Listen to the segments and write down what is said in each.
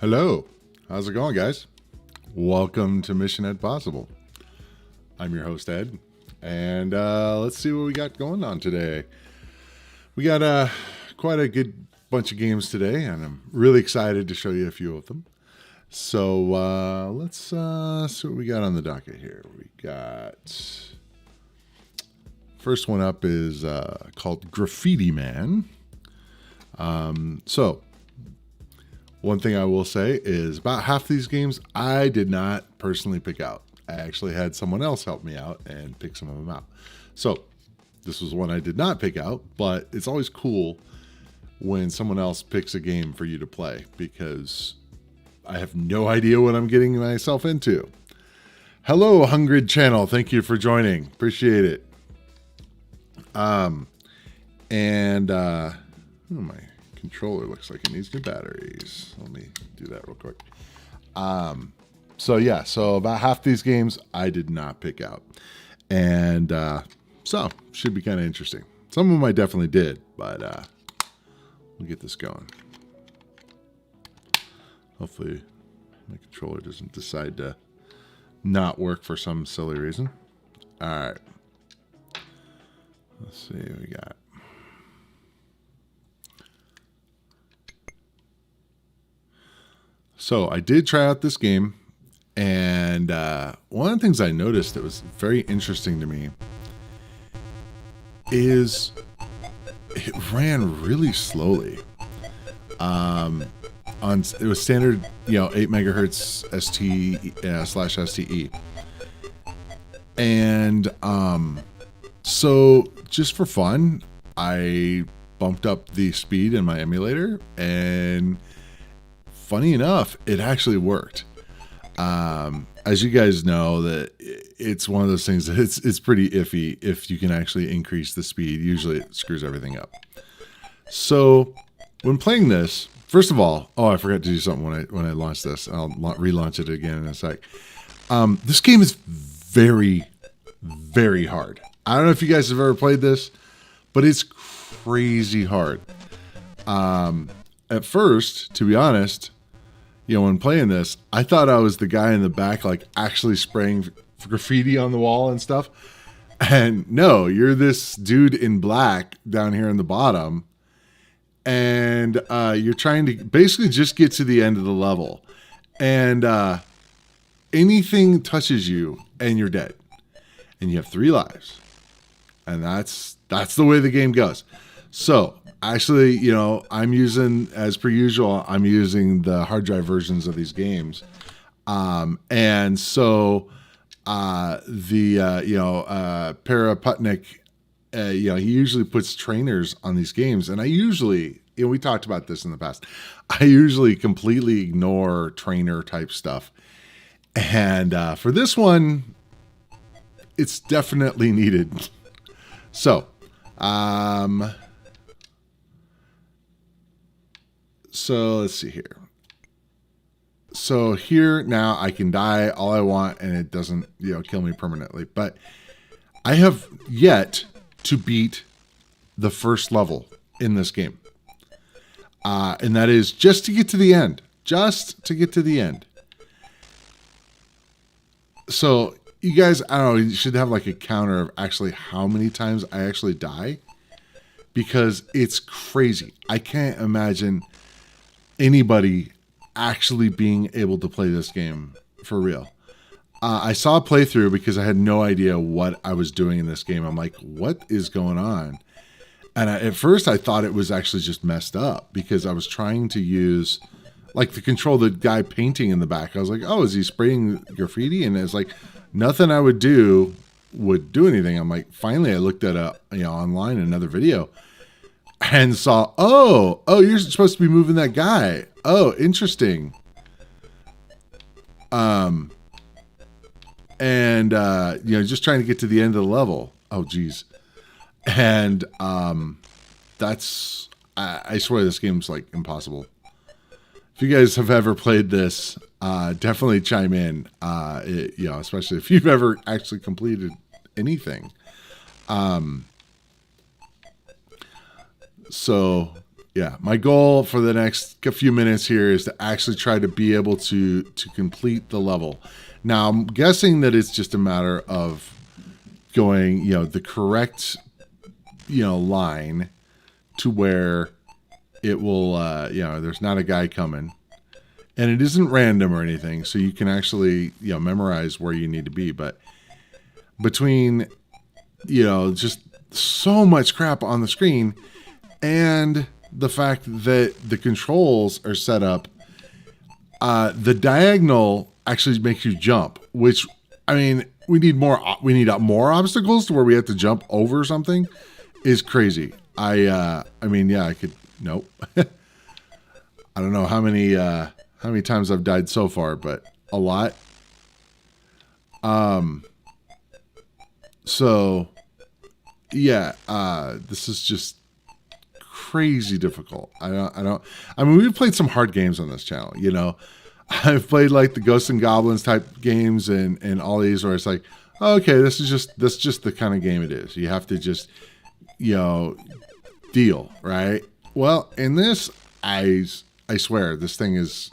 Hello, how's it going, guys? Welcome to Mission Ed Possible. I'm your host, Ed, and let's see what we got going on today. We got quite a good bunch of games today, and I'm really excited to show you a few of them. So let's see what we got on the docket here. We got first one up is called Graffiti Man. One thing I will say is about half these games I did not personally pick out. I actually had someone else help me out and pick some of them out. So this was one I did not pick out, but it's always cool when someone else picks a game for you to play because I have no idea what I'm getting myself into. Hello, Hungrid Channel. Thank you for joining. Appreciate it. My controller looks like it needs new batteries. Let me do that real quick. So about half these games I did not pick out. And so should be kind of interesting. Some of them I definitely did, but we'll get this going. Hopefully my controller doesn't decide to not work for some silly reason. All right. Let's see what we got. So I did try out this game, and one of the things I noticed that was very interesting to me is it ran really slowly. It was standard, 8 megahertz ST/STE, and so just for fun, I bumped up the speed in my emulator, and funny enough, it actually worked. As you guys know, that it's one of those things that it's pretty iffy if you can actually increase the speed. Usually it screws everything up. So when playing this, first of all, I forgot to do something when I launched this. I'll relaunch it again in a sec. This game is very, very hard. I don't know if you guys have ever played this, but it's crazy hard. At first, to be honest, when playing this, I thought I was the guy in the back, like actually spraying graffiti on the wall and stuff. And no, you're this dude in black down here in the bottom. And you're trying to basically just get to the end of the level. And anything touches you and you're dead. And you have 3 lives. And that's the way the game goes. So actually, I'm using, as per usual, I'm using the hard drive versions of these games. And so Paraputnik, he usually puts trainers on these games. And I usually, we talked about this in the past, I usually completely ignore trainer type stuff. And for this one, it's definitely needed. So let's see here. So here now I can die all I want and it doesn't, kill me permanently. But I have yet to beat the first level in this game. And that is just to get to the end. Just to get to the end. So you guys, I don't know, you should have like a counter of actually how many times I actually die. Because it's crazy. I can't imagine anybody actually being able to play this game for real. I saw a playthrough because I had no idea what I was doing in this game. I'm like, what is going on? And at first I thought it was actually just messed up because I was trying to use like the control the guy painting in the back. I was like, oh, is he spraying graffiti? And it's like nothing I would do would do anything. I'm like, finally I looked at online another video and saw, oh, you're supposed to be moving that guy. Oh, interesting. Just trying to get to the end of the level. Oh, geez. And that's, I swear this game's like impossible. If you guys have ever played this, definitely chime in. Especially if you've ever actually completed anything. So Yeah, my goal for the next few minutes here is to actually try to be able to complete the level. Now, I'm guessing that it's just a matter of going, the correct, line to where it will, there's not a guy coming. And it isn't random or anything, so you can actually, memorize where you need to be. But between, just so much crap on the screen and the fact that the controls are set up, the diagonal actually makes you jump, which, I mean, we need more obstacles to where we have to jump over something is crazy. I could, nope. I don't know how many times I've died so far, but a lot. So yeah, this is just crazy difficult. I mean, we've played some hard games on this channel, I've played like the Ghosts and Goblins type games and all these where it's like, oh, okay, this is just the kind of game it is. You have to just, deal, right? Well, in this, I swear this thing is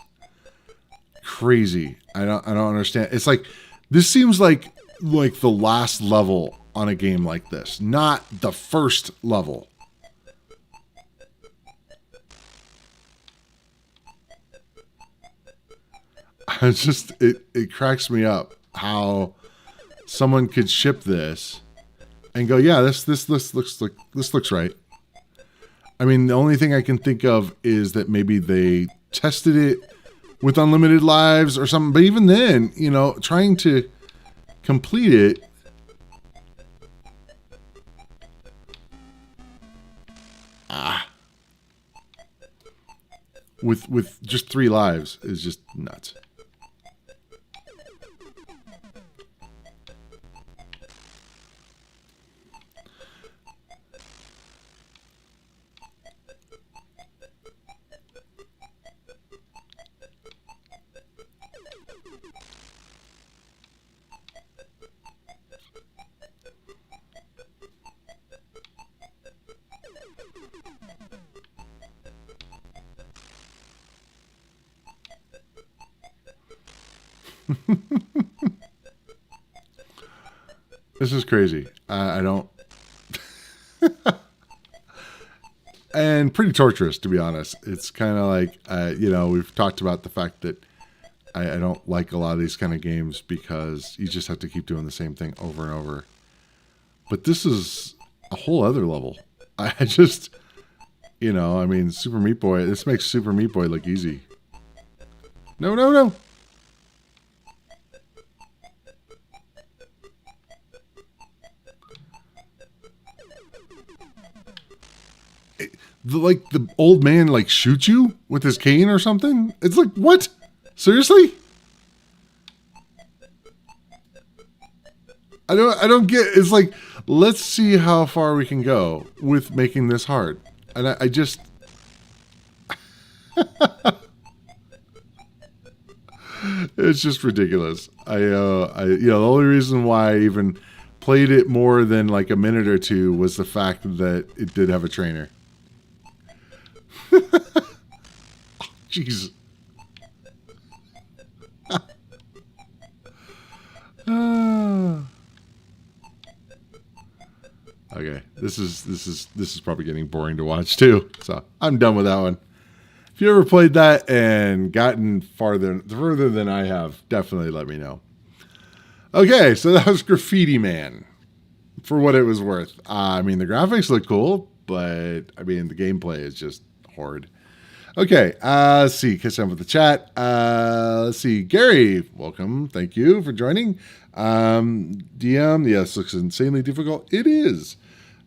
crazy. I don't understand. It's like, this seems like the last level on a game like this, not the first level. It cracks me up how someone could ship this and go, yeah, this looks right. I mean, the only thing I can think of is that maybe they tested it with unlimited lives or something. But even then, trying to complete it, with just 3 lives is just nuts. This is crazy. I don't... and pretty torturous, to be honest. It's kind of like, we've talked about the fact that I don't like a lot of these kind of games because you just have to keep doing the same thing over and over. But this is a whole other level. I just, I mean, Super Meat Boy, this makes Super Meat Boy look easy. No, no, no. The old man shoots you with his cane or something. It's like, what? Seriously? I don't get. It's like, let's see how far we can go with making this hard. And I just it's just ridiculous. The only reason why I even played it more than like a minute or two was the fact that it did have a trainer. Jeez. Okay, this is probably getting boring to watch too. So I'm done with that one. If you ever played that and gotten further than I have, definitely let me know. Okay, so that was Graffiti Man. For what it was worth. I mean, the graphics look cool, but I mean, the gameplay is just horrid. Okay, let's see. Catch up with the chat. Let's see. Gary, welcome. Thank you for joining. DM, yes, looks insanely difficult. It is.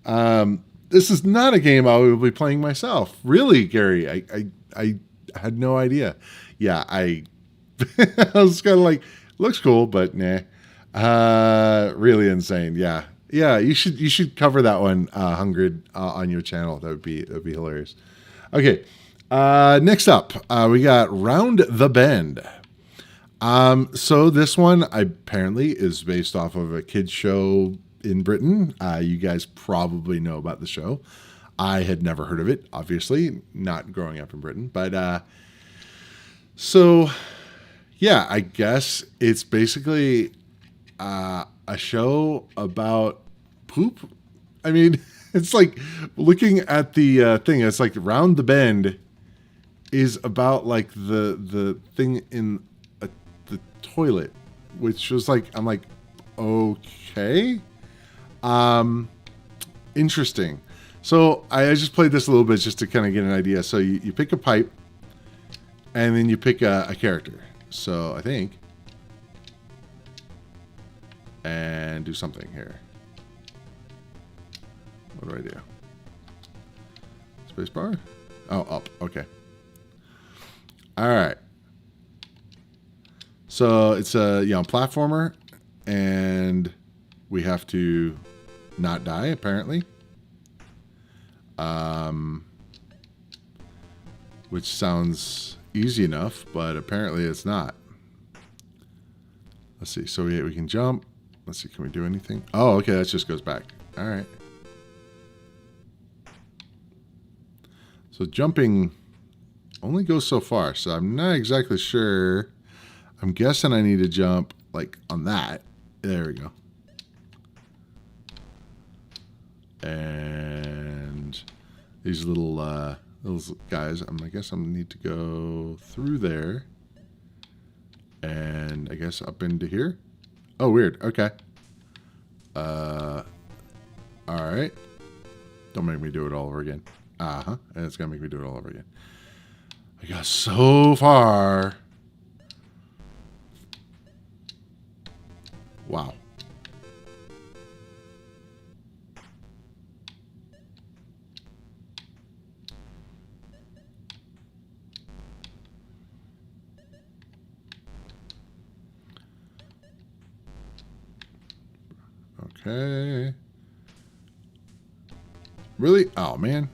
This is not a game I will be playing myself. Really, Gary? I had no idea. Yeah, I was kind of like, looks cool, but nah. Really insane. Yeah. Yeah, you should cover that one, Hungrid, on your channel. That would be hilarious. Okay. Next up, we got Round the Bend. So this one apparently is based off of a kids show in Britain. You guys probably know about the show. I had never heard of it, obviously, not growing up in Britain. But so, yeah, I guess it's basically a show about poop. I mean, it's like looking at the thing. It's like Round the Bend is about like the thing in the toilet, which was like, I'm like, okay, interesting. So I just played this a little bit just to kind of get an idea. So you pick a pipe, and then you pick a character. So I think, and do something here. What do I do? Spacebar? Oh, up. Okay. All right. So it's a platformer, and we have to not die apparently. Which sounds easy enough, but apparently it's not. Let's see. So we can jump. Let's see. Can we do anything? Oh, okay. That just goes back. All right. So jumping only goes so far. So I'm not exactly sure. I'm guessing I need to jump like on that. There we go. And these little guys, I guess I need to go through there. And I guess up into here. Oh, weird. Okay. All right. Don't make me do it all over again. And it's gonna make me do it all over again. I got so far. Wow. Okay. Really? Oh, man.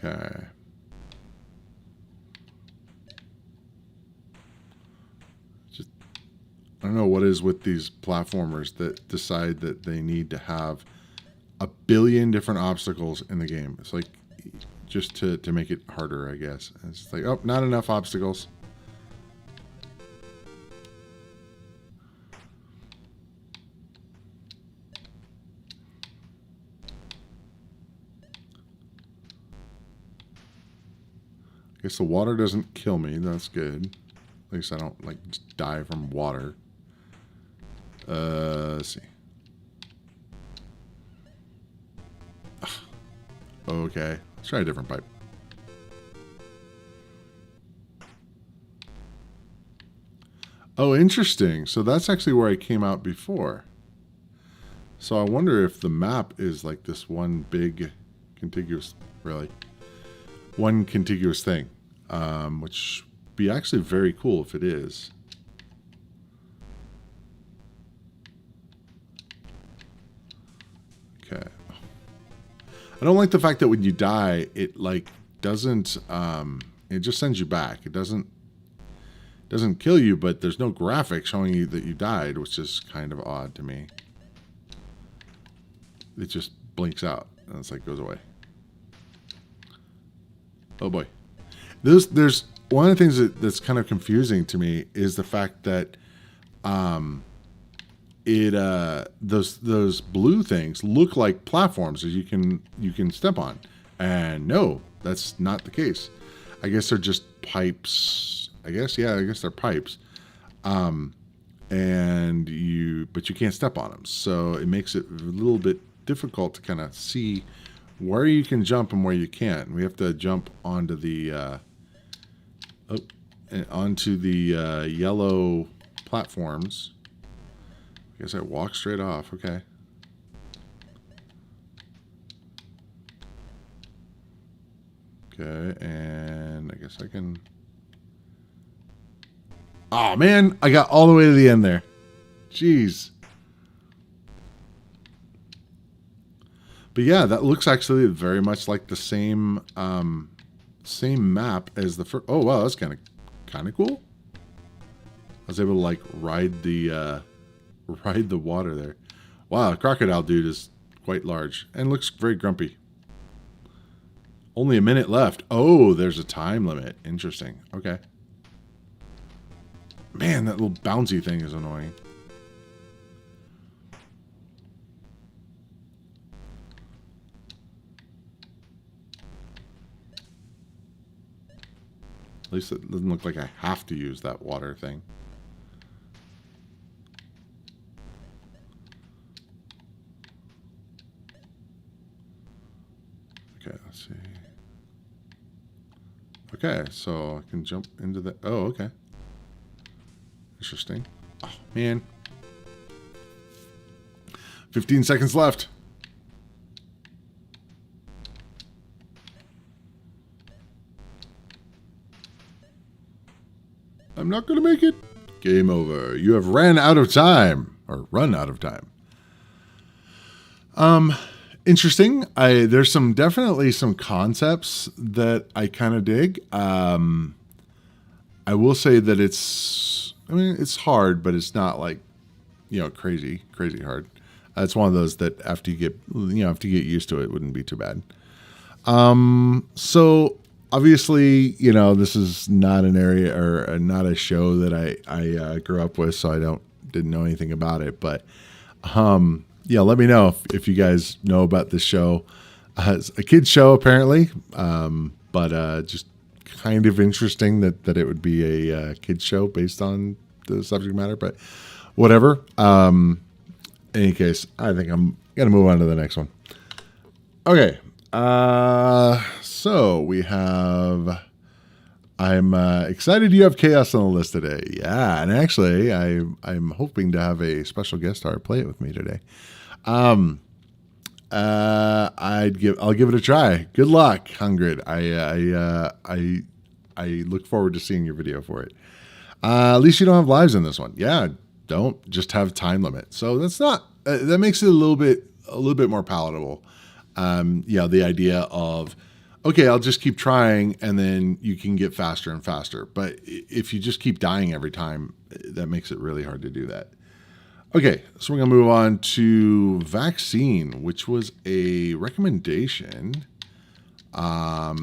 Okay. Just, I don't know what is with these platformers that decide that they need to have a billion different obstacles in the game. It's like just to make it harder, I guess. It's like, oh, not enough obstacles. I guess the water doesn't kill me. That's good. At least I don't like just die from water. Let's see. Okay, let's try a different pipe. Oh, interesting. So that's actually where I came out before. So I wonder if the map is like this one big contiguous, really, one contiguous thing, which would be actually very cool if it is. Okay. I don't like the fact that when you die, it like doesn't, it just sends you back. It doesn't kill you, but there's no graphic showing you that you died, which is kind of odd to me. It just blinks out and it's like goes away. Oh boy. There's one of the things that's kind of confusing to me is the fact that those blue things look like platforms that you can step on, and no, that's not the case. I guess they're just pipes. I guess they're pipes, and you can't step on them, so it makes it a little bit difficult to kind of see where you can jump and where you can't. We have to jump onto the yellow platforms. I guess I walk straight off. Okay. Okay, and I guess I can... Oh, man, I got all the way to the end there. Jeez. But yeah, that looks actually very much like the same same map as the first... Oh, wow, that's kind of kind of cool. I was able to like ride the water there. Wow, the crocodile dude is quite large and looks very grumpy. Only a minute left. Oh, there's a time limit. Interesting. Okay. Man, that little bouncy thing is annoying. At least it doesn't look like I have to use that water thing. Okay, let's see. Okay, so I can jump into the... Oh, okay. Interesting. Oh, man. 15 seconds left. I'm not going to make it. Game over. You have ran out of time. Or run out of time. Interesting. There's definitely some concepts that I kind of dig. I will say that it's hard, but it's not like, crazy hard. It's one of those that after you get used to it, it wouldn't be too bad. So obviously, this is not an area or not a show that I grew up with, so didn't know anything about it, but, yeah, let me know if you guys know about this show. It's a kid's show, apparently, but just kind of interesting that it would be a kid's show based on the subject matter, but whatever. In any case, I think I'm going to move on to the next one. Okay, so we have... I'm excited you have Chaos on the list today. Yeah, and actually, I'm hoping to have a special guest star play it with me today. I'll give it a try. Good luck, Hungrid. I look forward to seeing your video for it. At least you don't have lives in this one. Yeah, don't just have time limit. So that's not that makes it a little bit more palatable. The idea of, okay, I'll just keep trying and then you can get faster and faster. But if you just keep dying every time, that makes it really hard to do that. Okay, so we're going to move on to Vaxine, which was a recommendation. I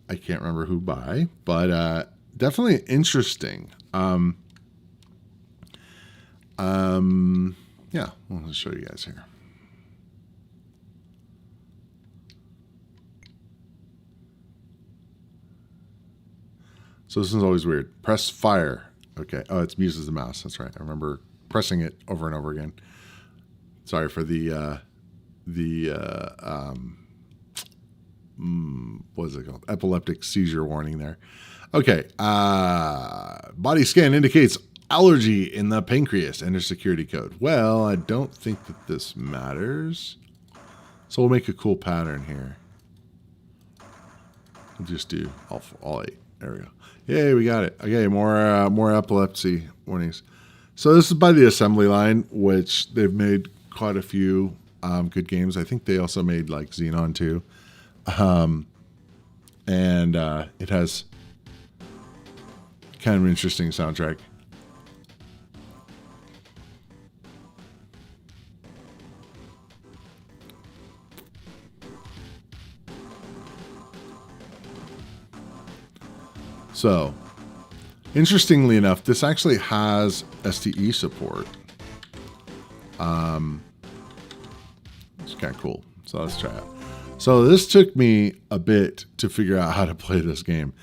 can't remember who by, but definitely interesting. Yeah, I'll show you guys here. So this is always weird. Press fire. Okay. Oh, it uses the mouse. That's right. I remember pressing it over and over again. Sorry for the what is it called? Epileptic seizure warning there. Okay. Body scan indicates allergy in the pancreas. Enter security code. Well, I don't think that this matters. So we'll make a cool pattern here. We'll just do all 8. There we go. Yay, we got it. Okay, more epilepsy warnings. So this is by the assembly line, which they've made quite a few good games. I think they also made like Xenon too. And it has kind of an interesting soundtrack. So, interestingly enough, this actually has STE support. It's kind of cool. So let's try it. So this took me a bit to figure out how to play this game.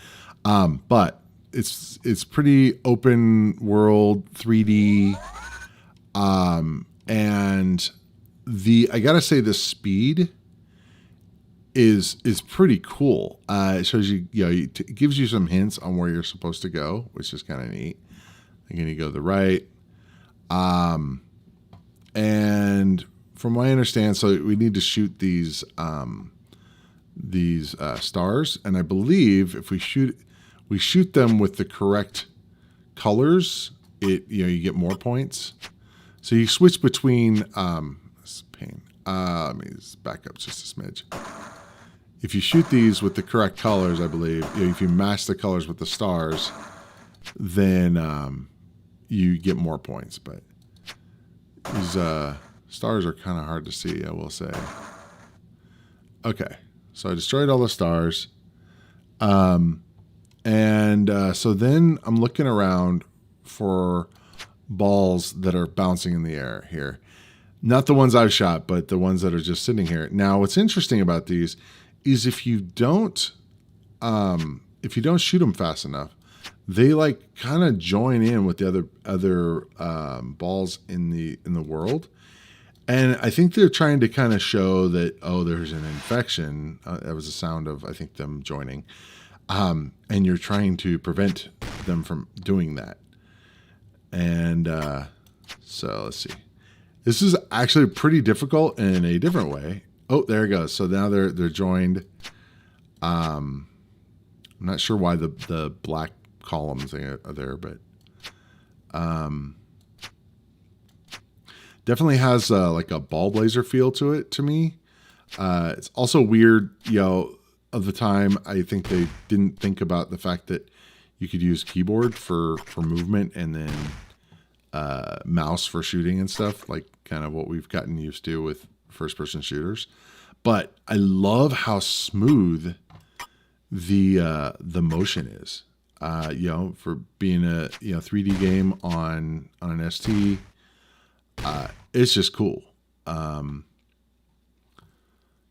But it's pretty open world 3D. And I gotta say the speed is pretty cool. It shows you, it gives you some hints on where you're supposed to go, which is kind of neat. Again, you go to the right. And from what I understand, so we need to shoot these stars, and I believe if we shoot them with the correct colors, you get more points. So you switch between this is pain. Let me just back up just a smidge. If you shoot these with the correct colors, I believe, if you match the colors with the stars, then you get more points. But these stars are kind of hard to see, I will say. Okay, so I destroyed all the stars. So then I'm looking around for balls that are bouncing in the air here. Not the ones I've shot, but the ones that are just sitting here. Now, what's interesting about these is if you don't shoot them fast enough, they like kind of join in with the other balls in the world. And I think they're trying to kind of show that, oh, there's an infection. That was the sound of, I think, them joining. And you're trying to prevent them from doing that. And so let's see. This is actually pretty difficult in a different way. Oh, there it goes. So now they're joined. I'm not sure why the black columns are there, but definitely has like a ball blazer feel to it to me. It's also weird, of the time. I think they didn't think about the fact that you could use keyboard for movement and then mouse for shooting and stuff, like kind of what we've gotten used to with first-person shooters. But I love how smooth the motion is. For being a 3D game on an ST, it's just cool.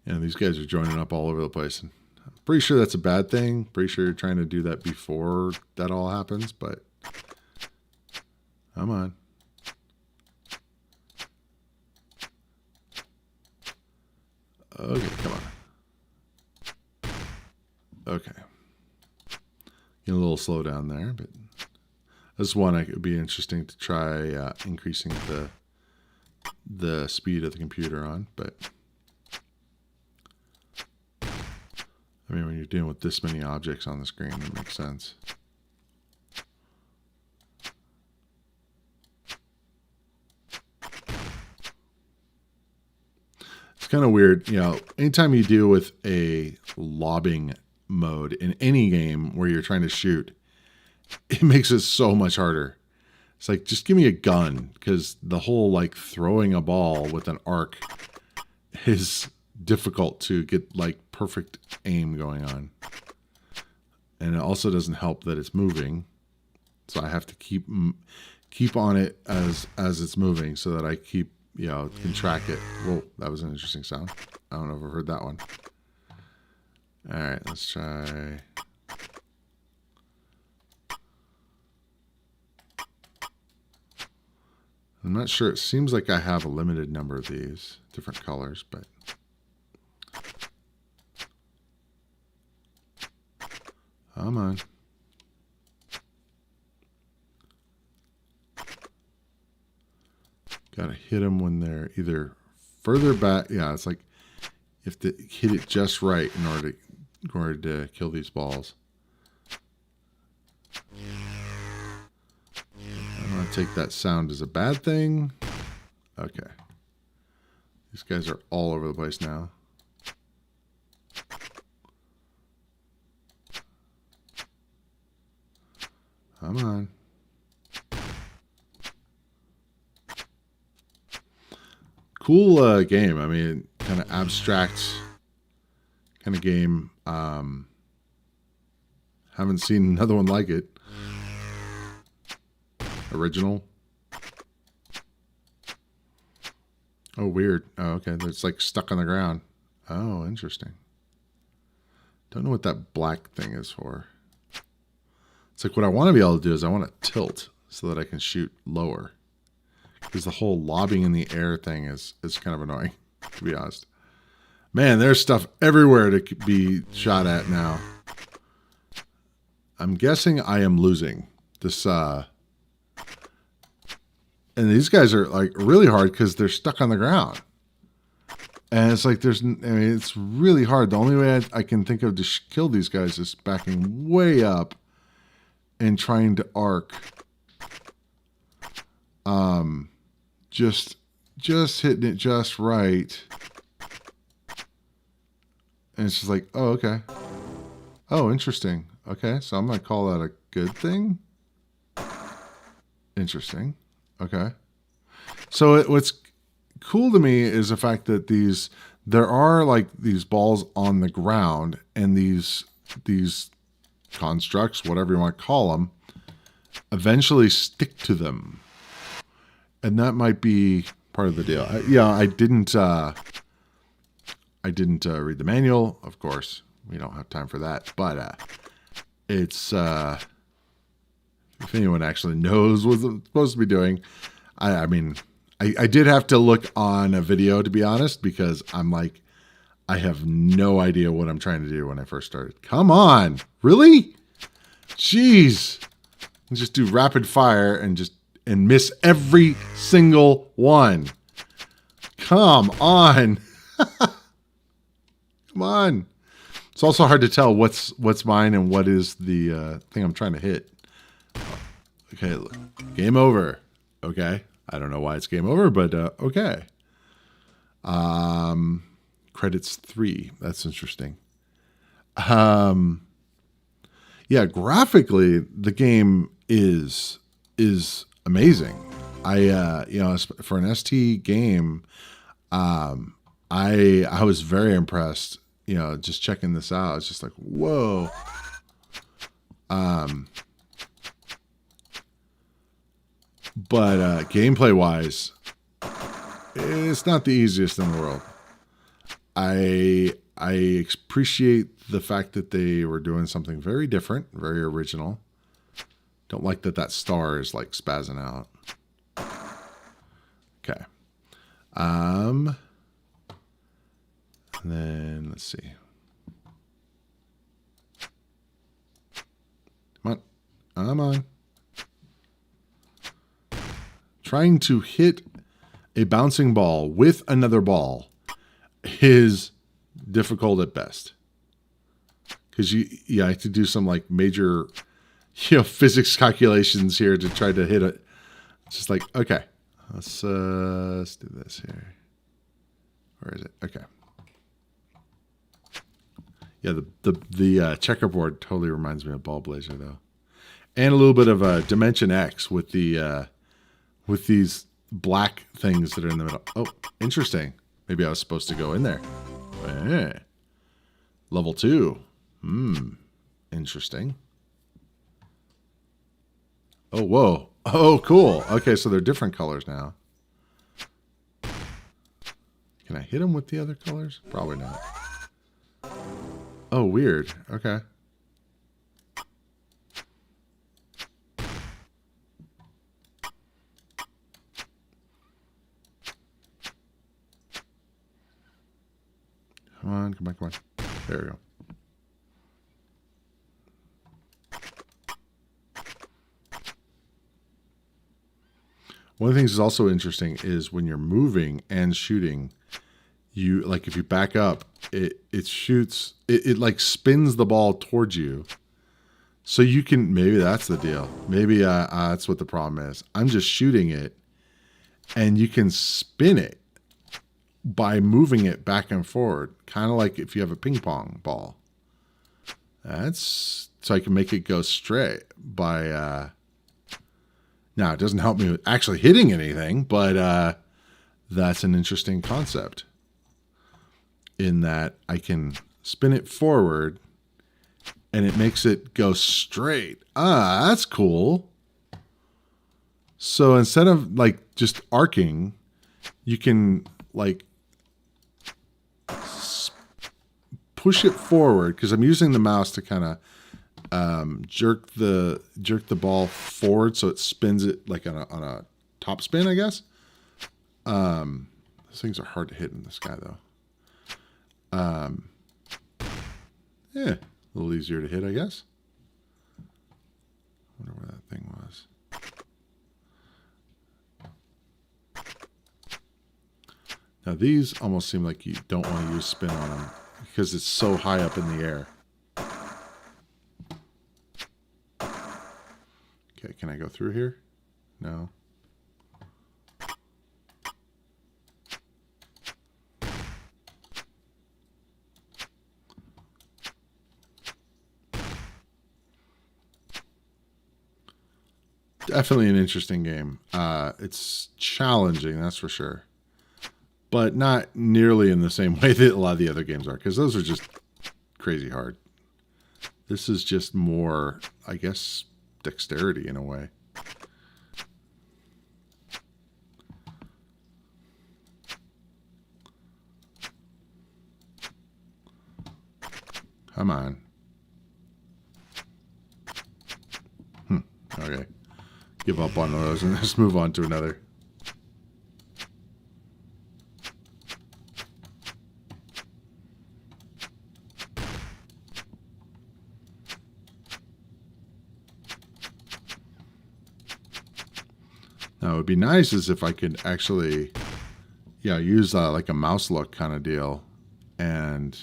These guys are joining up all over the place, and I'm pretty sure that's a bad thing. Pretty sure you're trying to do that before that all happens, but come on. Okay, come on. Okay. Getting a little slow down there, but this one it would be interesting to try increasing the speed of the computer on, but I mean, when you're dealing with this many objects on the screen, it makes sense. It's kind of weird, anytime you deal with a lobbing mode in any game where you're trying to shoot, it makes it so much harder. It's like, just give me a gun, because the whole like throwing a ball with an arc is difficult to get like perfect aim going on. And it also doesn't help that it's moving, so I have to keep on it as it's moving so that I keep can track it. Whoa, that was an interesting sound. I don't know if I've heard that one. All right, let's try. I'm not sure. It seems like I have a limited number of these different colors, but come on. Gotta hit them when they're either further back. Yeah, it's like you have to hit it just right in order to kill these balls. I'm gonna take that sound as a bad thing. Okay. These guys are all over the place now. Come on. Cool game. I mean, kind of abstract kind of game. Haven't seen another one like it. Original. Oh, weird. Oh, okay. It's like stuck on the ground. Oh, interesting. Don't know what that black thing is for. It's like what I want to be able to do is I want to tilt so that I can shoot lower. Because the whole lobbing in the air thing is kind of annoying, to be honest. Man, there's stuff everywhere to be shot at now. I'm guessing I am losing this. And these guys are like really hard because they're stuck on the ground. And it's like it's really hard. The only way I can think of to kill these guys is backing way up and trying to arc. Just hitting it just right. And it's just like, oh, okay. Oh, interesting. Okay, so I'm going to call that a good thing. Interesting. Okay. So what's cool to me is the fact that there are like these balls on the ground, and these constructs, whatever you want to call them, eventually stick to them, and that might be part of the deal. I didn't read the manual, of course. We don't have time for that, but it's if anyone actually knows what it's supposed to be doing. I mean, I did have to look on a video, to be honest, because I'm like, I have no idea what I'm trying to do when I first started. Come on, really? Jeez. Just do rapid fire and miss every single one. Come on. Come on. It's also hard to tell what's mine and what is the thing I'm trying to hit. Okay, game over. Okay. I don't know why it's game over, but okay. Credits 3. That's interesting. Yeah, graphically the game is amazing. I for an ST game, I was very impressed. Just checking this out, it's just like, whoa. But gameplay wise, it's not the easiest in the world. I appreciate the fact that they were doing something very different, very original. Don't like that star is like spazzing out. Okay. And then let's see. Come on. Trying to hit a bouncing ball with another ball is difficult at best, because you have to do some like major physics calculations here to try to hit it. It's just like, okay, let's do this here. Where is it? Okay. Yeah, the checkerboard totally reminds me of Ball Blazer though, and a little bit of Dimension X with with these black things that are in the middle. Oh, interesting. Maybe I was supposed to go in there. Level 2. Interesting. Oh, whoa. Oh, cool. Okay, so they're different colors now. Can I hit them with the other colors? Probably not. Oh, weird. Okay. Come on, come on, come on. There we go. One of the things that's also interesting is when you're moving and shooting, if you back up, it shoots, it like spins the ball towards you. So you can, maybe that's the deal. Maybe that's what the problem is. I'm just shooting it, and you can spin it by moving it back and forward, kind of like if you have a ping pong ball. That's so I can make it go straight by. Now it doesn't help me with actually hitting anything, but that's an interesting concept. In that I can spin it forward, and it makes it go straight. That's cool. So instead of like just arcing, you can like push it forward, because I'm using the mouse to kind of jerk the ball forward so it spins it like on a top spin, I guess. Those things are hard to hit in the sky though. Yeah, a little easier to hit, I guess. I wonder where that thing was. Now these almost seem like you don't want to use spin on them because it's so high up in the air. Okay, can I go through here? No. Definitely an interesting game. It's challenging, that's for sure. But not nearly in the same way that a lot of the other games are, because those are just crazy hard. This is just more, I guess, dexterity in a way. Come on. Okay. Give up on those and just move on to another. Now, it would be nice is if I could actually, use like a mouse look kind of deal and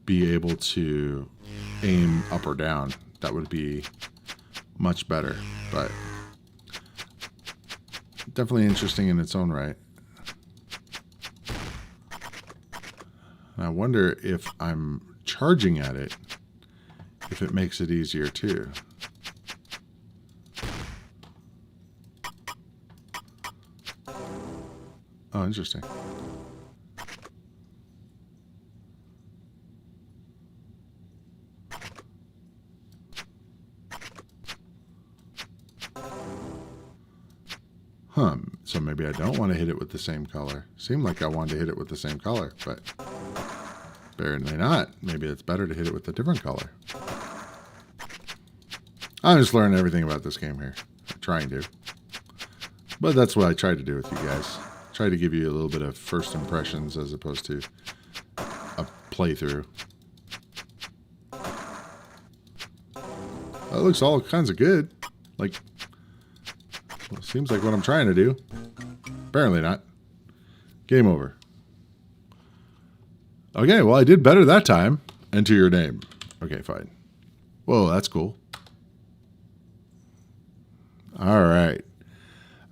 be able to aim up or down. That would be much better, but definitely interesting in its own right. And I wonder if I'm charging at it, if it makes it easier too. Oh, interesting. So maybe I don't want to hit it with the same color. Seemed like I wanted to hit it with the same color, but apparently not. Maybe it's better to hit it with a different color. I'm just learning everything about this game here. I'm trying to. But that's what I try to do with you guys. Try to give you a little bit of first impressions as opposed to a playthrough. That looks all kinds of good. Like, well, seems like what I'm trying to do. Apparently not. Game over. Okay, well, I did better that time. Enter your name. Okay, fine. Whoa, that's cool. All right.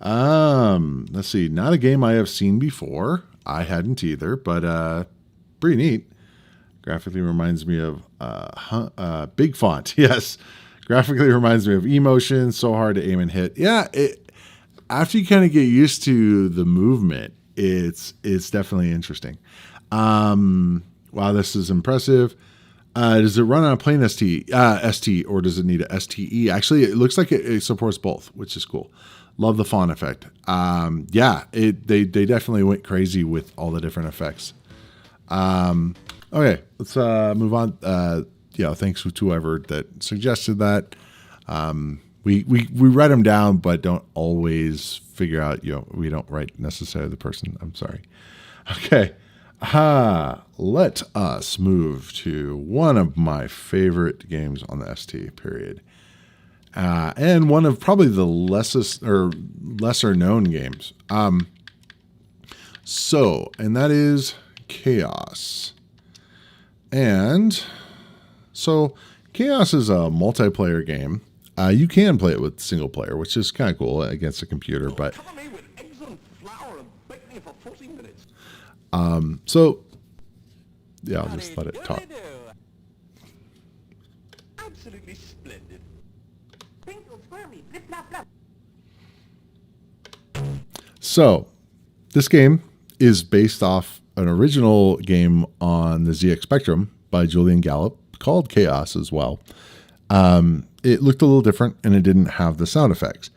Let's see. Not a game I have seen before. I hadn't either, but pretty neat. Graphically reminds me of big font. Yes. Graphically reminds me of emotion. So hard to aim and hit. Yeah, after you kind of get used to the movement, it's definitely interesting. Wow, this is impressive. Does it run on a plain ST, or does it need a STE? Actually, it looks like it supports both, which is cool. Love the font effect. Yeah, they definitely went crazy with all the different effects. Okay, let's move on. Thanks to whoever that suggested that. We write them down, but don't always figure out, we don't write necessarily the person. I'm sorry. Okay. Let us move to one of my favorite games on the ST, period. And one of probably the lesser known games. And that is Chaos. And so Chaos is a multiplayer game. You can play it with single player, which is kind of cool against a computer, but I'll just let it talk. Absolutely splendid. So, this game is based off an original game on the ZX Spectrum by Julian Gallup called Chaos as well. It looked a little different and it didn't have the sound effects.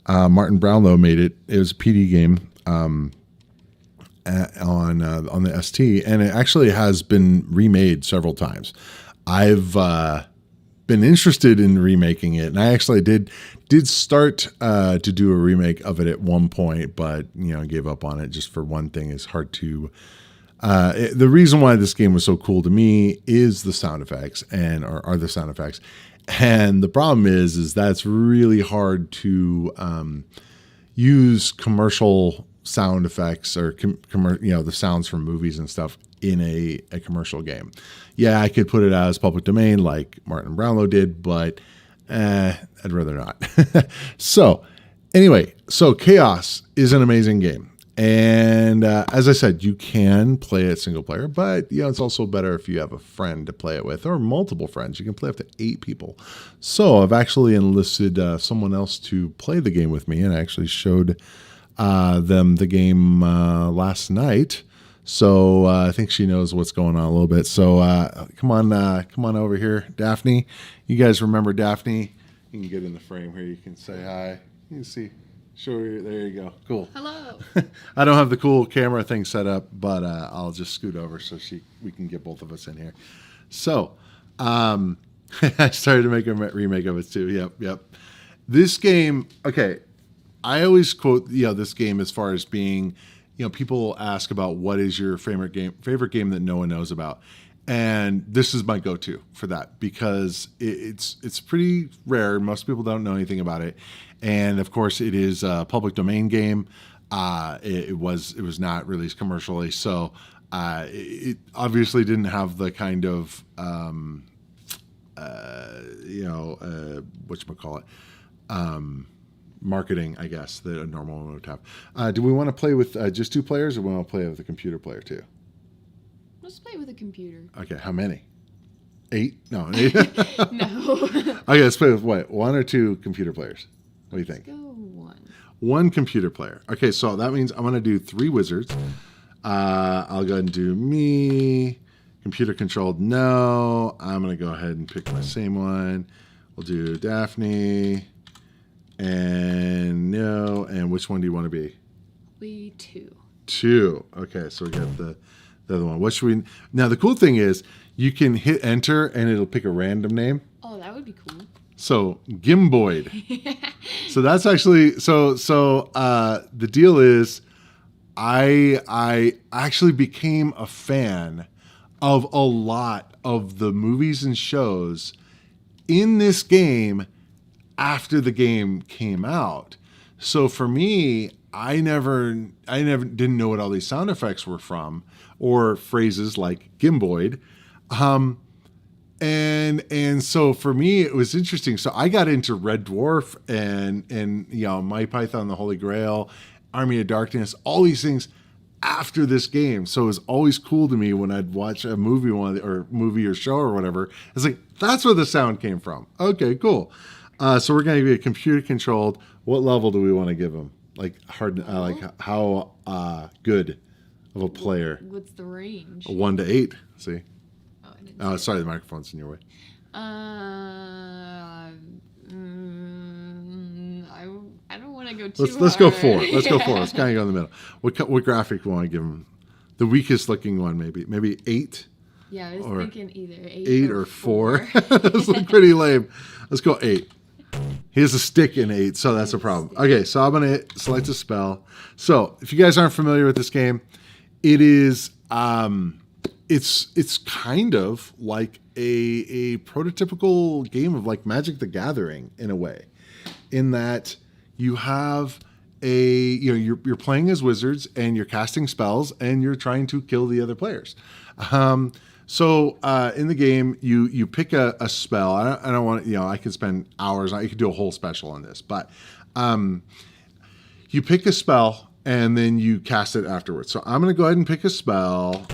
Martin Brownlow made it. It was a PD game on the ST, and it actually has been remade several times. I've been interested in remaking it, and I actually did start to do a remake of it at one point, but gave up on it just for one thing. It's hard to. The reason why this game was so cool to me is the sound effects, are the sound effects. And the problem is that's really hard to use commercial sound effects or the sounds from movies and stuff in a commercial game. Yeah, I could put it out as public domain like Martin Brownlow did, but I'd rather not. So anyway, Chaos is an amazing game. And as I said, you can play it single player, but it's also better if you have a friend to play it with, or multiple friends. You can play up to 8 people. So I've actually enlisted someone else to play the game with me, and I actually showed them the game last night. So I think she knows what's going on a little bit. So come on over here, Daphne. You guys remember Daphne? You can get in the frame here. You can say hi. You can see. Sure, there you go. Cool. Hello. I don't have the cool camera thing set up, but I'll just scoot over so we can get both of us in here. So I started to make a remake of it too. Yep. This game, okay, I always quote this game as far as being, people ask about what is your favorite game that no one knows about. And this is my go-to for that because it's pretty rare. Most people don't know anything about it. And of course, it is a public domain game. It was not released commercially, so it obviously didn't have the kind of whatchamacallit, marketing, I guess, that a normal one would have. Do we want to play with just 2 players, or we want to play with a computer player too? Let's play with a computer. Okay, how many? 8? No. No. Okay, let's play with what? 1 or 2 computer players? What do you think? Let's go 1. 1 computer player. Okay, so that means I'm going to do 3 wizards. I'll go ahead and do me. Computer controlled, no. I'm going to go ahead and pick my same one. We'll do Daphne. And no. And which one do you want to be? We 2. 2. Okay, so we got the other one. What should we... Now, the cool thing is you can hit enter and it'll pick a random name. Oh, that would be cool. So, Gimboid. So that's actually... So the deal is I actually became a fan of a lot of the movies and shows in this game after the game came out. So for me, I never didn't know what all these sound effects were from, or phrases like Gimboid. And so for me, it was interesting. So I got into Red Dwarf and My Python and the Holy Grail, Army of Darkness, all these things after this game. So it was always cool to me when I'd watch a movie or show or whatever. It's like, that's where the sound came from. Okay, cool. So we're going to be computer controlled. What level do we want to give them? Like hard, like how good of a player? What's the range? 1 to 8. See? Oh, I didn't. Oh, sorry, the microphone's in your way. I don't want to go too Let's go hard. 4. Let's go 4. Let's kind of go in the middle. What graphic do we want to give them? The weakest looking one, maybe 8. Yeah, I was thinking either 8 or 4. Those look pretty lame. Let's go 8. He has a stick in 8, so that's a problem. Okay, so I'm going to select a spell. So if you guys aren't familiar with this game, it is it's kind of like a prototypical game of like Magic the Gathering in a way, in that you have you're playing as wizards and you're casting spells and you're trying to kill the other players. So in the game, you pick a spell. I don't want I can spend hours. I could do a whole special on this, but you pick a spell and then you cast it afterwards. So I'm going to go ahead and pick a spell,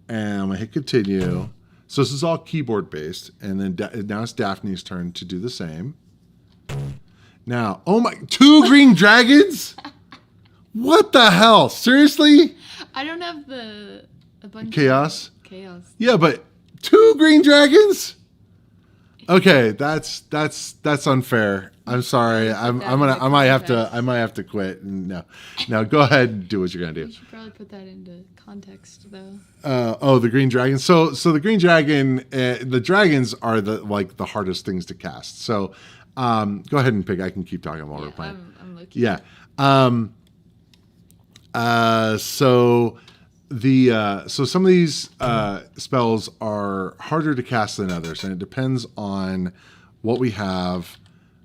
and I'm going to hit continue. So this is all keyboard based, and then now it's Daphne's turn to do the same. Now, 2 green dragons? What the hell? Seriously? I don't have a bunch Chaos? of chaos. Yeah, but 2 green dragons? Okay, that's unfair. I'm sorry. I might have to quit. No, go ahead and do what you're gonna do. You should probably put that into context, though. The green dragon. So the green dragon. The dragons are the hardest things to cast. So, go ahead and pick. I can keep talking while we're playing. I'm looking. Yeah. So some of these spells are harder to cast than others, and it depends on what we have.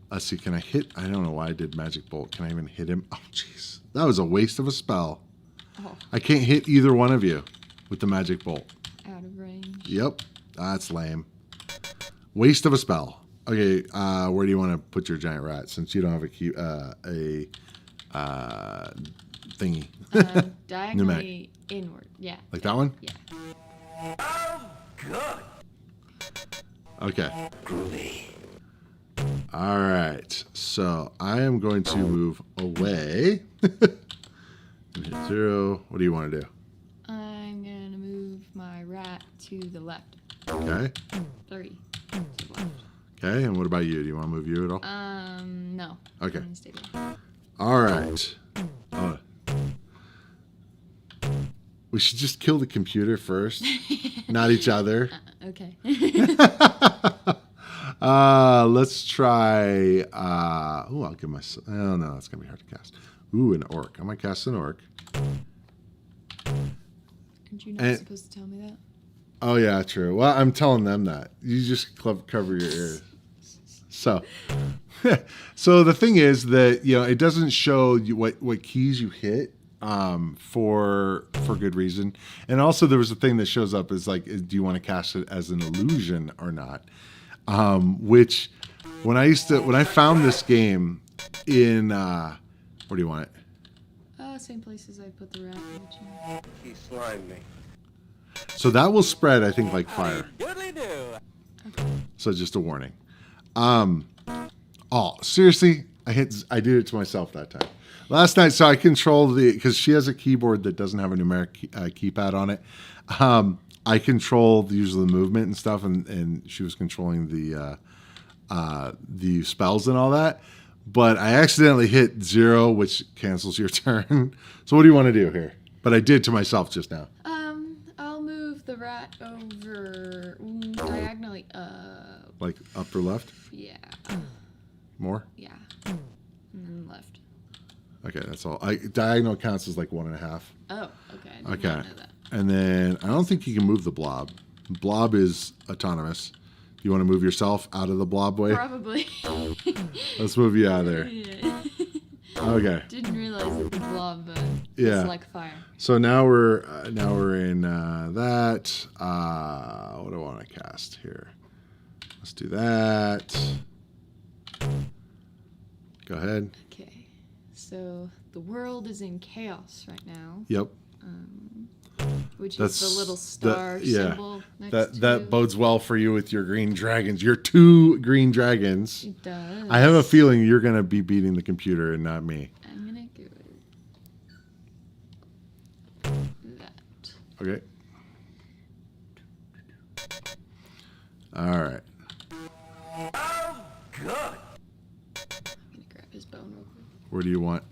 Let's see, can I hit? I don't know why I did Magic Bolt. Can I even hit him? Oh, jeez. That was a waste of a spell. Oh. I can't hit either one of you with the Magic Bolt. Out of range. Yep. That's lame. Waste of a spell. Okay, where do you want to put your giant rat? Since you don't have thingy. Diagonally inward. Yeah. Like that one? Yeah. Oh, good. Okay. Groovy. All right. So I am going to move away. And hit 0. What do you want to do? I'm gonna move my rat to the left. Okay. 3 to the left. Okay. And what about you? Do you want to move you at all? No. Okay. I'm gonna stay there. All right. Oh. We should just kill the computer first, not each other. Okay. Let's try. I'll give myself. Oh no, that's gonna be hard to cast. Ooh, an orc. I might cast an orc. Aren't you not supposed to tell me that? Oh yeah, true. Well, I'm telling them that. You just cover your ears. So, so the thing is that it doesn't show you what keys you hit for good reason. And also there was a thing that shows up is like, do you want to cast it as an illusion or not? Which when I found this game in where do you want it? Same places I put the rat. He slimed me. So that will spread, I think, like fire. Doodly do. So just a warning. Oh, seriously, I did it to myself that time. Last night, so I control because she has a keyboard that doesn't have a numeric keypad on it. I controlled usually the movement and stuff, and she was controlling the spells and all that. But I accidentally hit 0, which cancels your turn. So what do you want to do here? But I did to myself just now. I'll move the rat over diagonally up. Like up or left? Yeah. More? Yeah. And then left. Okay, that's all. Diagonal counts as like 1.5. Oh, okay. I did Okay. not know that. And then I don't think you can move the blob. Blob is autonomous. You want to move yourself out of the blob way? Probably. Let's move you out of there. Yeah. Okay. Didn't realize that the blob Yeah. is like fire. So now we're in that. What do I want to cast here? Let's do that. Go ahead. Okay. So the world is in chaos right now. Yep. Which That's is the little star symbol next to that bodes well for you with your green dragons. Your 2 green dragons. It does. I have a feeling you're going to be beating the computer and not me. I'm gonna go with that. Okay. All right. Oh, good. I'm gonna grab his bone real quick. Where do you want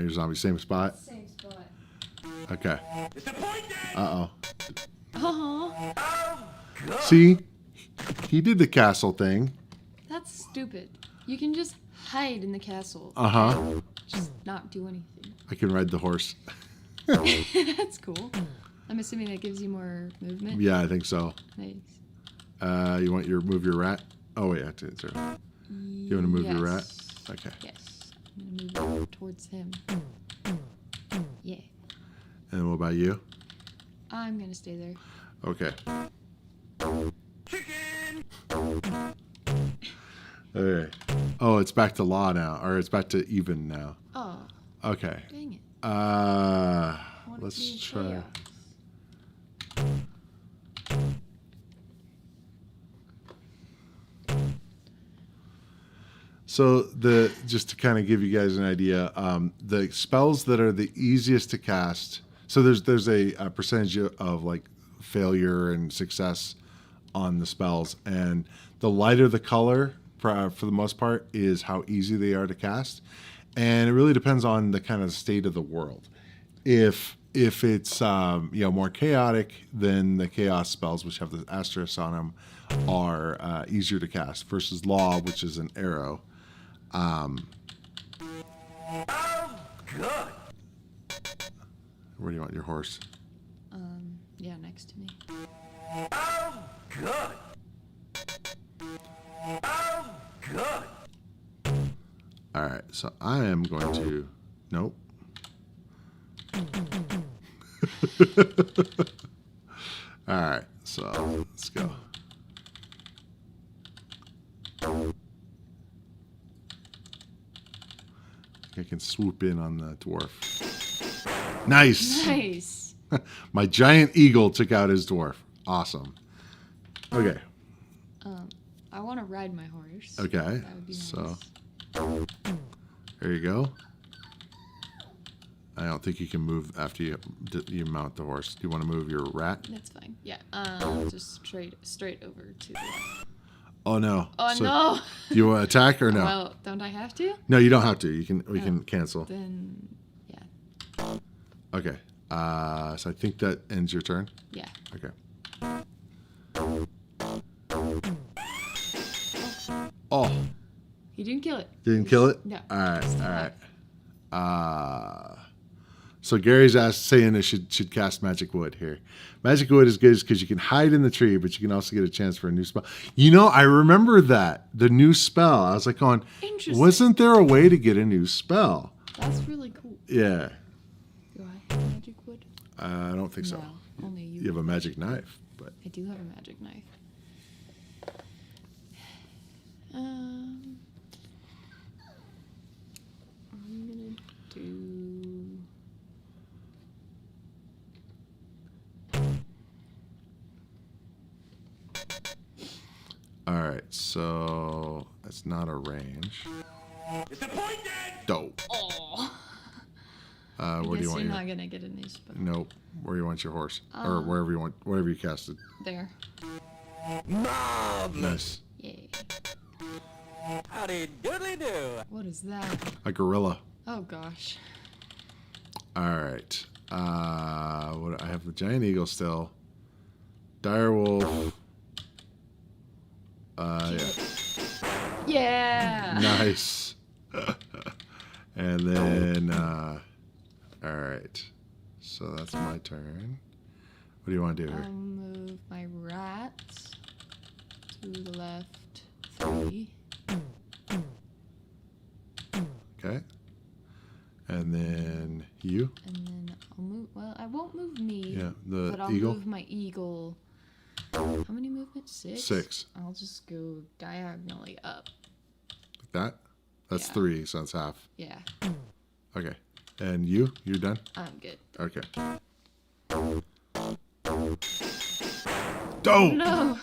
your zombie? Same spot? Same spot. Okay. Disappointed. Uh-oh. Oh, Oh, good. See? He did the castle thing. that's stupid. You can just hide in the castle. Uh-huh. Just not do anything. I can ride the horse. That's cool. I'm assuming that gives you more movement. Yeah, I think so. Nice. You want move your rat? Oh, wait, I did. Sorry. You want to move your rat? Okay. Yes. I'm gonna move towards him. Yeah. And what about you? I'm gonna stay there. Okay. Chicken. Okay. Oh, it's back to law now, or it's back to even now. Oh, Okay. dang it. Uh, I want it to be let's in try. chaos. So just to kind of give you guys an idea, the spells that are the easiest to cast. So there's a percentage of like failure and success on the spells, and the lighter the color for the most part is how easy they are to cast, and it really depends on the kind of state of the world. If it's more chaotic, then the chaos spells, which have the asterisk on them, are easier to cast versus law, which is an arrow. Oh, good. Where do you want your horse? Yeah, next to me. Oh, good. Oh, good. All right, so I am going to. Nope. All right, so let's go. I can swoop in on the dwarf. Nice. Nice. My giant eagle took out his dwarf. Awesome. Okay. I want to ride my horse. Okay. That would be nice. So there you go. I don't think you can move after you mount the horse. Do you want to move your rat? That's fine. Yeah. Just straight over to the left. Oh no. Oh So, no. do you want to attack or no? Well, don't I have to? No, you don't have to. We can cancel. Then, yeah. Okay. So I think that ends your turn. Yeah. Okay. Oh, You didn't kill it. didn't kill it? No. All right. Still All alive. right. So Gary's saying I should cast Magic Wood here. Magic Wood is good because you can hide in the tree, but you can also get a chance for a new spell. You know, I remember that. The new spell. I was like going, Interesting. wasn't there a way to get a new spell? That's really cool. Yeah. Do I have magic wood? I don't think so. No, only you. You have a magic knife, but I do have a magic knife. I'm gonna do. all right. So that's not a range. Disappointed! Dope. Oh. Where do you Guess want you're your? not gonna get a new spell. Nope. Where do you want your horse? Or wherever you want, whatever you casted. There. Marvelous! Nice. Yay. Howdy doodly do! What is that? A gorilla. Oh gosh. All right. What I have the giant eagle still. Dire wolf. Yeah. Yeah. Nice. And then, all right. So that's my turn. What do you want to do here? I'll move my rat to the left 3. Okay. And then you? And then I'll move. Well, I won't move me. Yeah, the but I'll eagle? move my eagle. How many movements? 6? 6. I'll just go diagonally up. Like that? That's Yeah. 3, so that's half. Yeah. Okay. And you? You're done? I'm good. Okay. Dope! No.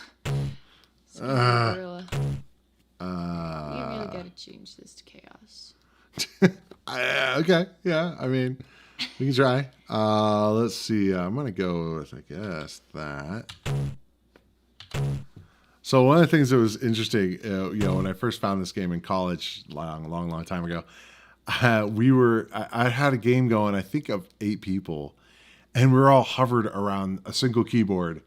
Gorilla. We Uh, really gotta change this to chaos. okay. Yeah. I mean, we can try. Let's see. I'm going to go with, I guess, that. So one of the things that was interesting, when I first found this game in college, long time ago, I had a game going, I think of 8 people, and we were all hovered around a single keyboard.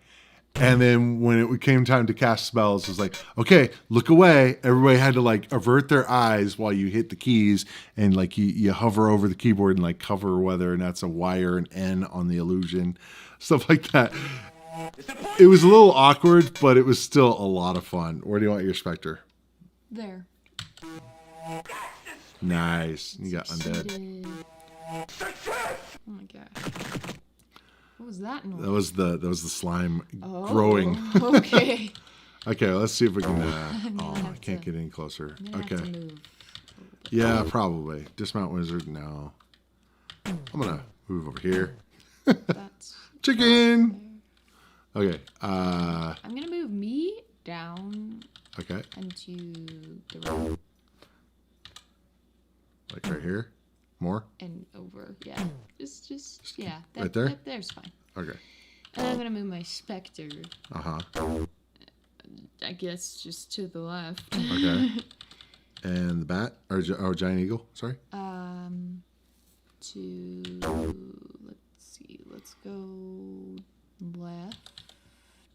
And then when it came time to cast spells, it was like, okay, look away. Everybody had to like avert their eyes while you hit the keys, and like you hover over the keyboard and like cover whether or not it's a Y or an N on the illusion, stuff like that. It was a little awkward, but it was still a lot of fun. Where do you want your Spectre? There. Nice. You got undead. Cheated. Oh my god. What was that noise? That was the slime growing. Okay. Okay, let's see if we can. gonna I have can't to- get any closer. I'm gonna Okay. have to move. Yeah, probably. Dismount wizard. No. I'm gonna move over here. That's Chicken. Okay. I'm gonna move me down Okay. into the right Like right here. More. and over. Yeah. Just yeah. right there? There's fine. Okay. And I'm gonna move my Spectre, Uh huh. I guess, just to the left. Okay. And the bat or giant eagle. Sorry. To let's see. Let's go left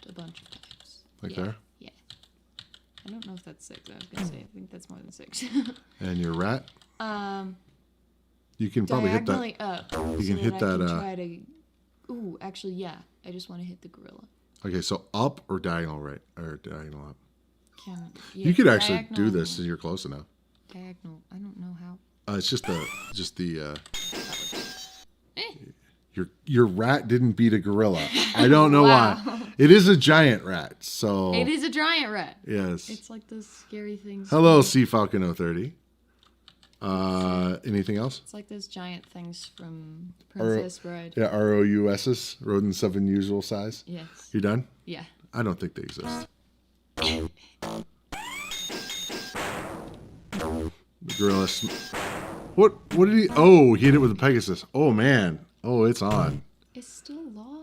a bunch of times. Like Yeah, there. Yeah. I don't know if that's 6. I was gonna say. I think that's more than 6. And your rat. You can probably hit diagonally that. up. You can hit that. Try to. Ooh, actually, yeah. I just want to hit the gorilla. Okay, so up or diagonal right or diagonal up. Yeah, You could actually do diagonal- this if you're close enough. Diagonal. I don't know how. It's just the That works. your rat didn't beat a gorilla. I don't know Wow. why. It is a giant rat, so It is a giant rat. yes. It's like those scary things. Hello, Sea Falcon 030. Anything else? It's like those giant things from Princess Bride. Yeah, ROUSs, rodents of unusual size. Yes. You done? Yeah. I don't think they exist. The gorilla. What did he? Oh, he hit it with a Pegasus. Oh man. Oh, it's on. It's still law,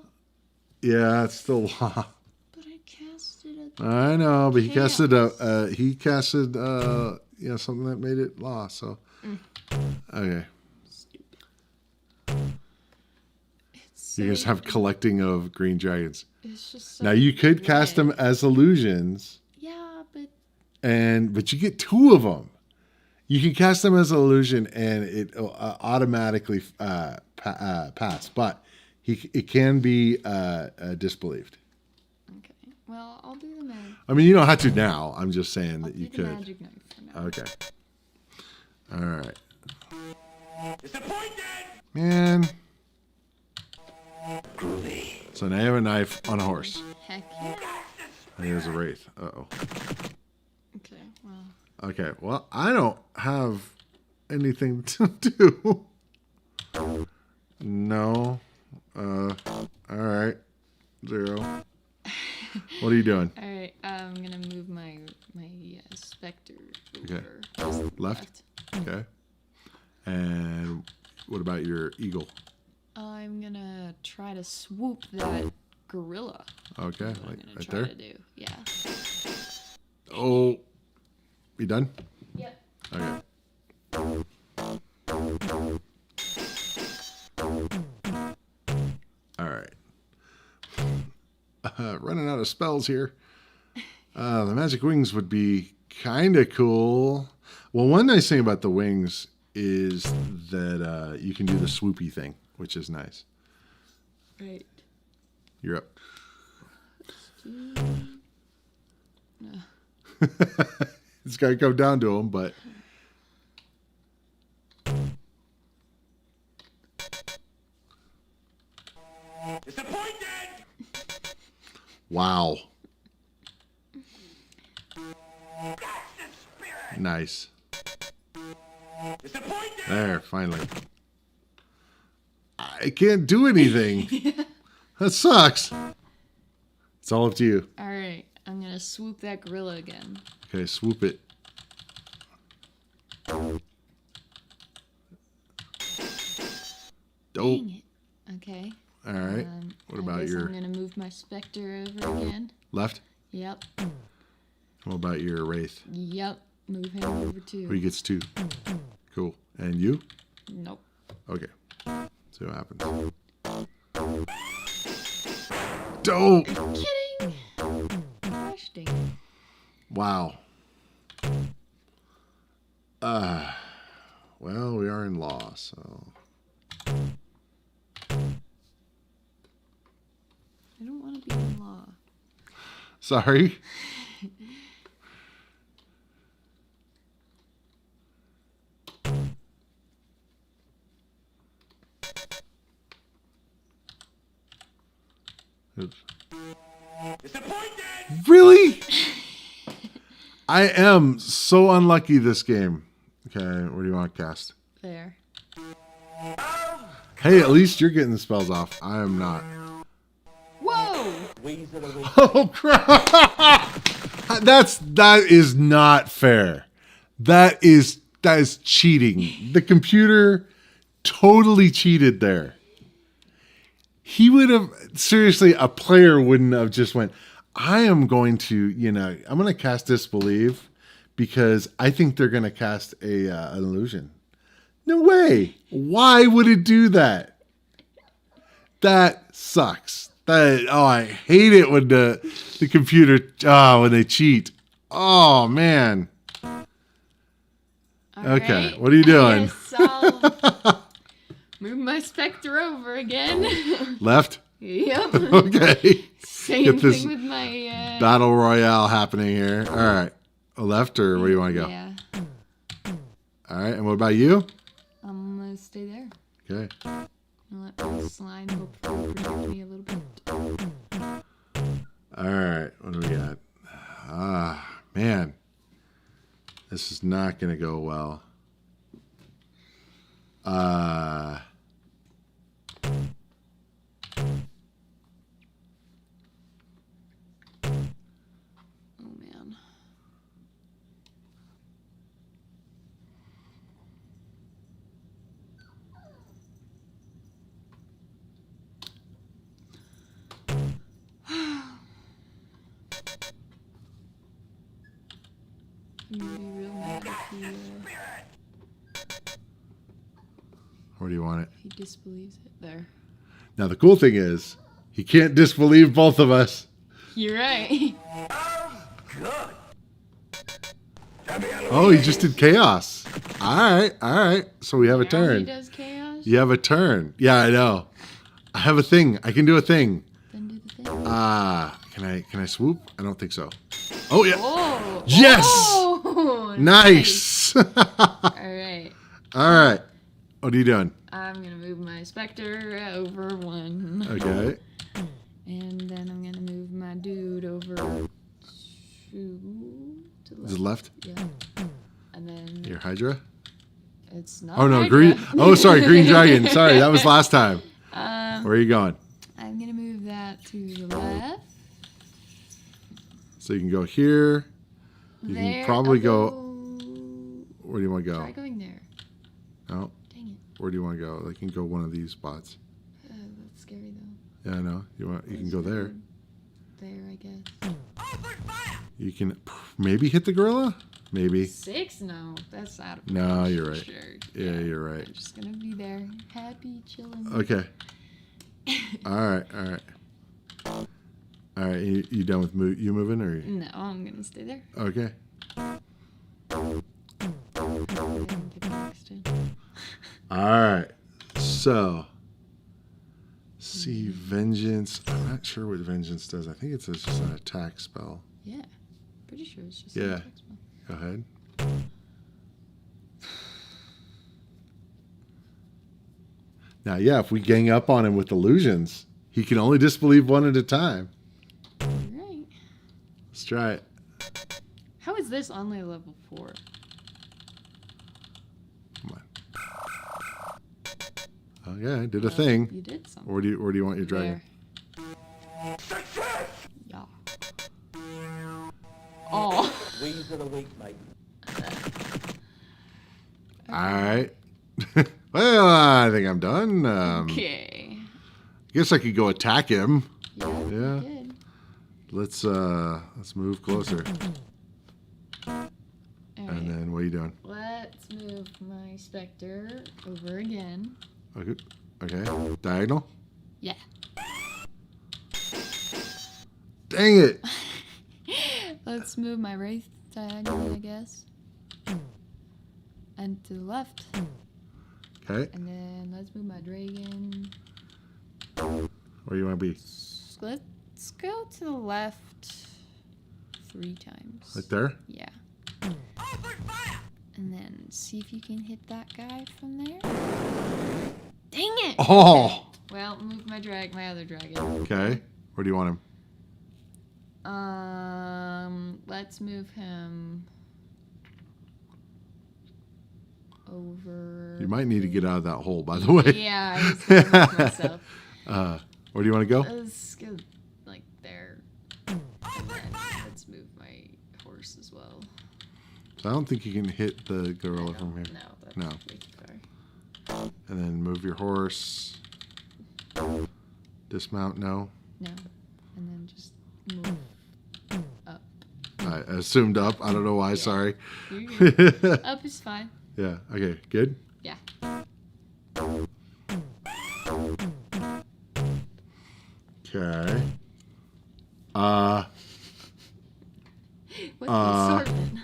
Yeah, it's still law. but I casted a. I know, but he Chaos. casted something that made it law. So okay. It's You just so- have collecting of green dragons. It's just so Now you could cast them red. as illusions, Yeah, but but you get 2 of them. You can cast them as an illusion, and it automatically pass. But it can be disbelieved. okay. Well, I'll do the magic. I mean, you don't have to now. I'm just saying I'll that do you the could. magic knife for now. Okay. All right, Disappointed! man. Groovy. So now you have a knife on a horse. Heck yeah. And here's a wraith. Uh-oh. Okay. Well. Okay, well, I don't have anything to do. No. All right. 0. What are you doing? All right. I'm gonna move my specter Okay. over. Left? Okay. And what about your eagle? I'm gonna try to swoop that gorilla. Okay, That's what like I'm gonna right try there. to do. Yeah. Oh, you done? Yep. Okay. All right. Running out of spells here. The magic wings would be kind of cool. Well, one nice thing about the wings is that you can do the swoopy thing, which is nice. Right. You're up. No. It's got to come down to him, but Disappointed! wow. That's the spirit! Nice. Disappointed! There, finally. I can't do anything. That sucks. It's all up to you. All right. I'm gonna swoop that gorilla again. Okay, swoop it. Oh, Dang it. Okay. all right. What I about guess your I'm gonna move my specter over again. left? Yep. What about your wraith? Yep. Move him over too. Who gets 2? Cool. And you? Nope. Okay. See what happens. Dope. Kidding. Gosh dang it. Wow. Well, we are in law, so. I don't want to be in law. Sorry. Oops. Disappointed! Really? I am so unlucky this game. Okay, what do you want to cast? There. Hey, at least you're getting the spells off. I am not. Whoa! Weasel away. Oh crap! That is not fair. That is cheating. The computer totally cheated there. He would have seriously, a player wouldn't have just went, I am going to, I'm going to cast Disbelieve because I think they're going to cast an illusion. No way. Why would it do that? That sucks. I hate it when the computer, when they cheat. Oh, man. All Okay, right. what are you doing? Yes, I'll move my specter over again. Left? Yep. Okay. Same Get this thing with my. Battle Royale happening here. All right. Left or where do you want to go? Yeah. All right. And what about you? I'm gonna stay there. Okay. I'll let my slime hopefully protect me a little bit. All right. What do we got? Man. This is not going to go well. Oh man. I'm gonna be real mad Where do you want it? if he disbelieves it. There. Now, the cool thing is, he can't disbelieve both of us. You're right. Good. Oh, he just did chaos. All right. So we have a Now he turn. does chaos. You have a turn. Yeah, I know. I have a thing. I can do a thing. Then do the thing. Can I swoop? I don't think so. Oh yeah. Oh. Yes! Oh, Nice. All right. All right. What are you doing? I'm gonna move my Spectre over one. Okay. And then I'm gonna move my dude over two to the Is it left. left? Yeah. And then Your Hydra? it's not. Oh no, Hydra. green. Oh, sorry, green dragon. Sorry, that was last time. Where are you going? I'm gonna move that to the left. So you can go here. You There. can probably I'll go. Where do you want to Try go? going there. No. Dang it. Where do you want to go? They can go one of these spots. That's scary though. Yeah, I know. You can go there. There, I guess. You can maybe hit the gorilla. Maybe. 6? No, that's out of No, range, you're for right. Sure. Yeah, you're right. I'm just gonna be there, happy, chilling. Okay. All right. You done with you moving or? No, I'm gonna stay there. Okay. And get the next turn. All right. So, see vengeance. I'm not sure what vengeance does. I think it's just an attack spell. Yeah, pretty sure it's just Yeah. an attack spell. Go ahead. Now, yeah, if we gang up on him with illusions, he can only disbelieve one at a time. You're right. Let's try it. How is this only level 4? Come on. Okay, I did a thing. You did something. Where do you want your dragon? There. Yeah. Oh. Wings of the weak, mate. All right. Well, I think I'm done. Okay. I guess I could go attack him. Yeah. Yeah. Good. Let's move closer. All And right. then what are you doing? Let's move my Spectre over again. Okay. Okay. Diagonal. Yeah. Dang it. Let's move my Wraith diagonally, I guess. And to the left. Okay. And then let's move my Dragon. Where you want to be? Let's go to the left 3 times. Right there. Yeah. And then see if you can hit that guy from there. Dang it! Oh. Okay. Well, move my other dragon. Okay. Where do you want him? Let's move him over. You might need to get out of that hole, by the way. Yeah, I was gonna move myself. Where do you want to go? Let's go like there. And then let's move my horse as well. So I don't think you can hit the gorilla No, from here. No, that's No. way too far. And then move your horse. Dismount, no. No. And then just move up. I assumed up. I don't know why, Yeah. sorry. You're good. Up is fine. Yeah, okay, good? Yeah. Okay. What's the assortment?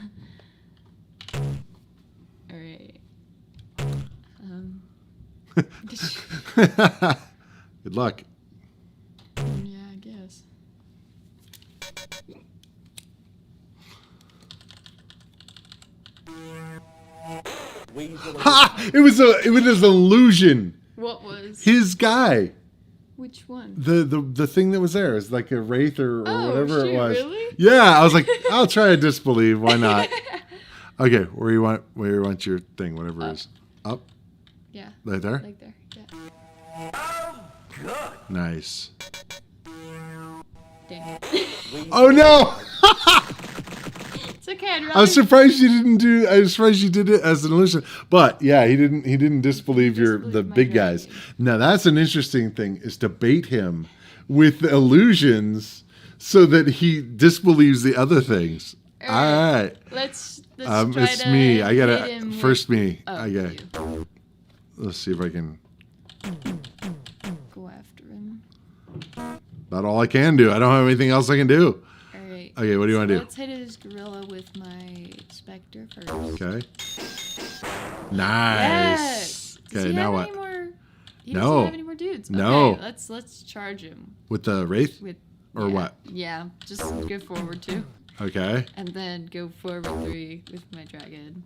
Alright. Good luck. Yeah, I guess. Wings of the Ha! It was an illusion. What was? His guy. Which one? The thing that was there is like a wraith or Oh, whatever shoot, it was. really? Yeah, I was like, I'll try to disbelieve. Why not? Okay, where you want your thing, whatever it is. Up. Yeah. Right there? Like there. Yeah. Oh, good. Nice. Dang it. Oh no! It's okay. I'd rather... I was surprised you didn't do. I was surprised you did it as an illusion. But yeah, he didn't. He didn't disbelieve the my big guys. dragon. Now that's an interesting thing: is to bait him with illusions so that he disbelieves the other things. All right. Let's try It's to me. I hit gotta him first with... me. Oh, I got. you. Let's see if I can. Go after him. Not all I can do. I don't have anything else I can do. All right. Okay, what do you want to do? Let's hit his gorilla with my Spectre first. Okay. Nice. Yes. Does Okay, he now have what? Any more... He No. doesn't have any more dudes. No. Okay, let's charge him With the wraith with... or yeah, what? Yeah, just go forward 2. Okay. And then go forward 3 with my dragon.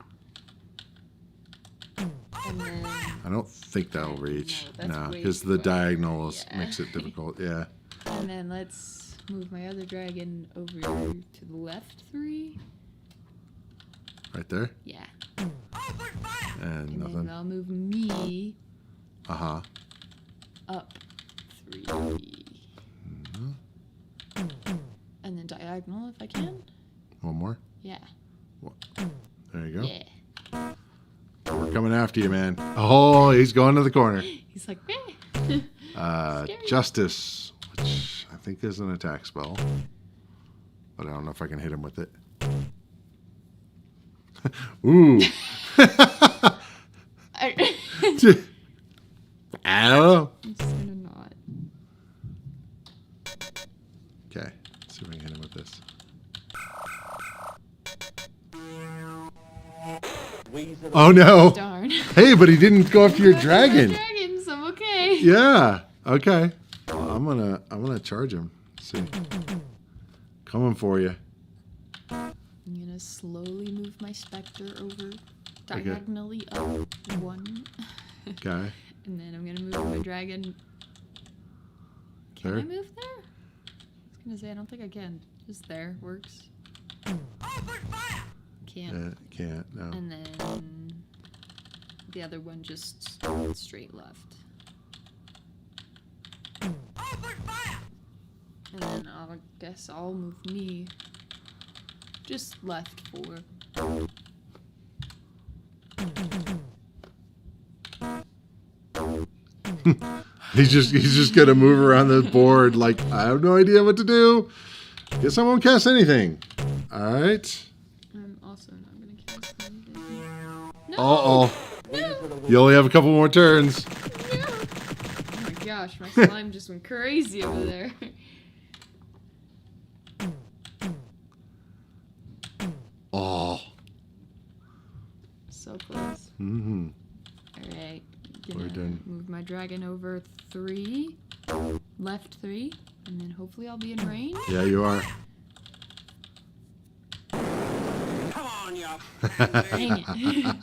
And then... I don't think that'll reach. No, that's No, way because too the far. diagonal Yeah. makes it difficult. Yeah. And then let's move my other dragon over to the left 3. Right there. Yeah. And And nothing. then I'll move me Uh-huh. up 3. Mm-hmm. And then diagonal if I can. One more. Yeah. There you go. Yeah. We're coming after you, man. Oh, he's going to the corner. He's like, eh. Scary. Justice, which I think is an attack spell. But I don't know if I can hit him with it. Ooh. I I don't know. I'm just gonna not. Okay. Let's see if I can hit him with this. Oh no. Darn. Hey, but he didn't go after your dragon. Dragons, I'm okay. Yeah. Okay. Well, I'm gonna charge him. Let's see. Coming for you. I'm gonna slowly move my Spectre over diagonally up 1. Okay. And then I'm gonna move my dragon. Can There? I move there? I was gonna say I don't think I can. Just there works. Can't. Can't. No. And then the other one just straight left. And then I guess I'll move me just left 4. He's just gonna move around the board like I have no idea what to do. Guess I won't cast anything. All right. I'm also not gonna cast anything. No! Uh-oh. No! You only have a couple more turns. No! Oh my gosh, my slime just went crazy over there. Oh. So close. Mm-hmm. Alright. We're done. Move my dragon over 3. Left 3. And then hopefully I'll be in range. Yeah, you are. Come on, you. Dang it.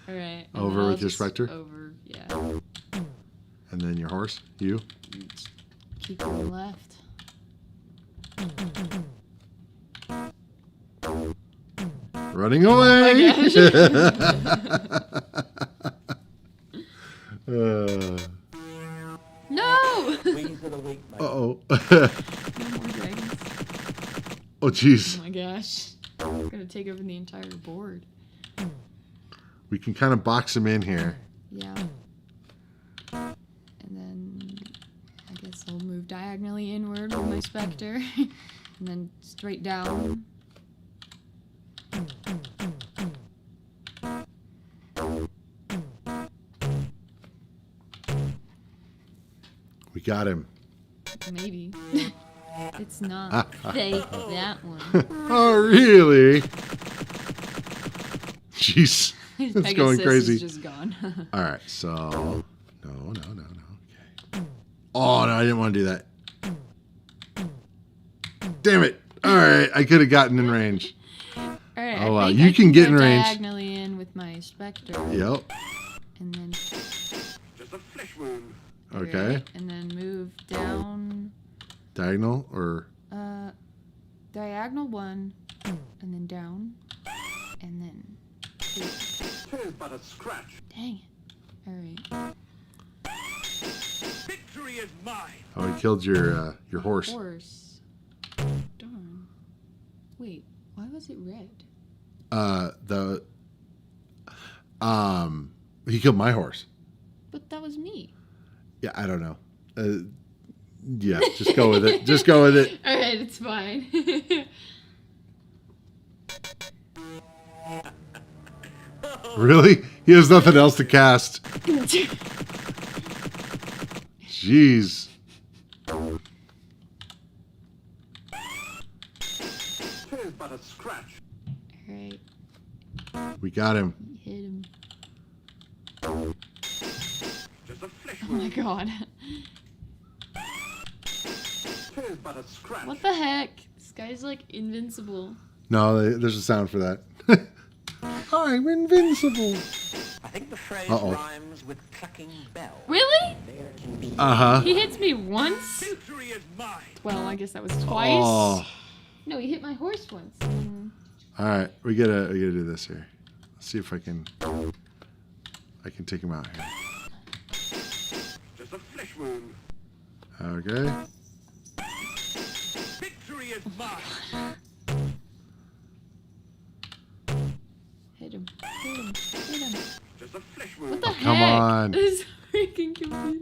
Alright. and Over then I'll with your just- Spectre? Over, yeah. And then your horse. You. Keep going left. Running away. No! Wings of the weak, mate. Uh-oh. No more dragons. Oh, Oh jeez. my gosh. I'm gonna take over the entire board. We can kind of box him in here. Yeah. And then I guess I'll move diagonally inward with my Spectre. And then straight down. We got him. Maybe. It's not fake, that one. Oh, really? Jeez. It's Pegasus going crazy. is just gone. All right, so no. Okay. Oh no, I didn't want to do that. Damn it! All right, I could have gotten in range. Alright, Oh, I wow. think You I can get go in range. diagonally in with my Spectre. Yep. And then Just a flesh wound. Okay. alright, and then move down Diagonal or diagonal 1 and then down and then 2. Tis but a scratch. Dang it. Alright. Victory is mine. Oh, he killed your horse. Horse. Darn. Wait, why was it red? He killed my horse. But that was me. Yeah, I don't know. Yeah, just go with it. Just go with it. Alright, it's fine. Really? He has nothing else to cast. Jeez. Here's but a scratch. Alright, We got him. hit him. Just a flesh Oh my wound. god. Here's but a scratch. What the heck? This guy's like invincible. No, there's a sound for that. I'm invincible. I think the phrase Uh-oh. rhymes with clucking bell. Really? There can be Uh-huh. He hits me once? victory is mine. Well, I guess that was twice. Oh. No, he hit my horse once. All right, we gotta do this here. Let's see if I can take him out here. Just a flesh wound. Okay. Victory is mine. Hit him. Hit him. Hit him. Just a flesh What wound. the heck? Come on. This freaking computer.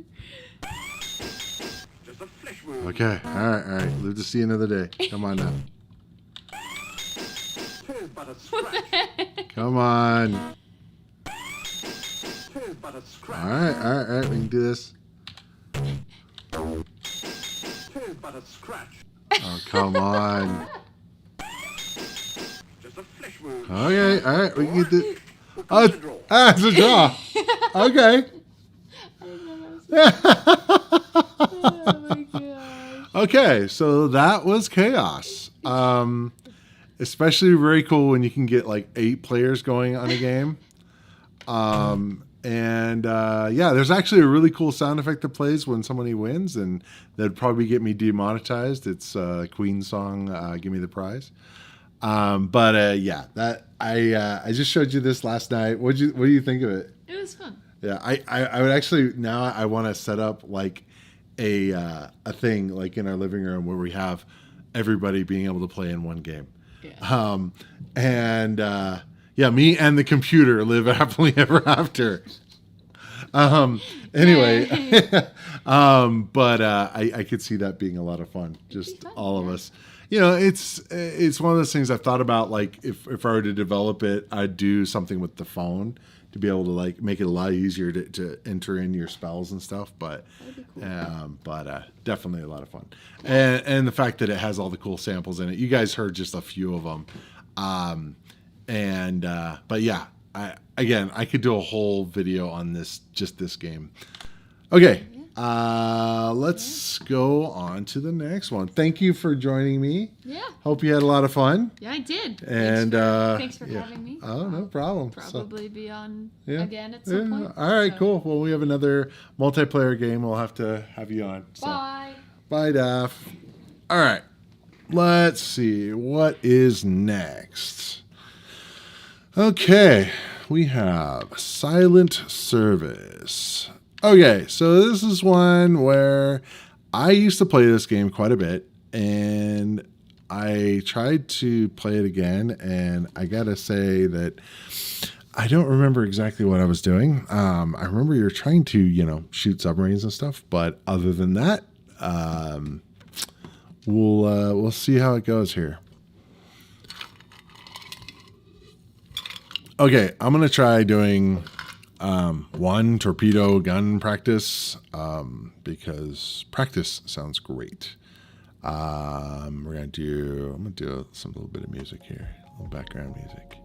Just a flesh wound. Okay. All right. Live to see another day. Come on now. Here's but a What scratch. the heck? Come on. Here's but a scratch. All right. We can do this. Here's but a scratch. Oh, come on. Just a flesh wound. Okay. All right. We can get this. We'll call it a draw. It's a draw. Okay. Oh my gosh. Okay, so that was chaos. Especially very cool when you can get like 8 players going on a game. Yeah, there's actually a really cool sound effect that plays when somebody wins, and that'd probably get me demonetized. It's Queen's song, "Give Me the Prize." Yeah, that I just showed you this last night. What do you think of it? It was fun. Yeah, I would actually now I want to set up like a thing like in our living room where we have everybody being able to play in one game. Yeah. Yeah, me and the computer live happily ever after. Anyway, I could see that being a lot of fun. Just fun, all of yeah. us. You know, it's one of those things I've thought about. Like if I were to develop it, I'd do something with the phone to be able to like make it a lot easier to enter in your spells and stuff. But definitely a lot of fun. And the fact that it has all the cool samples in it. You guys heard just a few of them. But yeah, I could do a whole video on this game. Okay, let's go on to the next one. Thank you for joining me. Yeah. Hope you had a lot of fun. Yeah, I did. And thanks for yeah. having me. Oh, no problem. Probably be on Yeah. again at some point. All right, so. cool. Well, we have another multiplayer game. We'll have to have you on. So. Bye. Bye, Daph. All right. Let's see. What is next? Okay. We have Silent Service. Okay. So this is one where I used to play this game quite a bit. And I tried to play it again. And I got to say that I don't remember exactly what I was doing. I remember you're trying to, shoot submarines and stuff. But other than that, we'll see how it goes here. Okay, I'm gonna try doing one torpedo gun practice because practice sounds great. I'm gonna do some little bit of music here, a little background music.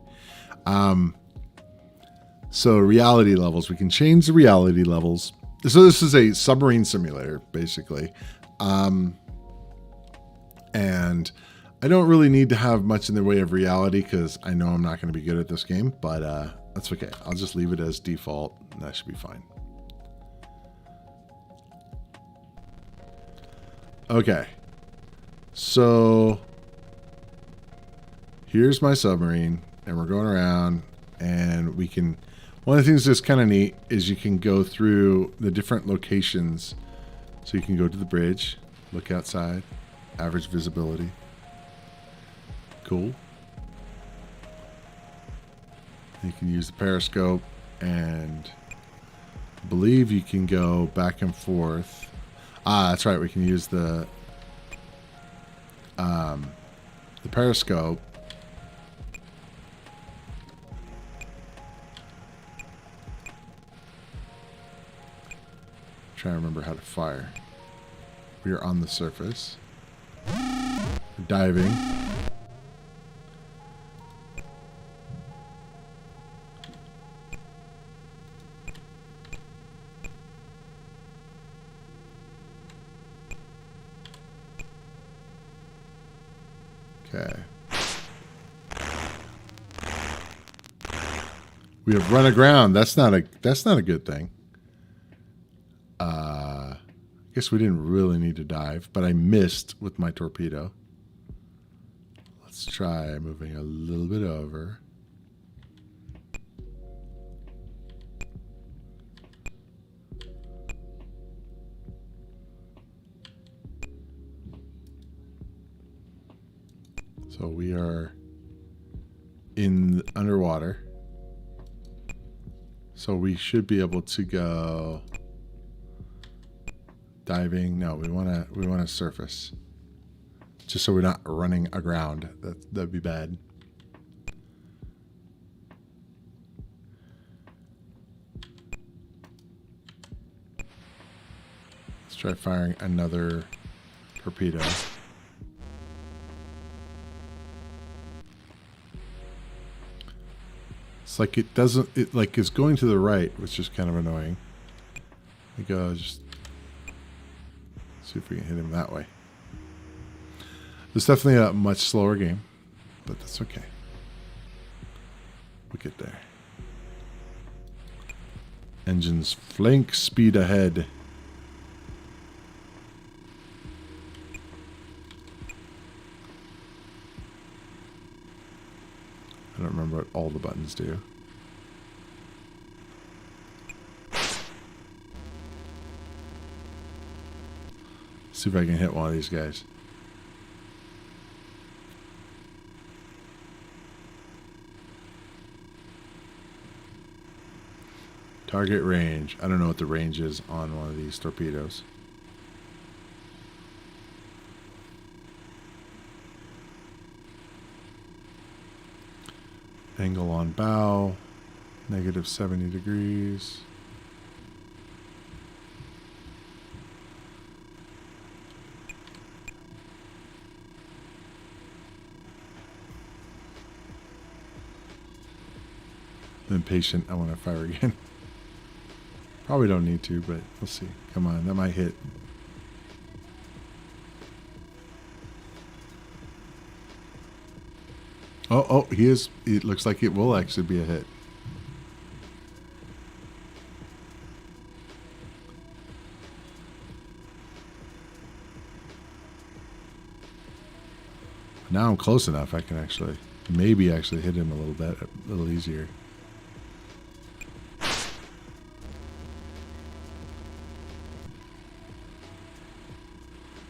So reality levels, we can change the reality levels. So this is a submarine simulator, basically. And I don't really need to have much in the way of reality because I know I'm not going to be good at this game, but that's okay. I'll just leave it as default and that should be fine. Okay. So here's my submarine and we're going around and we can One of the things that's kind of neat is you can go through the different locations. So you can go to the bridge, look outside, average visibility. Cool. You can use the periscope, and I believe you can go back and forth. That's right. We can use the periscope. Trying to remember how to fire. We are on the surface. We're diving. Okay. We have run aground. That's not a good thing. I guess we didn't really need to dive, but I missed with my torpedo. Let's try moving a little bit over. So we are in underwater. So we should be able to go diving. No, we want to surface. Just so we're not running aground. That'd be bad. Let's try firing another torpedo. It's like it doesn't, it like is going to the right, which is kind of annoying. We go, just see if we can hit him that way. It's definitely a much slower game, but that's okay. We'll get there. Engines flank speed ahead. I don't remember what all the buttons do. See if I can hit one of these guys. Target range. I don't know what the range is on one of these torpedoes. Angle on bow, negative 70 degrees. I'm impatient. I want to fire again. Probably don't need to, but we'll see. Come on, that might hit. Oh, he is. It looks like it will actually be a hit. Now I'm close enough. I can actually, maybe actually hit him a little bit, a little easier. I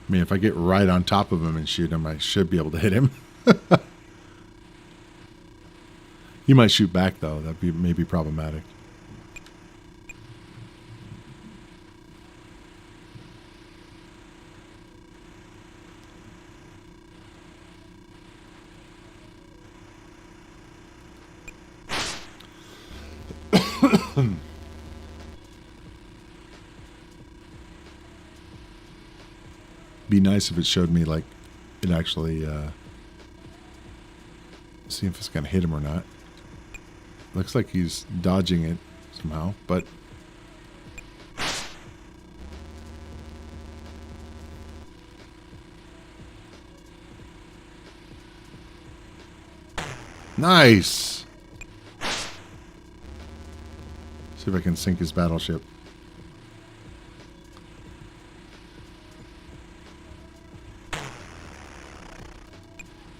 mean, if I get right on top of him and shoot him, I should be able to hit him. He might shoot back, though. That'd be maybe problematic. Be nice if it showed me, like, it actually, see if it's going to hit him or not. Looks like he's dodging it somehow, but nice. See if I can sink his battleship.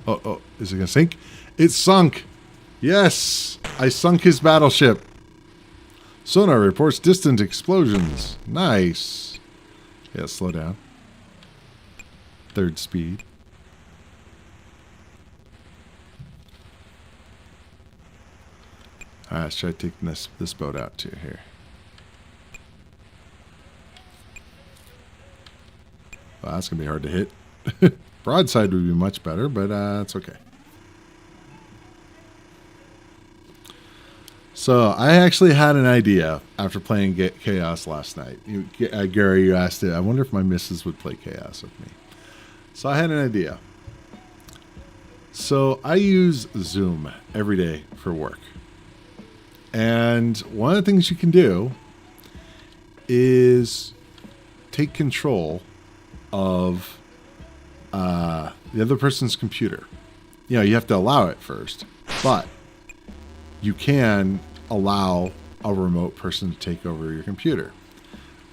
Oh, is it gonna sink? It sunk. Yes, I sunk his battleship. Sonar reports distant explosions. Nice. Yeah, slow down. Third speed. All right, let's try taking this boat out too here. Well, that's gonna be hard to hit. Broadside would be much better, but it's okay. So I actually had an idea after playing Chaos last night. Gary, you asked it. I wonder if my missus would play Chaos with me. So I had an idea. So I use Zoom every day for work. And one of the things you can do is take control of the other person's computer. You know, you have to allow it first, but you can allow a remote person to take over your computer,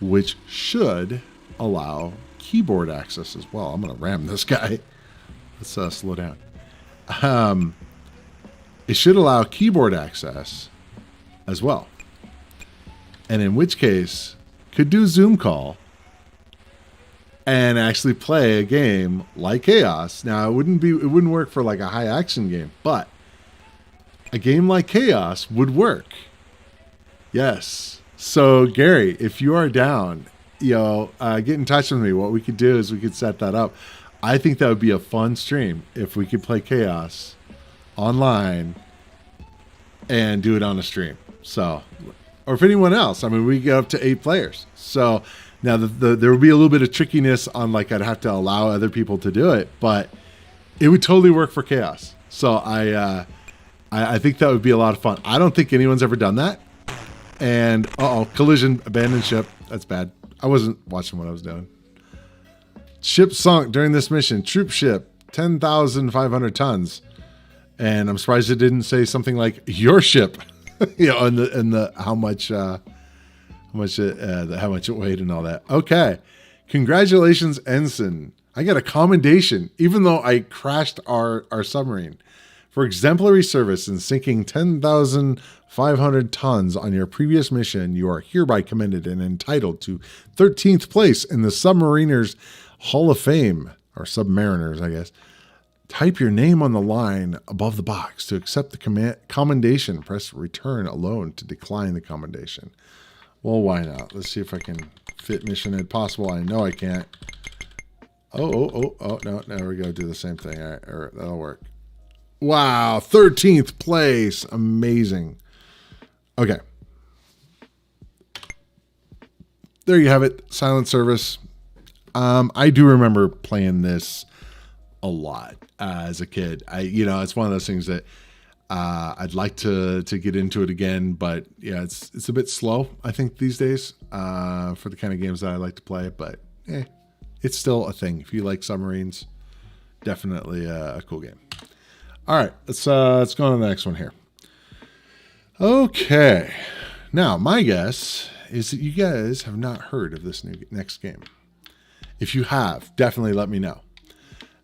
which should allow keyboard access as well. I'm going to ram this guy. Let's slow down. It should allow keyboard access as well. And in which case, could do Zoom call and actually play a game like Chaos. Now, it wouldn't work for like a high action game, but a game like Chaos would work. Yes. So Gary, if you are down, get in touch with me. What we could do is we could set that up. I think that would be a fun stream if we could play Chaos online and do it on a stream. So, or if anyone else, I mean, we get up to 8 players. So now there would be a little bit of trickiness on like I'd have to allow other people to do it, but it would totally work for Chaos. So I think that would be a lot of fun. I don't think anyone's ever done that. And collision, abandoned ship. That's bad. I wasn't watching what I was doing. Ship sunk during this mission. Troop ship, 10,500 tons. And I'm surprised it didn't say something like your ship. And the how much it weighed and all that. Okay, congratulations, Ensign. I got a commendation, even though I crashed our submarine, for exemplary service in sinking 10,500 tons on your previous mission. You are hereby commended and entitled to 13th place in the Submariners Hall of Fame, or Submariners, I guess. Type your name on the line above the box to accept the commendation. Press return alone to decline the commendation. Well, why not? Let's see if I can fit Mission Impossible. I know I can't. Oh, no, there we go. Do the same thing. All right, that'll work. Wow, 13th place. Amazing. Okay. There you have it. Silent service. I do remember playing this a lot as a kid. It's one of those things that I'd like to get into it again, but yeah, it's a bit slow, I think, these days for the kind of games that I like to play, but it's still a thing. If you like submarines, definitely a cool game. All right, let's go on to the next one here. Okay, now my guess is that you guys have not heard of this next game. If you have, definitely let me know.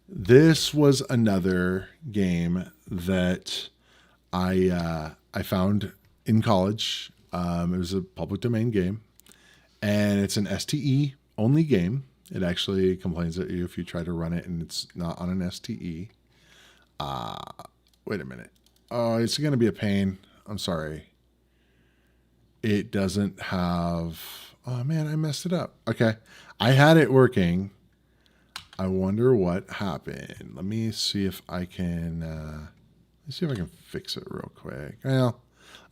This was another game that I found in college. It was a public domain game, and it's an STE only game. It actually complains at you if you try to run it and it's not on an STE. Wait a minute. Oh, it's going to be a pain. I'm sorry. It doesn't have... Oh, man, I messed it up. Okay. I had it working. I wonder what happened. Let me see if I can... fix it real quick. Well,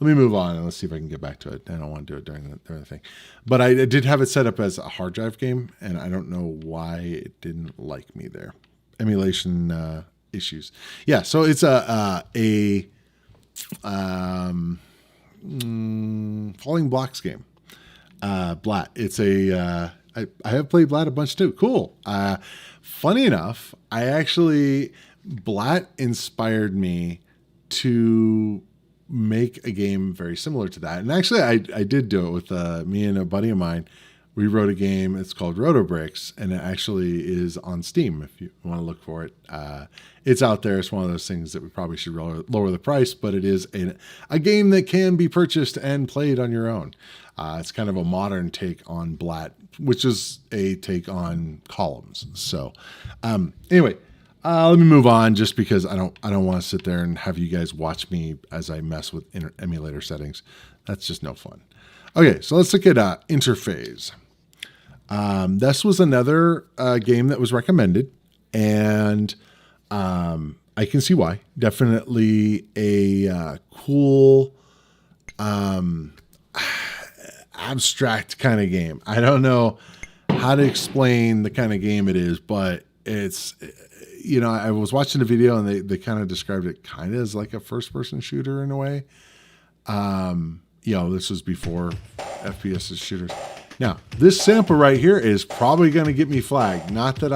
let me move on and let's see if I can get back to it. I don't want to do it during the thing. But I did have it set up as a hard drive game, and I don't know why it didn't like me there. Emulation issues. Yeah, so it's a falling blocks game. Blat. It's I have played Blat a bunch too. Cool. Funny enough, Blat inspired me to make a game very similar to that. And actually, I did do it with me and a buddy of mine. we wrote a game. It's called Roto Bricks, and it actually is on Steam if you want to look for it. It's out there. It's one of those things that we probably should lower the price, but it is a game that can be purchased and played on your own. It's kind of a modern take on Blat, which is a take on columns. So anyway, let me move on just because I don't want to sit there and have you guys watch me as I mess with emulator settings. That's just no fun. Okay, so let's look at Interphase. This was another game that was recommended, and I can see why. Definitely a cool, abstract kind of game. I don't know how to explain the kind of game it is, but it's, I was watching a video and they kind of described it kind of as like a first-person shooter in a way. This was before FPS shooters. Now, this sample right here is probably going to get me flagged. Not that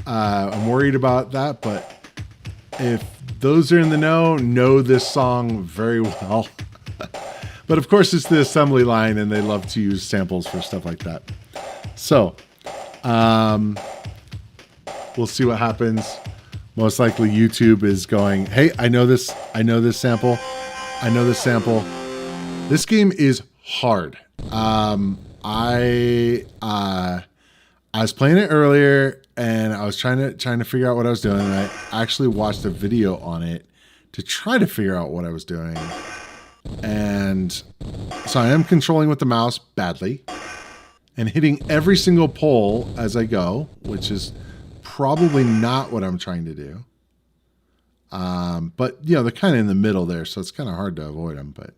I'm worried about that, but if those are in the know this song very well. But of course, it's the assembly line, and they love to use samples for stuff like that. So, we'll see what happens. Most likely, YouTube is going, "Hey, I know this sample. I know this sample." This game is hard. I was playing it earlier, and I was trying to figure out what I was doing. And I actually watched a video on it to try to figure out what I was doing. And so I am controlling with the mouse badly and hitting every single pole as I go, which is probably not what I'm trying to do. But they're kind of in the middle there, so it's kind of hard to avoid them. But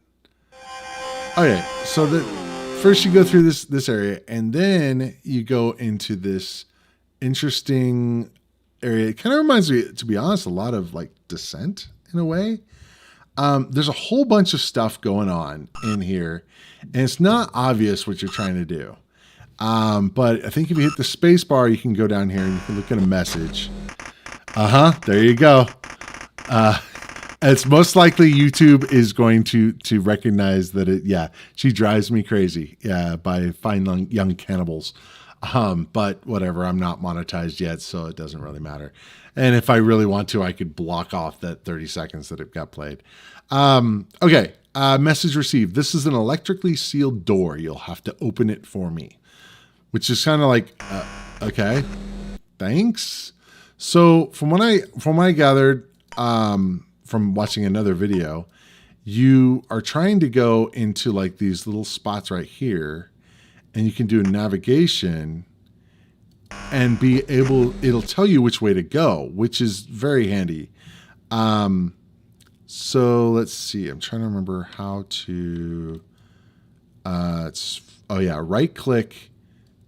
okay, so first you go through this area, and then you go into this interesting area. It kind of reminds me, to be honest, a lot of like Descent in a way. There's a whole bunch of stuff going on in here, and it's not obvious what you're trying to do. But I think if you hit the space bar, you can go down here and you can look at a message. There you go. It's most likely YouTube is going to recognize that she drives me crazy. Yeah, by fine young cannibals. But whatever, I'm not monetized yet, so it doesn't really matter. And if I really want to, I could block off that 30 seconds that it got played. Okay, message received. This is an electrically sealed door. You'll have to open it for me. Which is kind of like, okay, thanks. So from what I gathered from watching another video, you are trying to go into like these little spots right here, and you can do navigation and it'll tell you which way to go, which is very handy. So let's see. I'm trying to remember how to, right click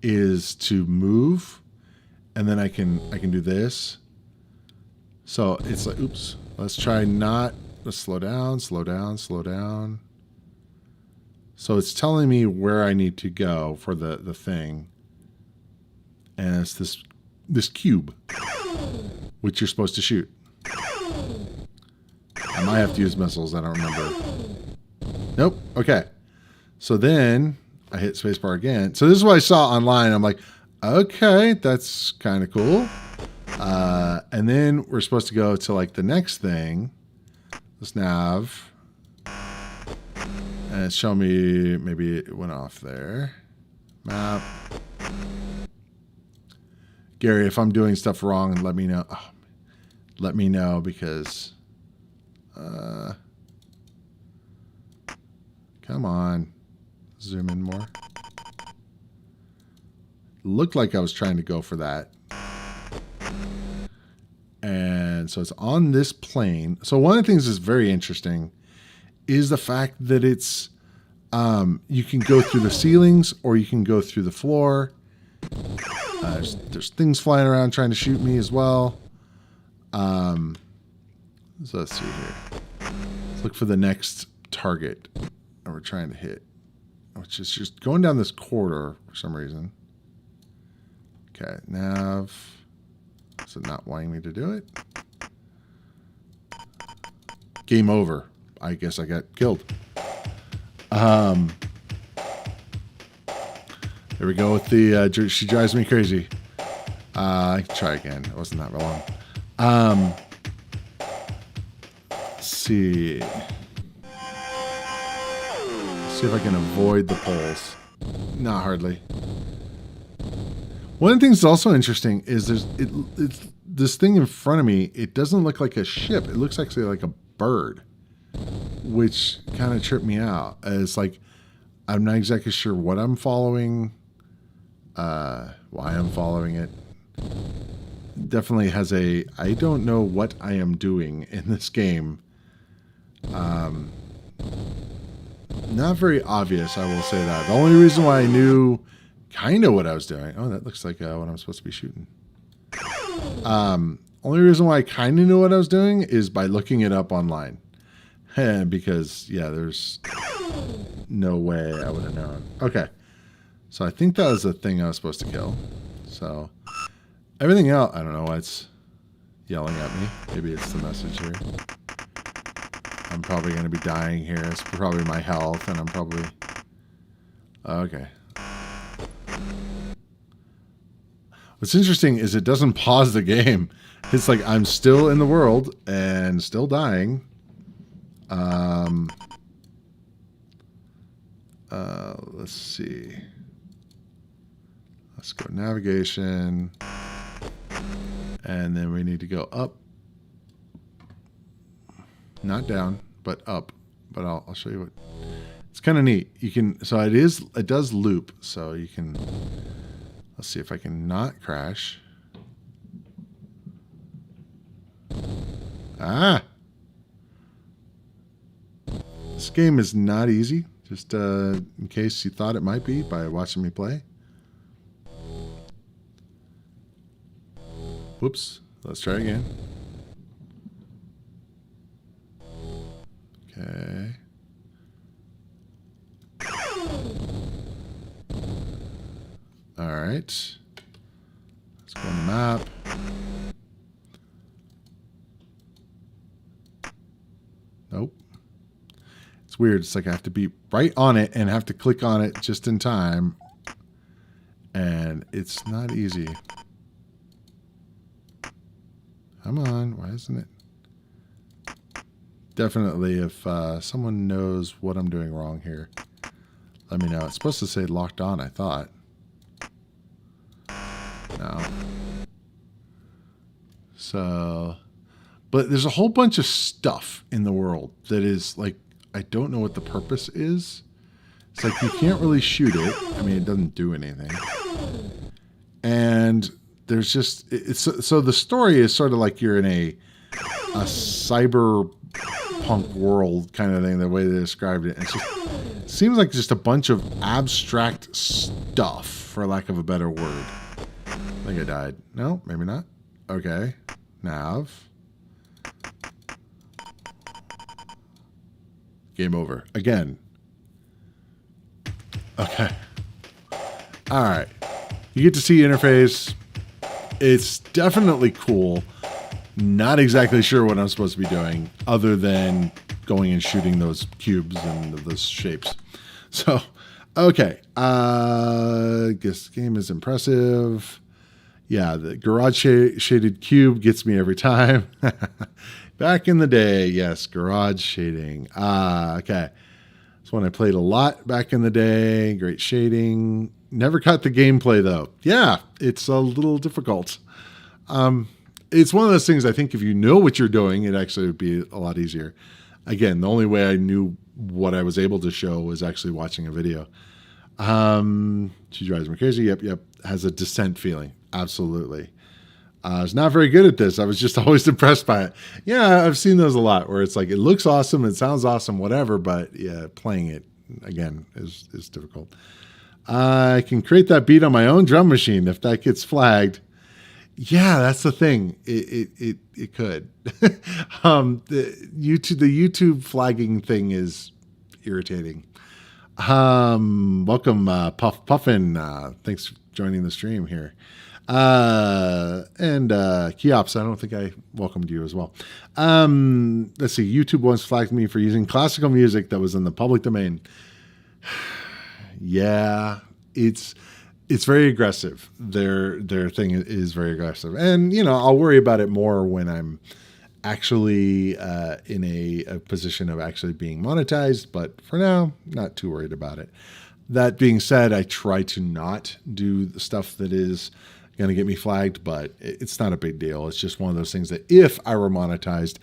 is to move, and then I can do this. So it's like, oops, let's slow down. So it's telling me where I need to go for the thing. And it's this cube, which you're supposed to shoot. I might have to use missiles, I don't remember. Nope, okay. So then I hit spacebar again. So this is what I saw online. I'm like, okay, that's kind of cool. And then we're supposed to go to like the next thing. This nav. And it's showing me, maybe it went off there. Map. Gary, if I'm doing stuff wrong, let me know. Oh, let me know because... come on. Zoom in more. Looked like I was trying to go for that. And so it's on this plane. So one of the things that's very interesting is the fact that it's you can go through the ceilings or you can go through the floor. There's things flying around trying to shoot me as well. So let's see here. Let's look for the next target that we're trying to hit, which is just going down this corridor for some reason. Okay, nav. Is it not wanting me to do it? Game over. I guess I got killed. There we go with the, she drives me crazy. I can try again. It wasn't that long. Let's see. See if I can avoid the poles. Not hardly. One of the things that's also interesting is it's this thing in front of me. It doesn't look like a ship. It looks actually like a bird, which kind of tripped me out. It's like I'm not exactly sure what I'm following, why I'm following it. Definitely has a I don't know what I am doing in this game. Not very obvious, I will say that. The only reason why I knew kind of what I was doing. Oh, that looks like what I'm supposed to be shooting. Only reason why I kind of knew what I was doing is by looking it up online. Because, yeah, there's no way I would have known. Okay. So I think that was the thing I was supposed to kill. So everything else, I don't know why it's yelling at me. Maybe it's the message here. I'm probably going to be dying here. It's probably my health, and I'm probably... Okay. What's interesting is it doesn't pause the game. It's like I'm still in the world and still dying. Let's see. Let's go navigation. And then we need to go up. Not down, but up. But I'll show you what. It's kind of neat. You can, so it does loop. So you can, let's see if I can not crash. Ah! This game is not easy. Just in case you thought it might be by watching me play. Whoops. Let's try again. Okay. All right. Let's go on the map. Nope. It's weird. It's like I have to be right on it and have to click on it just in time. And it's not easy. Come on. Why isn't it? Definitely, if someone knows what I'm doing wrong here, let me know. It's supposed to say locked on, I thought. No. So, but there's a whole bunch of stuff in the world that is like, I don't know what the purpose is. It's like you can't really shoot it. I mean, it doesn't do anything. And there's just, so the story is sort of like you're in a cyber punk world kind of thing, the way they described it. It's just, it seems like just a bunch of abstract stuff, for lack of a better word. I think I died. No, maybe not. Okay. Nav. Game over. Again. Okay. All right. You get to see Interphase. It's definitely cool. Not exactly sure what I'm supposed to be doing other than going and shooting those cubes and those shapes. So, okay. This game is impressive. Yeah, the garage shaded cube gets me every time. Back in the day, yes, garage shading. Okay. It's one I played a lot back in the day. Great shading. Never caught the gameplay, though. Yeah, it's a little difficult. It's one of those things, I think if you know what you're doing, it actually would be a lot easier. Again, the only way I knew what I was able to show was actually watching a video. She drives me crazy. Yep. Has a Descent feeling. Absolutely. I was not very good at this. I was just always impressed by it. Yeah, I've seen those a lot where it's like, it looks awesome, it sounds awesome, whatever, but yeah, playing it, again, is difficult. I can create that beat on my own drum machine if that gets flagged. Yeah, that's the thing. It could. The YouTube flagging thing is irritating. Welcome, Puffin. Thanks for joining the stream here. And Keops, I don't think I welcomed you as well. Let's see. YouTube once flagged me for using classical music that was in the public domain. Yeah, it's very aggressive. Their thing is very aggressive, and I'll worry about it more when I'm actually in a position of actually being monetized. But for now, not too worried about it. That being said, I try to not do the stuff that is going to get me flagged, but it's not a big deal. It's just one of those things that if I were monetized,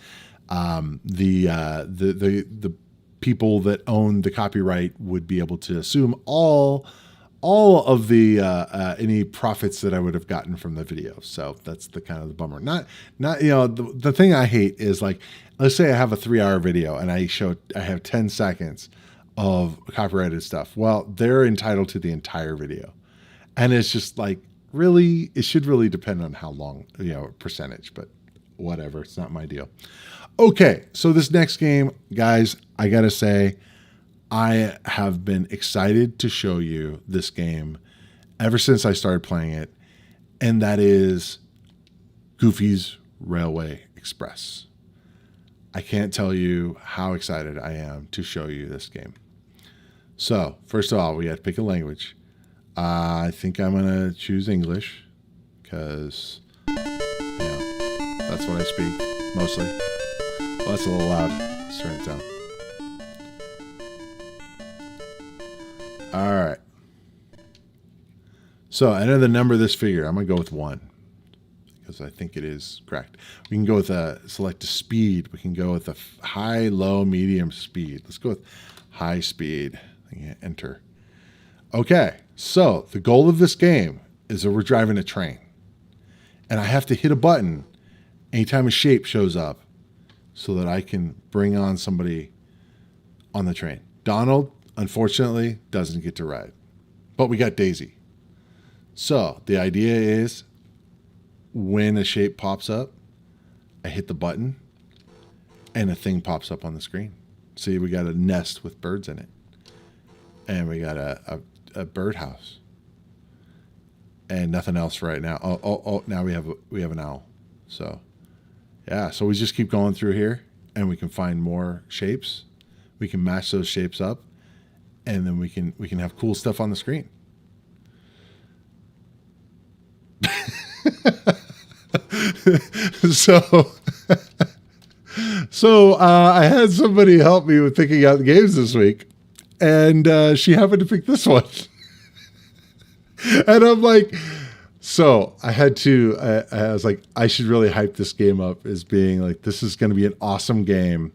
the people that own the copyright would be able to assume all of the any profits that I would have gotten from the video. So that's the kind of the bummer. Not the thing I hate is, like, let's say I have a 3-hour video and I have 10 seconds of copyrighted stuff. Well, they're entitled to the entire video, and it's just like, really, it should really depend on how long, percentage, but whatever, it's not my deal. Okay, so this next game, guys, I gotta say, I have been excited to show you this game ever since I started playing it, and that is Goofy's Railway Express. I can't tell you how excited I am to show you this game. So, first of all, we have to pick a language. I think I'm going to choose English because, that's what I speak mostly. Well, that's a little loud. Let's turn it down. All right. So, enter the number of this figure. I'm going to go with 1 because I think it is correct. We can go with select a speed. We can go with a high, low, medium speed. Let's go with high speed. Enter. Okay, so the goal of this game is that we're driving a train, and I have to hit a button anytime a shape shows up so that I can bring on somebody on the train. Donald, unfortunately, doesn't get to ride, but we got Daisy. So the idea is, when a shape pops up, I hit the button and a thing pops up on the screen. See, we got a nest with birds in it. And we got a birdhouse, and nothing else right now. Oh! Now we have an owl. So, yeah. So we just keep going through here, and we can find more shapes. We can match those shapes up, and then we can have cool stuff on the screen. So I had somebody help me with picking out the games this week. And she happened to pick this one. And I'm like, so I had to, I was like, I should really hype this game up as being like, this is going to be an awesome game.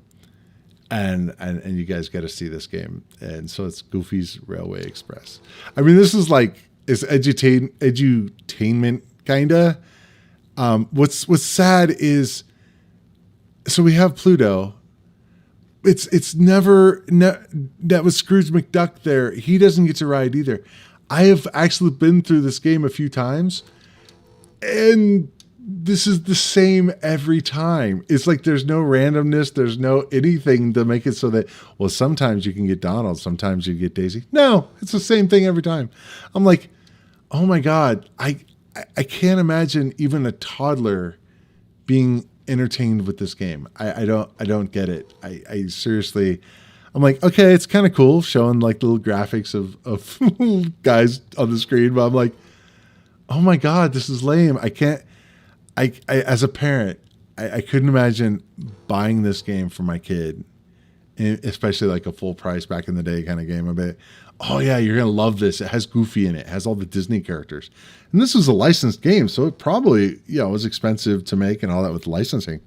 And you guys got to see this game. And so it's Goofy's Railway Express. I mean, this is like, it's edutainment kind of. What's sad is, so we have Pluto. It's never that was Scrooge McDuck there. He doesn't get to ride either. I have actually been through this game a few times, and this is the same every time. It's like there's no randomness, there's no anything to make it so that, well, sometimes you can get Donald, sometimes you get Daisy. No, it's the same thing every time. I'm like, oh my God, I can't imagine even a toddler being entertained with this game. I don't get it. I seriously, I'm like, okay, it's kind of cool showing like little graphics of guys on the screen, but I'm like, oh my God, this is lame. I as a parent, I couldn't imagine buying this game for my kid, especially like a full price back in the day kind of game. A bit, oh yeah, you're gonna love this. It has Goofy in it. It has all the Disney characters, and this was a licensed game, so it probably was expensive to make and all that with licensing.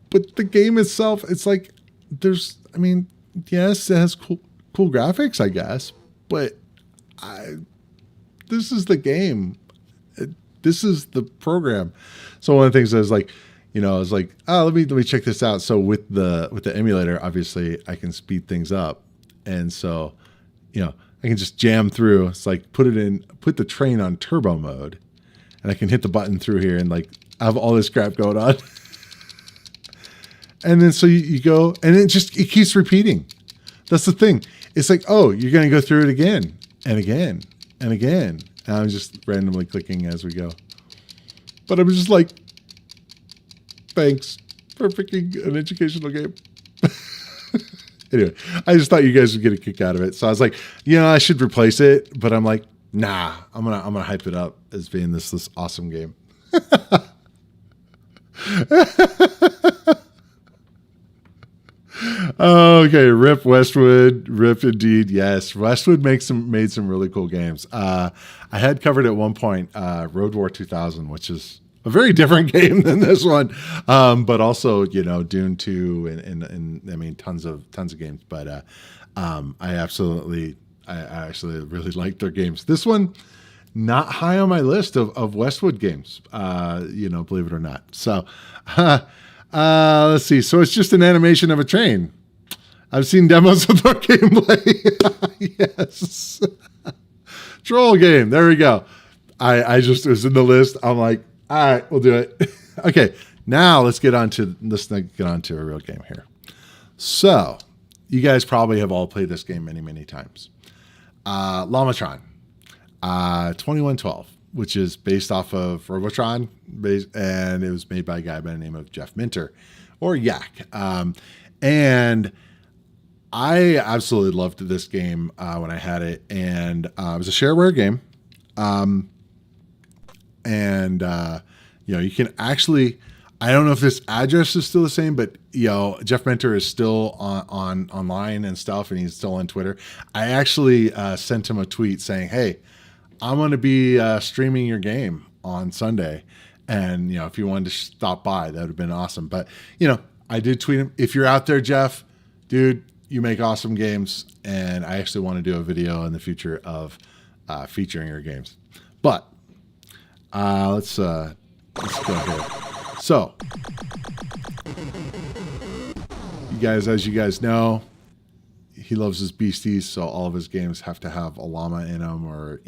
But the game itself, it's like yes, it has cool graphics, I guess, but this is the game. This is the program. So one of the things I was like, oh, let me check this out. So with the emulator, obviously I can speed things up. And so, I can just jam through. It's like put the train on turbo mode, and I can hit the button through here and like I have all this crap going on. And then so you go, and it keeps repeating. That's the thing. It's like, oh, you're going to go through it again and again and again. And I'm just randomly clicking as we go. But I'm just like, thanks for picking an educational game. Anyway, I just thought you guys would get a kick out of it. So I was like, I should replace it. But I'm like, Nah, I'm gonna hype it up as being this awesome game. Okay, rip Westwood, rip indeed. Yes, Westwood made some really cool games. I had covered at one point Road War 2000, which is a very different game than this one, but also Dune 2 and I mean tons of games. But I actually really liked their games. This one, not high on my list of Westwood games, believe it or not. So let's see. So it's just an animation of a train. I've seen demos of their gameplay. Yes. Troll game. There we go. I just was in the list. I'm like, all right, we'll do it. Okay. Now let's get on to a real game here. So you guys probably have all played this game many, many times. Llamatron, 2112, which is based off of Robotron, and it was made by a guy by the name of Jeff Minter, or Yak. And I absolutely loved this game when I had it, and it was a shareware game. You can actually, I don't know if this address is still the same, but Jeff Minter is still on online and stuff, and he's still on Twitter. I actually sent him a tweet saying, "Hey, I'm going to be streaming your game on Sunday, and if you wanted to stop by, that would have been awesome." But I did tweet him, "If you're out there, Jeff, dude, you make awesome games, and I actually want to do a video in the future of featuring your games." But let's go here. So, as you guys know, he loves his beasties, so all of his games have to have a llama in them, or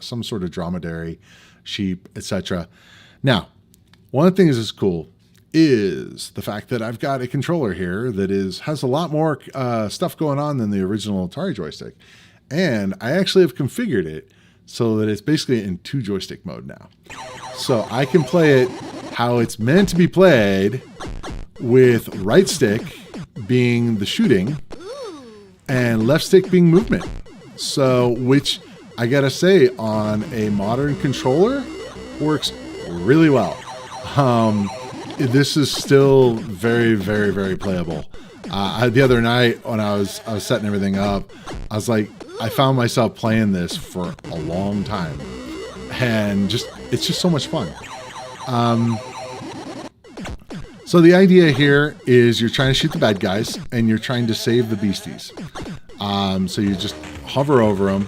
some sort of dromedary, sheep, etc. Now, one of the things that's cool is the fact that I've got a controller here that has a lot more stuff going on than the original Atari joystick, and I actually have configured it so that it's basically in 2 joystick mode now. So I can play it how it's meant to be played, with right stick being the shooting and left stick being movement. So, which I gotta say, on a modern controller, works really well. This is still very, very, very playable. The other night when I was setting everything up, I found myself playing this for a long time, and it's just so much fun. So the idea here is you're trying to shoot the bad guys, and you're trying to save the beasties. So you just hover over them,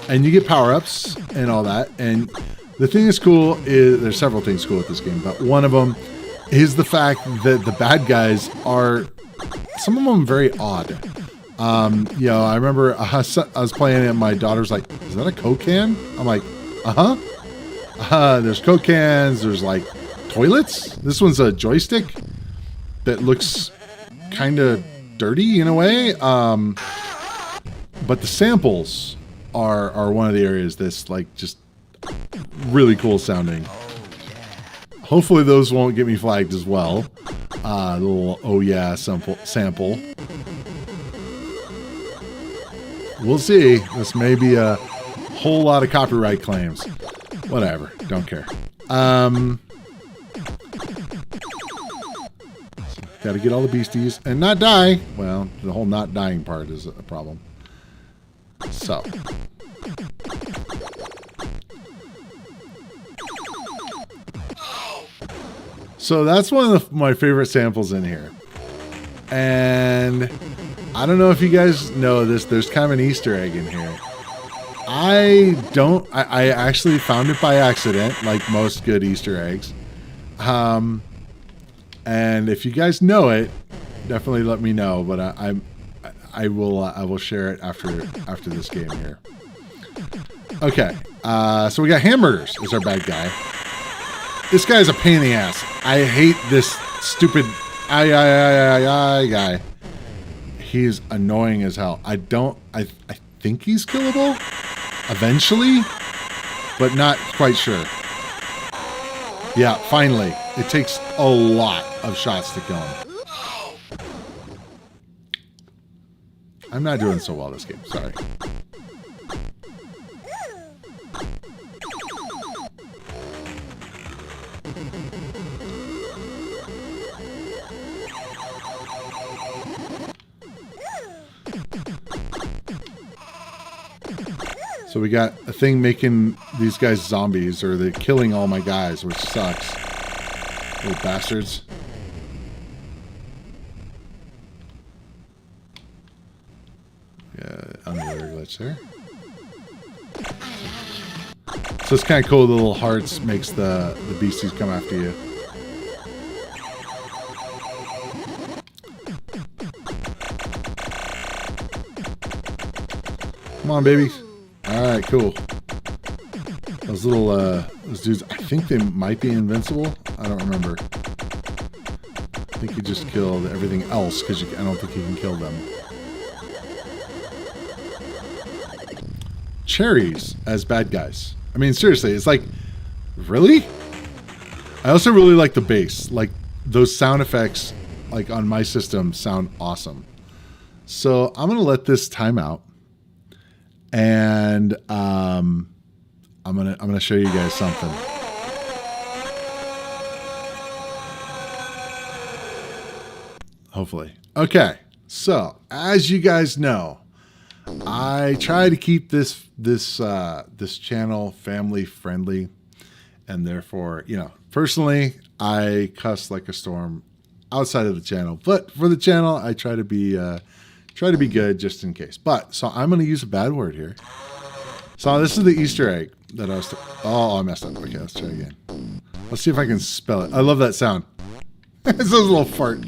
and you get power-ups and all that. And the thing that's cool is, there's several things cool with this game, but one of them is the fact that the bad guys are, some of them, very odd. I remember I was playing it, and my daughter's like, "Is that a Coke can?" I'm like, "Uh-huh." There's Coke cans, there's toilets. This one's a joystick that looks kind of dirty in a way. But the samples are one of the areas that's just really cool sounding. Hopefully those won't get me flagged as well. The little "oh yeah" sample. We'll see. This may be a whole lot of copyright claims. Whatever. Don't care. Got to get all the beasties and not die. Well, the whole not dying part is a problem. So that's one of my favorite samples in here. And I don't know if you guys know this, there's kind of an Easter egg in here. I actually found it by accident, like most good Easter eggs. And if you guys know it, definitely let me know. But I will share it after this game here. Okay, so we got hamburgers as our bad guy. This guy's a pain in the ass. I hate this stupid guy. He's annoying as hell. I think he's killable eventually, but not quite sure. Yeah, finally. It takes a lot of shots to kill him. I'm not doing so well this game, sorry. So we got a thing making these guys zombies, or they're killing all my guys, which sucks. Little bastards. Yeah, another glitch there. So it's kind of cool. The little hearts makes the beasties come after you. Come on, babies. All right, cool. Those little those dudes, I think they might be invincible. I don't remember. I think you just killed everything else because I don't think you can kill them. Cherries as bad guys. I mean, seriously, it's like, really? I also really like the bass. Like, those sound effects, like, on my system sound awesome. So, I'm going to let this time out. And, I'm gonna show you guys something. Hopefully. Okay. So, as you guys know, I try to keep this channel family friendly, and therefore, you know, personally, I cuss like a storm outside of the channel, but for the channel, I try to be good just in case. But so I'm going to use a bad word here. So this is the Easter egg that I was. Oh, I messed up. Okay, let's try again. Let's see if I can spell it. I love that sound. It's a little fart.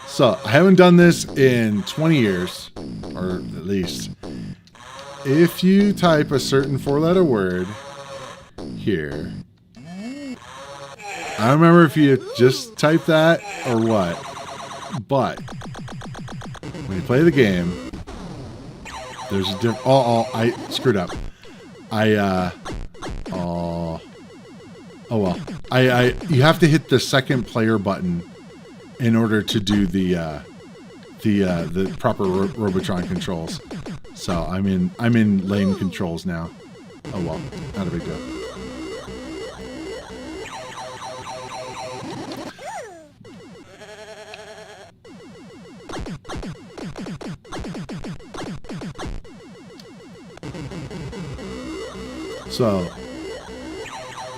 So, I haven't done this in 20 years, or at least. If you type a certain 4-letter word here, I don't remember if you just type that or what, but when you play the game, there's a different. Oh, I screwed up. Oh well. You have to hit the second player button in order to do the proper Robotron controls. So I'm in lane controls now. Oh well, not a big deal. So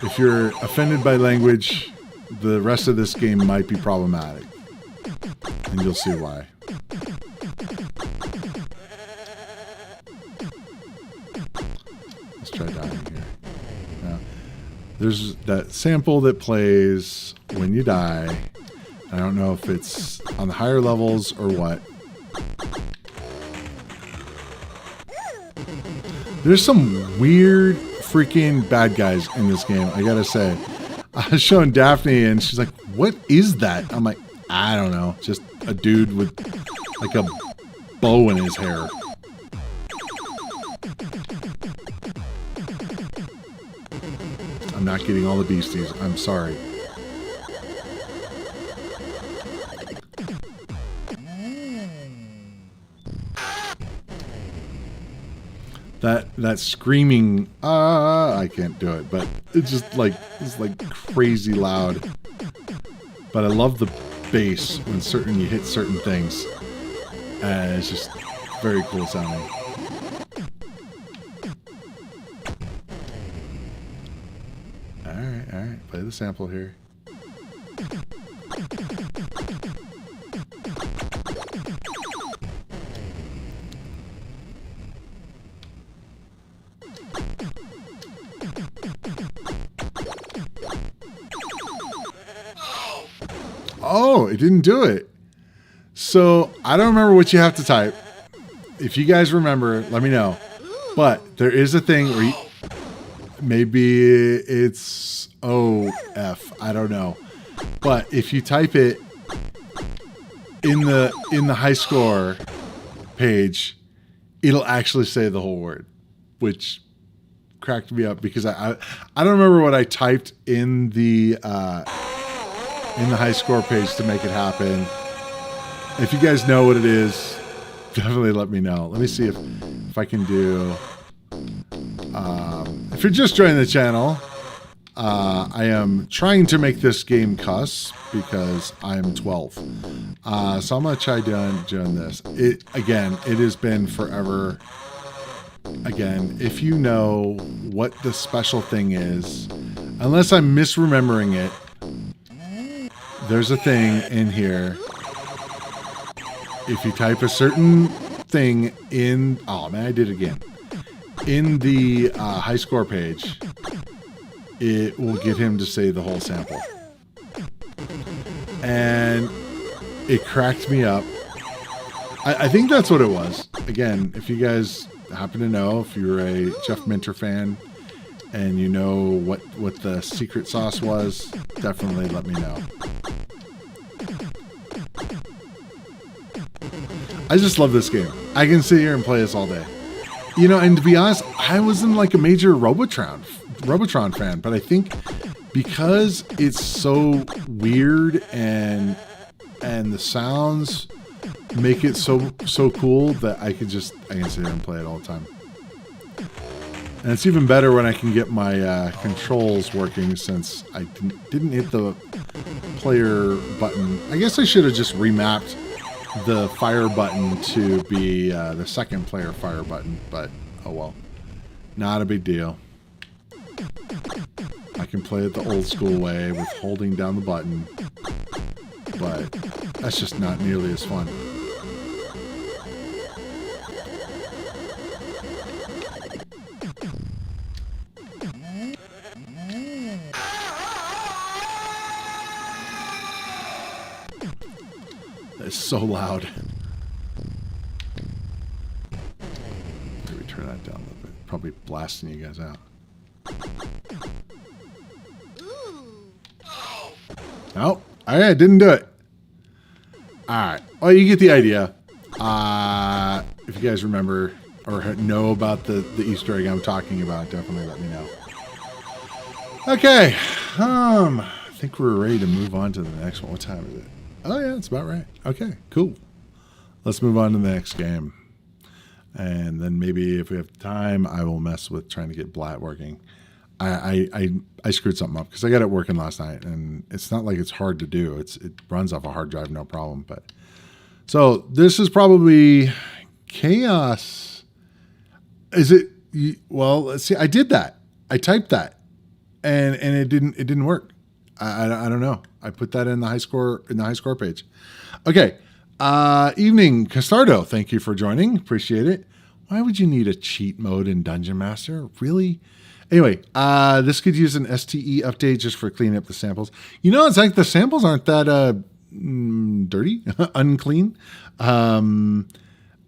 if you're offended by language, the rest of this game might be problematic. And you'll see why. Let's try dying here. Now, there's that sample that plays when you die. I don't know if it's on the higher levels or what. There's some weird freaking bad guys in this game, I gotta say. I was showing Daphne and she's like, what is that? I'm like, I don't know. Just a dude with like a bow in his hair. I'm not getting all the beasties. I'm sorry. That screaming, I can't do it, but it's just like, it's like crazy loud. But I love the bass when you hit certain things. And it's just very cool sounding. Alright, play the sample here. Oh, it didn't do it. So, I don't remember what you have to type. If you guys remember, let me know. But there is a thing where maybe it's OF. I don't know. But if you type it in the high score page, it'll actually say the whole word, which cracked me up because I don't remember what I typed in the high score page to make it happen. If you guys know what it is, definitely let me know. Let me see if I can do. If you're just joining the channel, I am trying to make this game cuss because I'm 12. So I'm gonna try doing this. It has been forever again, if you know what the special thing is, unless I'm misremembering it, there's a thing in here. If you type a certain thing in, oh man, I did it again. In the high score page, it will get him to say the whole sample. And it cracked me up. I think that's what it was. Again, if you guys happen to know, if you're a Jeff Minter fan and you know what the secret sauce was, definitely let me know. I just love this game. I can sit here and play this all day. You know, and to be honest, I wasn't like a major Robotron fan, but I think because it's so weird and the sounds make it so cool that I can sit here and play it all the time. And it's even better when I can get my controls working, since I didn't hit the player button. I guess I should have just remapped the fire button to be the second player fire button, but oh well. Not a big deal. I can play it the old school way with holding down the button, but that's just not nearly as fun. It's so loud. Maybe turn that down a little bit. Probably blasting you guys out. No, I didn't do it. Alright. Well, you get the idea. If you guys remember or know about the Easter egg I'm talking about, definitely let me know. Okay. I think we're ready to move on to the next one. What time is it? Oh, yeah, that's about right. Okay, cool. Let's move on to the next game. And then maybe if we have time, I will mess with trying to get Blat working. I screwed something up because I got it working last night, and it's not like it's hard to do. It runs off a hard drive, no problem. But so this is probably Chaos. Is it? Well, let's see. I did that. I typed that, and it didn't work. I don't know. I put that in the high score page. Okay. Evening, Castardo. Thank you for joining. Appreciate it. Why would you need a cheat mode in Dungeon Master? Really? Anyway, this could use an STE update just for cleaning up the samples. You know, it's like the samples aren't that dirty, unclean. Return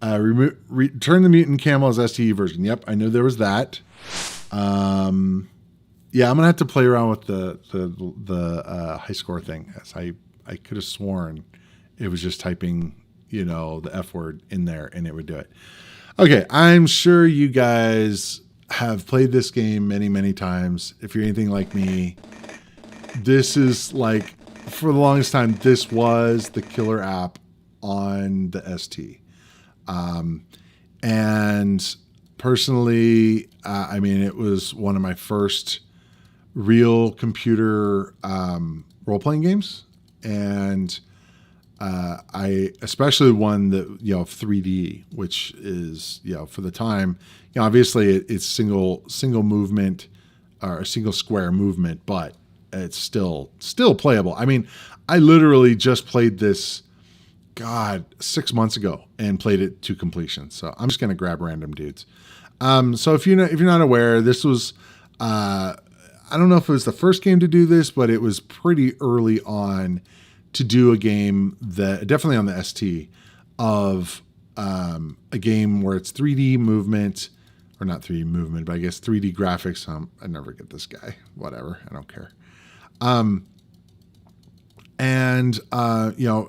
the mutant camel as STE version. Yep, I knew there was that. Yeah, I'm gonna have to play around with the high score thing. As I could have sworn it was just typing, the F word in there and it would do it. Okay, I'm sure you guys have played this game many, many times. If you're anything like me, this is like, for the longest time, this was the killer app on the ST. And personally, it was one of my first real computer role-playing games. And I especially one that, 3D, which is, for the time, obviously it's single movement or a single square movement, but it's still playable. I literally just played this, 6 months ago and played it to completion. So I'm just going to grab random dudes. So if you're not aware, this was, I don't know if it was the first game to do this, but it was pretty early on to do a game that, definitely on the ST, of a game where it's 3D movement, or not 3D movement, but I guess 3D graphics. I never get this guy. Whatever, I don't care.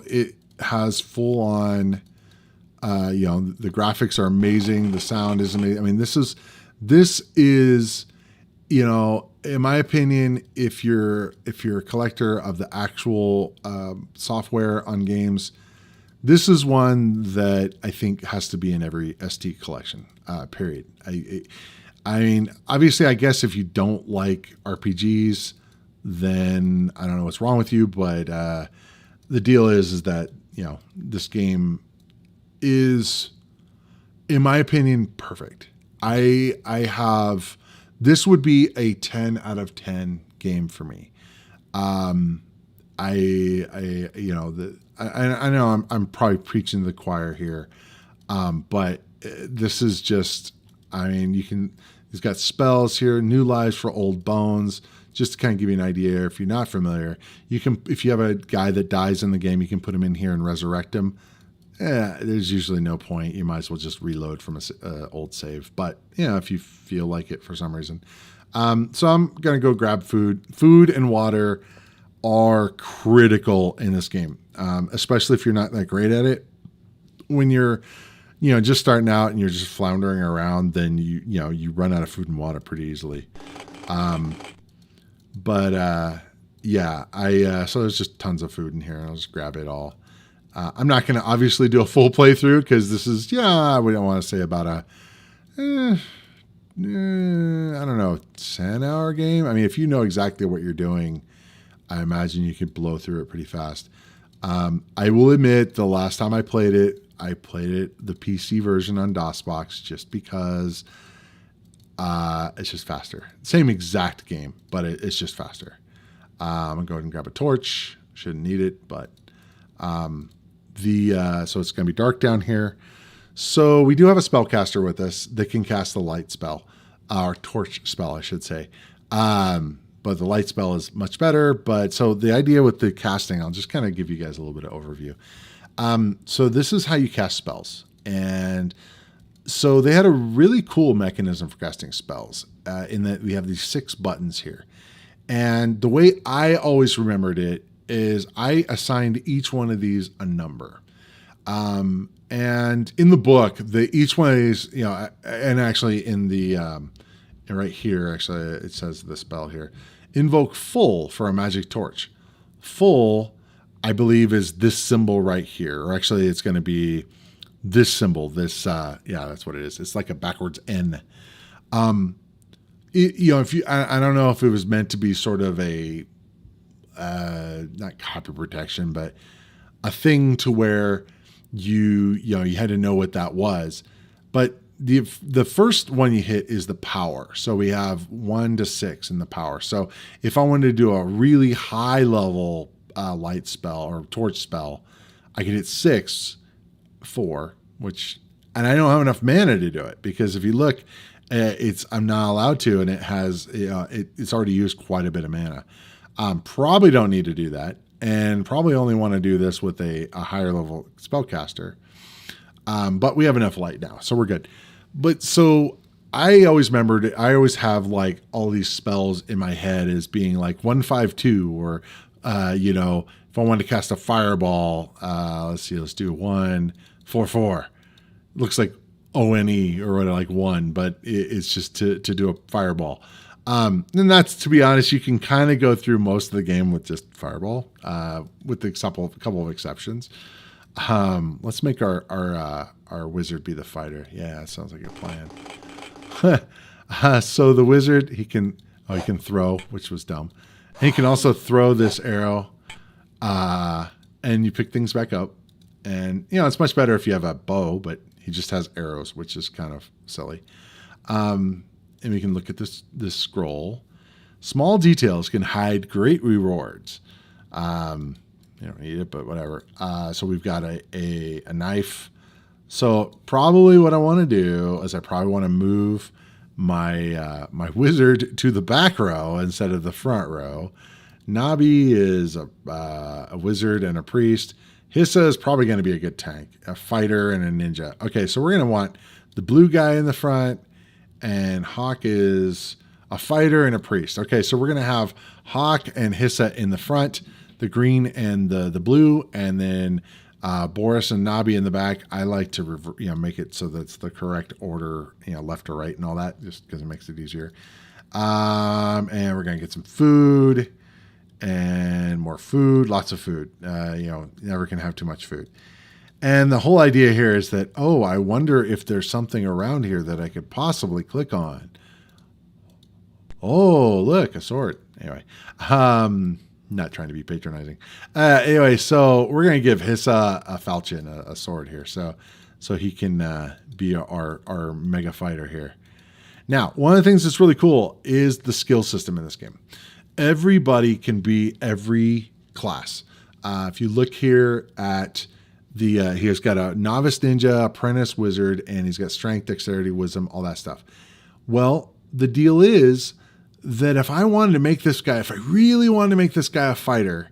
It has full on. The graphics are amazing. The sound is amazing. This is. In my opinion, if you're a collector of the actual software on games, this is one that I think has to be in every ST collection. Period. Obviously, I guess if you don't like RPGs, then I don't know what's wrong with you. But the deal is that this game is, in my opinion, perfect. I have, this would be a 10 out of 10 game for me. You know, I know I'm probably preaching to the choir here, but this is just, I mean, he's got spells here, new lives for old bones. Just to kind of give you an idea, if you're not familiar, you can, if you have a guy that dies in the game, you can put him in here and resurrect him. There's usually no point. You might as well just reload from a old save. But you know, if you feel like it for some reason. So I'm gonna go grab food. Food and water are critical in this game, especially if you're not that great at it. When you're, you know, just starting out and you're just floundering around, then you run out of food and water pretty easily. So there's just tons of food in here. I'll just grab it all. I'm not going to obviously do a full playthrough because this is, we don't want to say about a, I don't know, 10-hour game. I mean, if you know exactly what you're doing, I imagine you could blow through it pretty fast. I will admit the last time I played it the PC version on DOSBox just because it's just faster. Same exact game, but it's just faster. I'm going to go ahead and grab a torch. Shouldn't need it, but so it's going to be dark down here. So we do have a spellcaster with us that can cast the light spell, or torch spell, I should say. But the light spell is much better. But so the idea with the casting, I'll just kind of give you guys a little bit of overview. So this is how you cast spells. And so they had a really cool mechanism for casting spells in that we have these 6 buttons here. And the way I always remembered it is I assigned each one of these a number. And in the book, each one of these, you know, and actually in the, right here, actually, it says the spell here, invoke full for a magic torch. Full, I believe, is this symbol right here. Or actually, it's going to be this symbol, that's what it is. It's like a backwards N. I don't know if it was meant to be sort of a, not copy protection, but a thing to where you had to know what that was. But the first one you hit is the power. So we have 1 to 6 in the power. So if I wanted to do a really high level light spell or torch spell, I could hit 4, and I don't have enough mana to do it because if you look, I'm not allowed to, and it has it's already used quite a bit of mana. Probably don't need to do that, and probably only want to do this with a higher level spellcaster. But we have enough light now, so we're good. But so I always remembered it. I always have like all these spells in my head as being like 152, or if I wanted to cast a fireball, let's do 144. Looks like ONE or like 1, but it's just to do a fireball. And that's, to be honest, you can kind of go through most of the game with just fireball, with a couple of exceptions. Let's make our wizard be the fighter. Yeah, that sounds like a plan. So the wizard, he can throw, which was dumb. And he can also throw this arrow, and you pick things back up. And it's much better if you have a bow, but he just has arrows, which is kind of silly. And we can look at this scroll. Small details can hide great rewards. You don't need it, but whatever. So we've got a knife. So probably what I want to do is I probably want to move my my wizard to the back row instead of the front row. Nabi is a wizard and a priest. Hissa is probably going to be a good tank, a fighter and a ninja. Okay, so we're going to want the blue guy in the front, and Hawk is a fighter and a priest. Okay, so we're going to have Hawk and Hissa in the front, the green and the blue, and then Boris and Nabi in the back. I like to make it so that's the correct order, left to right and all that, just because it makes it easier. And we're going to get some food. And more food, lots of food. Never can have too much food. And the whole idea here is that, I wonder if there's something around here that I could possibly click on. Oh, look, a sword. Anyway, not trying to be patronizing. Anyway, so we're going to give Hissa a falchion, a sword here. So he can be our mega fighter here. Now, one of the things that's really cool is the skill system in this game. Everybody can be every class. If you look here at he's got a novice ninja, apprentice wizard, and he's got strength, dexterity, wisdom, all that stuff. Well, the deal is that if I wanted to make this guy, if I really wanted to make this guy a fighter,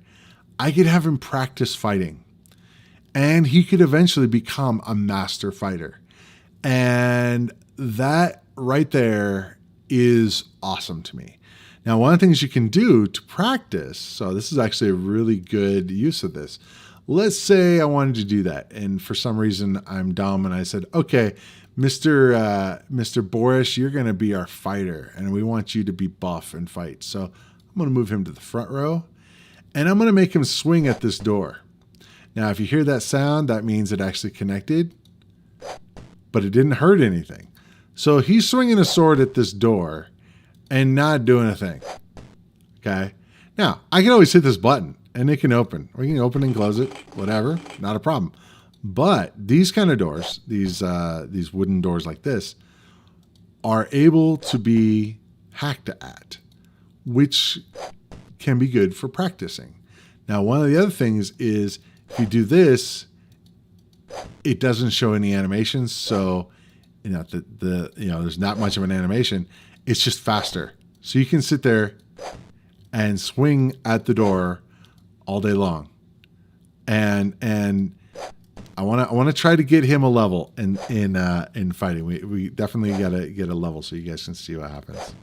I could have him practice fighting. And he could eventually become a master fighter. And that right there is awesome to me. Now, one of the things you can do to practice, so this is actually a really good use of this. Let's say I wanted to do that, and for some reason I'm dumb and I said, okay, Mr. Boris, you're going to be our fighter, and we want you to be buff and fight. So I'm going to move him to the front row, and I'm going to make him swing at this door. Now, if you hear that sound, that means it actually connected, but it didn't hurt anything. So he's swinging a sword at this door and not doing a thing. Okay. Now, I can always hit this button and it can open. We can open and close it, whatever, not a problem. But these kind of doors, these wooden doors like this, are able to be hacked at, which can be good for practicing. Now, one of the other things is if you do this, it doesn't show any animations, so there's not much of an animation. It's just faster, so you can sit there and swing at the door all day long. And I want to try to get him a level in fighting. We definitely got to get a level so you guys can see what happens.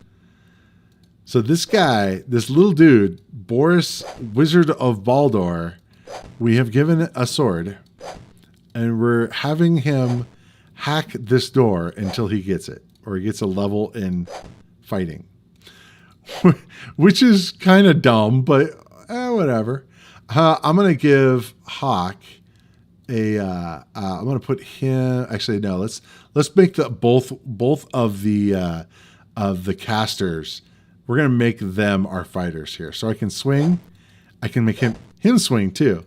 So this guy, this little dude, Boris, Wizard of Baldor, we have given a sword, and we're having him hack this door until he gets it, or he gets a level in fighting, which is kind of dumb, but whatever. I'm going to give Hawk I'm going to put him, actually, no, let's make the both of the casters. We're going to make them our fighters here. So I can swing. I can make him swing too.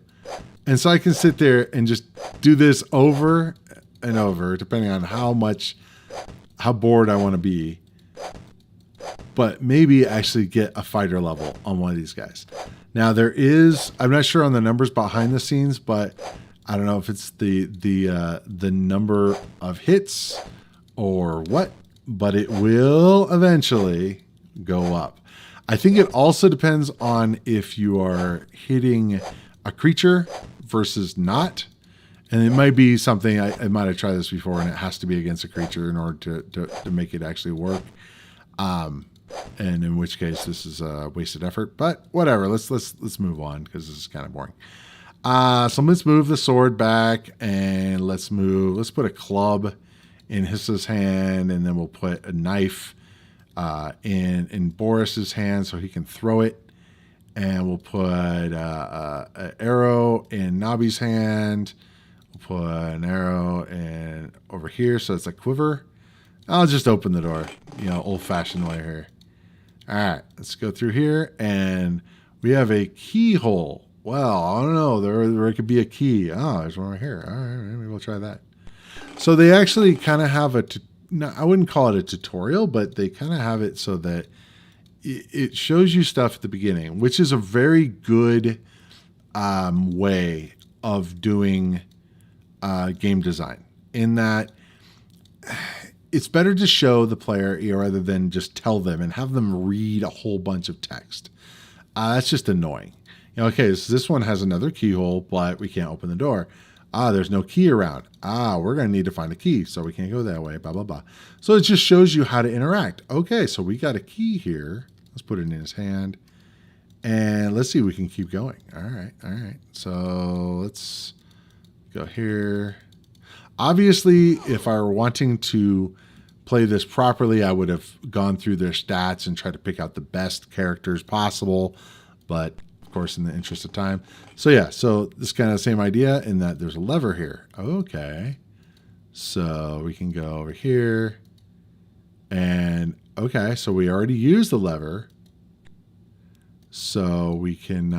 And so I can sit there and just do this over and over, depending on how bored I want to be. But maybe actually get a fighter level on one of these guys. Now I'm not sure on the numbers behind the scenes, but I don't know if it's the number of hits or what, but it will eventually go up. I think it also depends on if you are hitting a creature versus not. And it might be something, I might have tried this before, and it has to be against a creature in order to make it actually work. And in which case this is a wasted effort, but whatever. Let's move on because this is kind of boring. So let's move the sword back, and let's put a club in Hissa's hand, and then we'll put a knife in Boris's hand so he can throw it. And we'll put an arrow in Nabi's hand. We'll put an arrow in over here so it's a quiver. I'll just open the door, old-fashioned way here. All right, let's go through here, and we have a keyhole. Well, I don't know. There could be a key. Oh, there's one right here. All right, maybe we'll try that. So they actually kind of have I wouldn't call it a tutorial, but they kind of have it so that it shows you stuff at the beginning, which is a very good way of doing game design, in that it's better to show the player rather than just tell them and have them read a whole bunch of text. That's just annoying. Okay, so this one has another keyhole, but we can't open the door. There's no key around. We're going to need to find a key, so we can't go that way, blah, blah, blah. So it just shows you how to interact. Okay, so we got a key here. Let's put it in his hand. And let's see if we can keep going. All right. So let's go here. Obviously, if I were wanting to play this properly, I would have gone through their stats and tried to pick out the best characters possible. But, of course, in the interest of time. So, yeah, so this is kind of the same idea in that there's a lever here. Okay. So we can go over here. And, okay, so we already used the lever. So we can,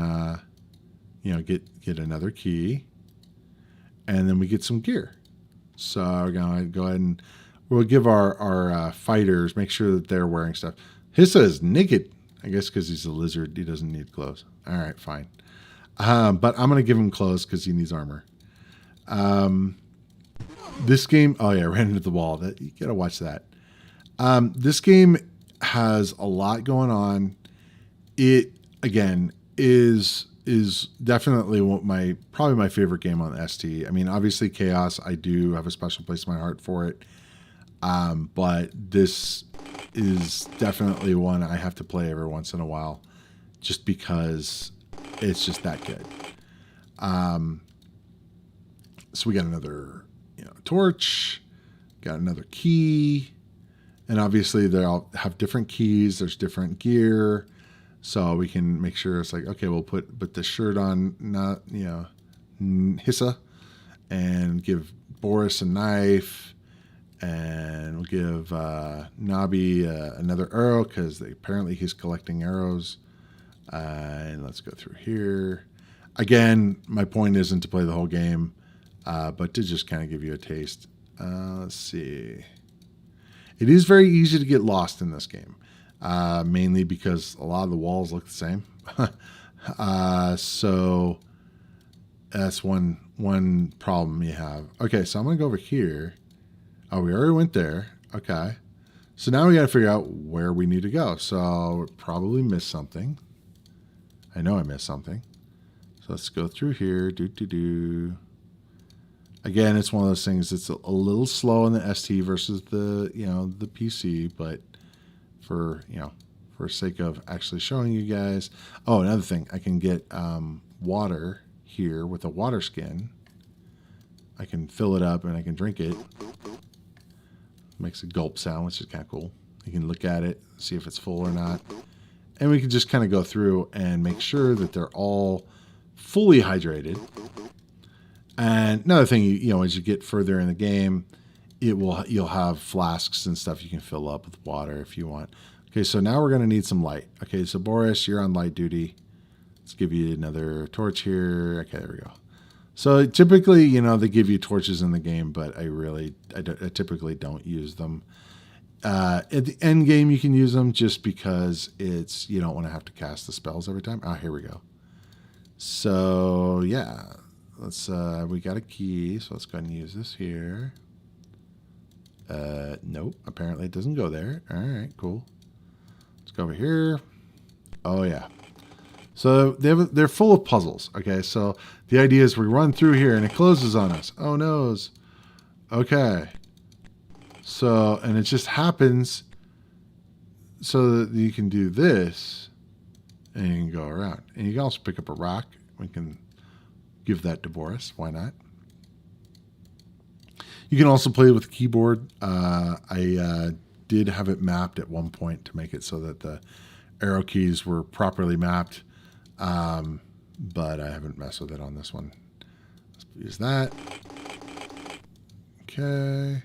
get another key. And then we get some gear. So we're going to go ahead and we'll give our fighters, make sure that they're wearing stuff. Hissa is naked, I guess, because he's a lizard. He doesn't need clothes. All right, fine. But I'm gonna give him clothes because he needs armor. This game, oh yeah, I ran into the wall. That you gotta watch that. This game has a lot going on. It again is definitely probably my favorite game on the ST. I mean, obviously Chaos, I do have a special place in my heart for it. But this is definitely one I have to play every once in a while, just because it's just that good. So we got another, torch, got another key, and obviously they all have different keys. There's different gear, so we can make sure it's like, okay, we'll put the shirt on, not Hissa, and give Boris a knife, and we'll give Nabi another arrow because apparently he's collecting arrows. And let's go through here. Again, my point isn't to play the whole game, but to just kind of give you a taste. Let's see. It is very easy to get lost in this game, mainly because a lot of the walls look the same. So that's one problem you have. Okay, so I'm going to go over here. Oh, we already went there. Okay. So now we got to figure out where we need to go. So probably missed something. I know I missed something. So let's go through here. Again, it's one of those things that's a little slow in the ST versus the PC, but for sake of actually showing you guys. Oh, another thing, I can get water here with a water skin. I can fill it up and I can drink it. Makes a gulp sound, which is kind of cool. You can look at it, see if it's full or not. And we can just kind of go through and make sure that they're all fully hydrated. And another thing, as you get further in the game, you'll have flasks and stuff you can fill up with water if you want. Okay, so now we're going to need some light. Okay, so Boris, you're on light duty. Let's give you another torch here. Okay, there we go. So typically, they give you torches in the game, but I typically don't use them. At the end game, you can use them just because you don't want to have to cast the spells every time. Oh, here we go. So yeah, we got a key, so let's go ahead and use this here. Nope, apparently it doesn't go there. All right, cool. Let's go over here. Oh yeah. So they're full of puzzles. Okay, so the idea is we run through here and it closes on us. Oh noes. Okay. So, and it just happens so that you can do this and you can go around. And you can also pick up a rock. We can give that to Boris. Why not? You can also play with the keyboard. I did have it mapped at one point to make it so that the arrow keys were properly mapped. But I haven't messed with it on this one. Let's use that. Okay.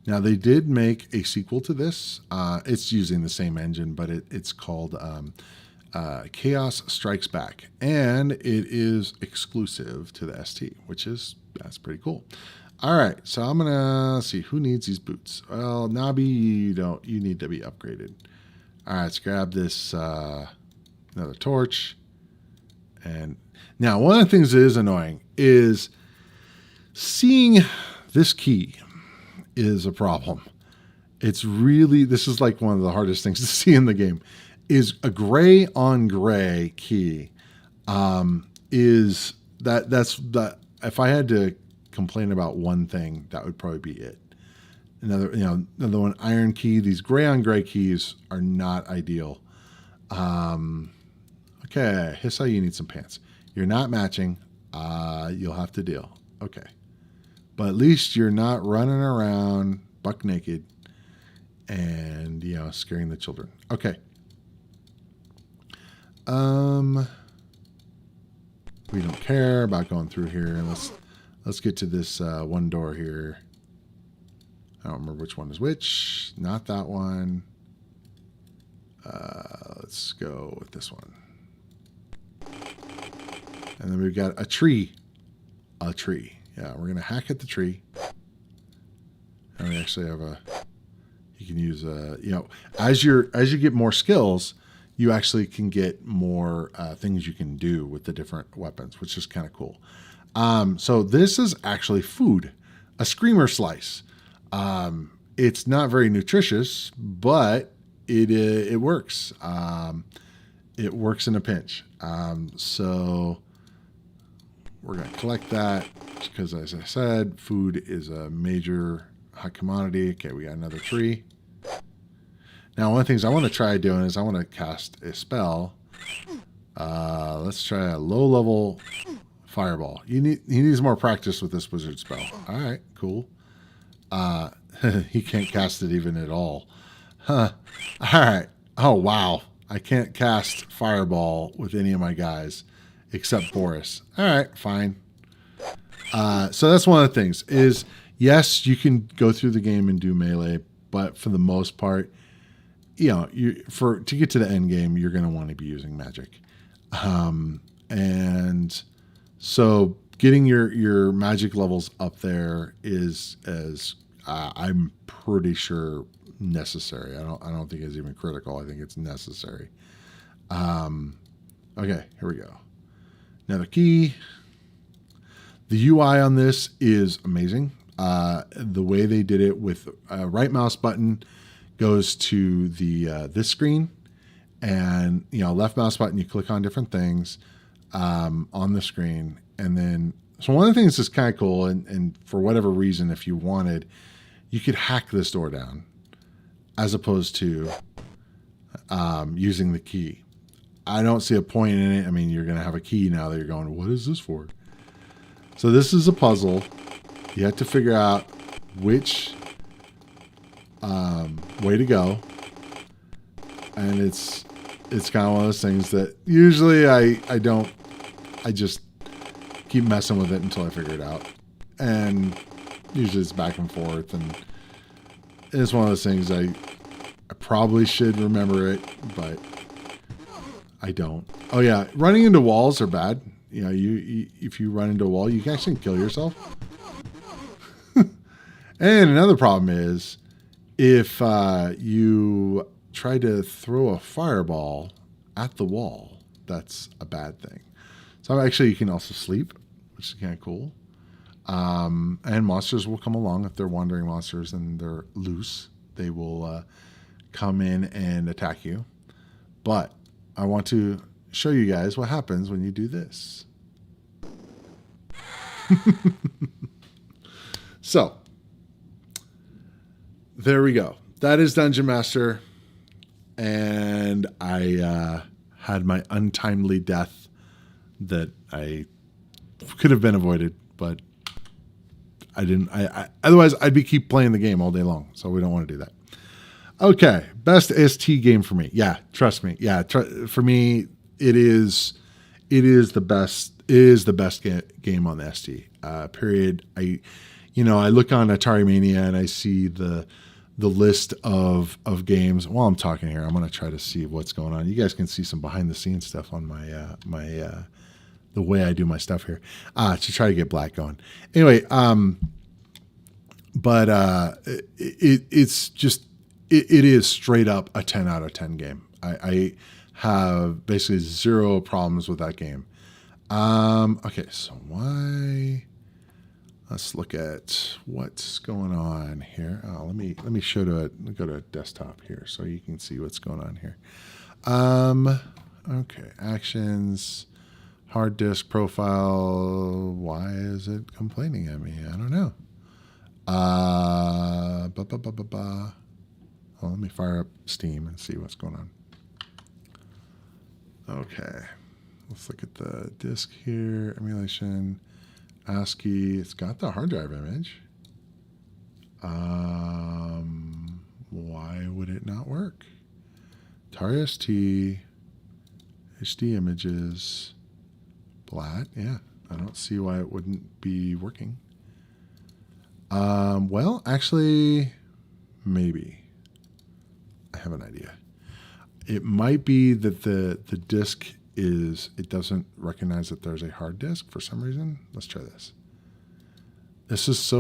Now they did make a sequel to this. It's using the same engine, but it's called Chaos Strikes Back, and it is exclusive to the ST, that's pretty cool. All right, so I'm gonna see who needs these boots. Well, Nabi, you need to be upgraded. All right, let's grab this another torch. And now one of the things that is annoying is seeing this key is a problem. This is like one of the hardest things to see in the game, is a gray on gray key. If I had to complain about one thing, that would probably be it. Another one, iron key. These gray on gray keys are not ideal. Okay, Hissa, you need some pants. You're not matching. You'll have to deal. Okay. But at least you're not running around buck naked and, scaring the children. Okay. We don't care about going through here. Let's get to this one door here. I don't remember which one is which. Not that one. Let's go with this one. And then we've got a tree. A tree. Yeah, we're going to hack at the tree. And we actually have you can use as you get more skills, you actually can get more things you can do with the different weapons, which is kind of cool. So this is actually food, a screamer slice. It's not very nutritious, but it works. It works in a pinch. So we're going to collect that because, as I said, food is a major hot commodity. Okay, we got another tree. Now, one of the things I want to try doing is I want to cast a spell. Let's try a low-level fireball. He needs more practice with this wizard spell. All right, cool. He can't cast it even at all. Huh. All right. Oh, wow. I can't cast fireball with any of my guys except Boris. All right, fine. So that's one of the things is, yes, you can go through the game and do melee, but for the most part, to get to the end game, you're going to want to be using magic. And so getting your magic levels up there is I'm pretty sure necessary. I don't think it's even critical. I think it's necessary. Okay, here we go. Another key. The UI on this is amazing. The way they did it with right mouse button goes to the this screen, and left mouse button you click on different things on the screen, and then so one of the things that's kind of cool, and for whatever reason, if you wanted, you could hack this door down as opposed to using the key. I don't see a point in it. I mean, you're going to have a key now that you're going, what is this for? So this is a puzzle. You have to figure out which way to go. And it's kind of one of those things that usually I just keep messing with it until I figure it out. And usually it's back and forth. And it's one of those things I probably should remember it, but I don't. Oh yeah, running into walls are bad. You if you run into a wall, you can actually kill yourself. And another problem is if you try to throw a fireball at the wall, that's a bad thing. So actually, you can also sleep, which is kind of cool. And monsters will come along if they're wandering monsters and they're loose. They will come in and attack you. But I want to show you guys what happens when you do this. So, there we go. That is Dungeon Master. And I had my untimely death that I could have been avoided, but I didn't. Otherwise, I'd keep playing the game all day long. So we don't want to do that. Okay, best ST game for me. Yeah, trust me. Yeah, for me, it is the best. It is the best game on the ST. Period. I look on Atari Mania and I see the list of games. While I'm talking here, I'm going to try to see what's going on. You guys can see some behind the scenes stuff on my the way I do my stuff here to try to get Blat going. Anyway, but it's just. It is straight up a 10 out of 10 game. I have basically zero problems with that game. Okay, so why? Let's look at what's going on here. Oh, let me go to desktop here so you can see what's going on here. Okay, actions, hard disk profile. Why is it complaining at me? I don't know. Well, let me fire up Steam and see what's going on. Okay. Let's look at the disk here. Emulation. ASCII. It's got the hard drive image. Why would it not work? Atari ST. HD images. Blat. Yeah. I don't see why it wouldn't be working. Well, actually, maybe. I have an idea. It might be that the disk it doesn't recognize that there's a hard disk for some reason. Let's try this. This is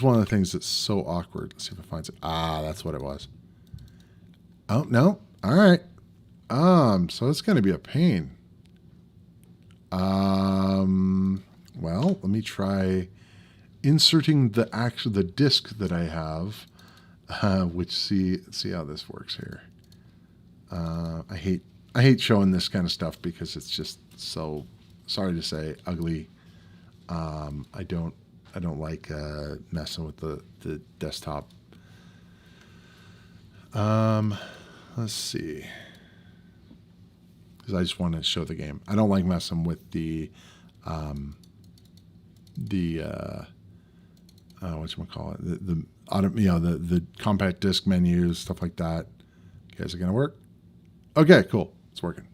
one of the things that's so awkward. Let's see if it finds it. Ah, that's what it was. Oh, no. All right. So it's going to be a pain. Well, let me try inserting the disc that I have, which see how this works here. I hate showing this kind of stuff because it's just so, sorry to say, ugly. I don't like messing with the desktop. Let's see. Because I just want to show the game. I don't like messing with the whatchamacallit, the compact disc menus, stuff like that. You guys are gonna work? Okay, cool. It's working.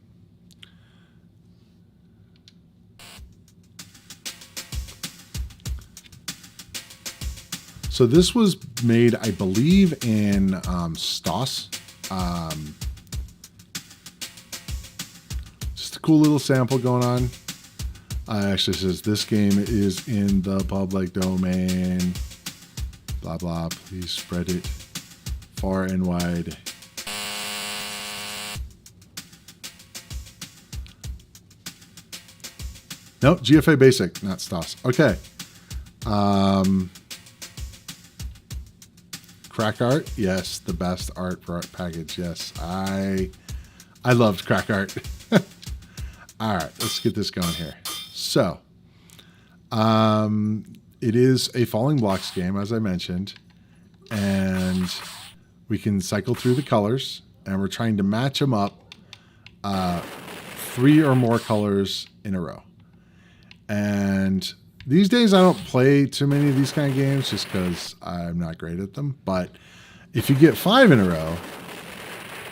So this was made, I believe, in STOS. Just a cool little sample going on. Actually says this game is in the public domain. Blah, blah. Please spread it far and wide. Nope, GFA Basic, not STOS. Okay. Crack art, yes, the best art for art package. Yes, I loved crack art. All right, let's get this going here. So, it is a Falling Blocks game, as I mentioned, and we can cycle through the colors, and we're trying to match them up, 3 or more colors in a row. And these days, I don't play too many of these kind of games just because I'm not great at them. But if you get 5 in a row,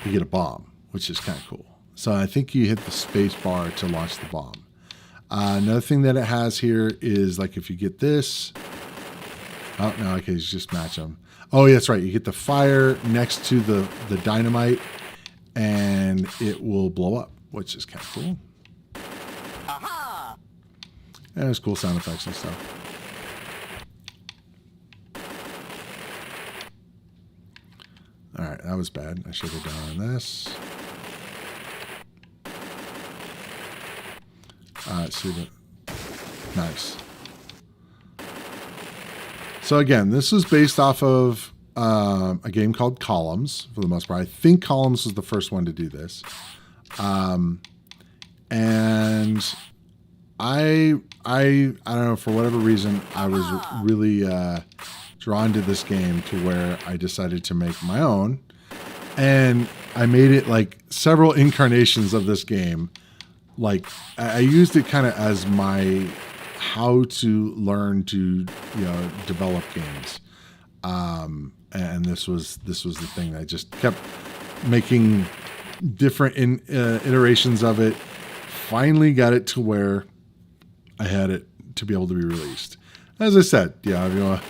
you get a bomb, which is kind of cool. So I think you hit the space bar to launch the bomb. Another thing that it has here is like if you get this. Oh, no, okay, you just match them. Oh, yeah, that's right. You get the fire next to the dynamite, and it will blow up, which is kind of cool. And there's cool sound effects and stuff. All right, that was bad. I should have done this. All right, see that. Nice. So again, this is based off of a game called Columns, for the most part. I think Columns was the first one to do this. And I don't know, for whatever reason, I was really drawn to this game to where I decided to make my own. And I made it like several incarnations of this game. Like I used it kind of as my how to learn to, develop games. And this was the thing. I just kept making different iterations of it. Finally got it to where I had it to be able to be released. As I said, if you want,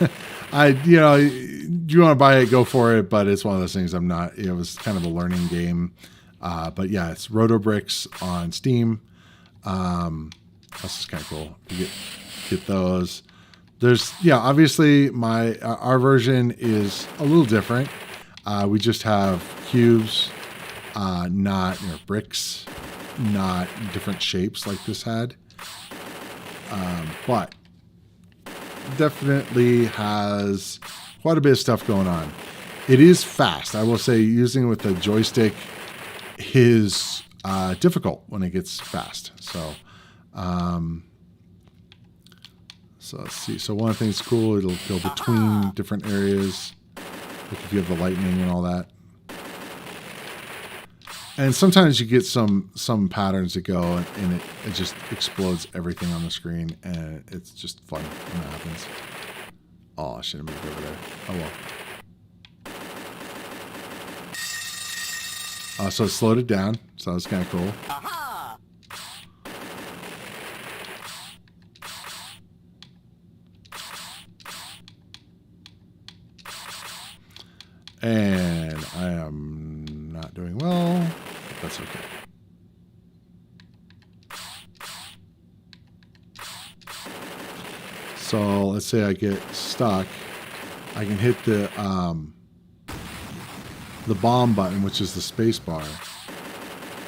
you want to buy it, go for it. But it's one of those things I'm not. It was kind of a learning game. But yeah, it's Rotobricks on Steam. This is kind of cool. You get those. There's obviously our version is a little different. We just have cubes, not bricks, not different shapes like this had. But definitely has quite a bit of stuff going on. It is fast. I will say using it with the joystick is difficult when it gets fast. So let's see. So one of the things cool, it'll go between different areas. Like if you have the lightning and all that. And sometimes you get some patterns that go and it just explodes everything on the screen, and it's just fun when that happens. Oh, I should have moved over there. Oh well. So it slowed it down, so that was kind of cool. And I am not doing well, but that's okay. So let's say I get stuck. I can hit the bomb button, which is the space bar,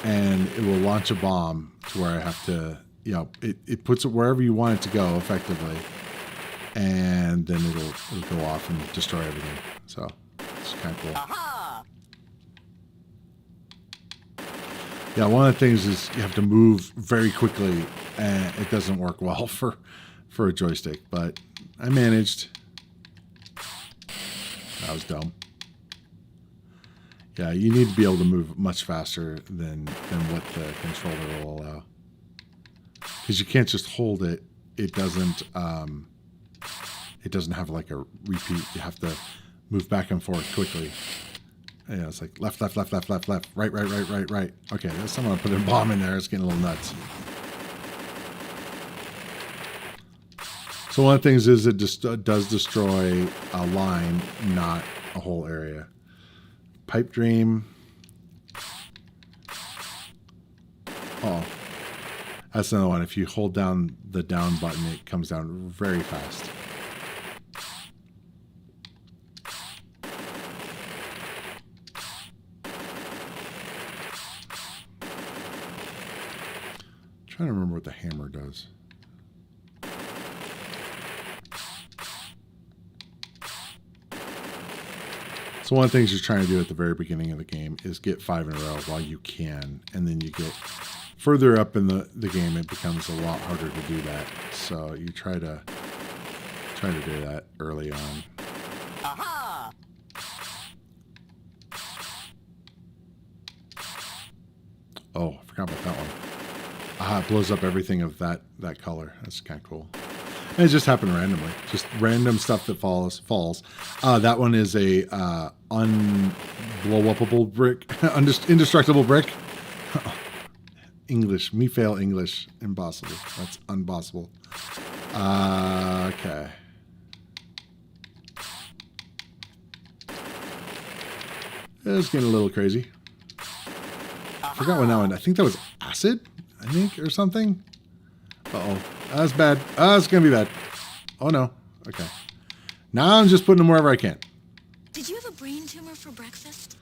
and it will launch a bomb to where I have to, it puts it wherever you want it to go effectively, and then it'll go off and destroy everything. So it's kind of cool. Yeah, one of the things is you have to move very quickly, and it doesn't work well for a joystick, but I managed. That was dumb. Yeah, you need to be able to move much faster than what the controller will allow. Because you can't just hold it. It doesn't have like a repeat. You have to move back and forth quickly. Yeah, it's like left, left, left, left, left, left, right, right, right, right, right. Okay, that's someone put a bomb in there. It's getting a little nuts. So one of the things is it just does destroy a line, not a whole area. Pipe dream. Oh, that's another one. If you hold down the down button, it comes down very fast. Trying to remember what the hammer does. So one of the things you're trying to do at the very beginning of the game is get 5 in a row while you can, and then you get further up in the game, it becomes a lot harder to do that. So you try to do that early on. Aha! Oh, I forgot about that one. Aha, it blows up everything of that color. That's kind of cool. And it just happened randomly. Just random stuff that falls. That one is a unblow-upable brick. Indestructible brick. English. Me fail English. Impossible. That's impossible. Okay. It's getting a little crazy. I forgot what that one. I think that was acid, or something. Uh-oh. That's bad. It's going to be bad. Oh, no. Okay. Now I'm just putting them wherever I can. Did you have a brain tumor for breakfast?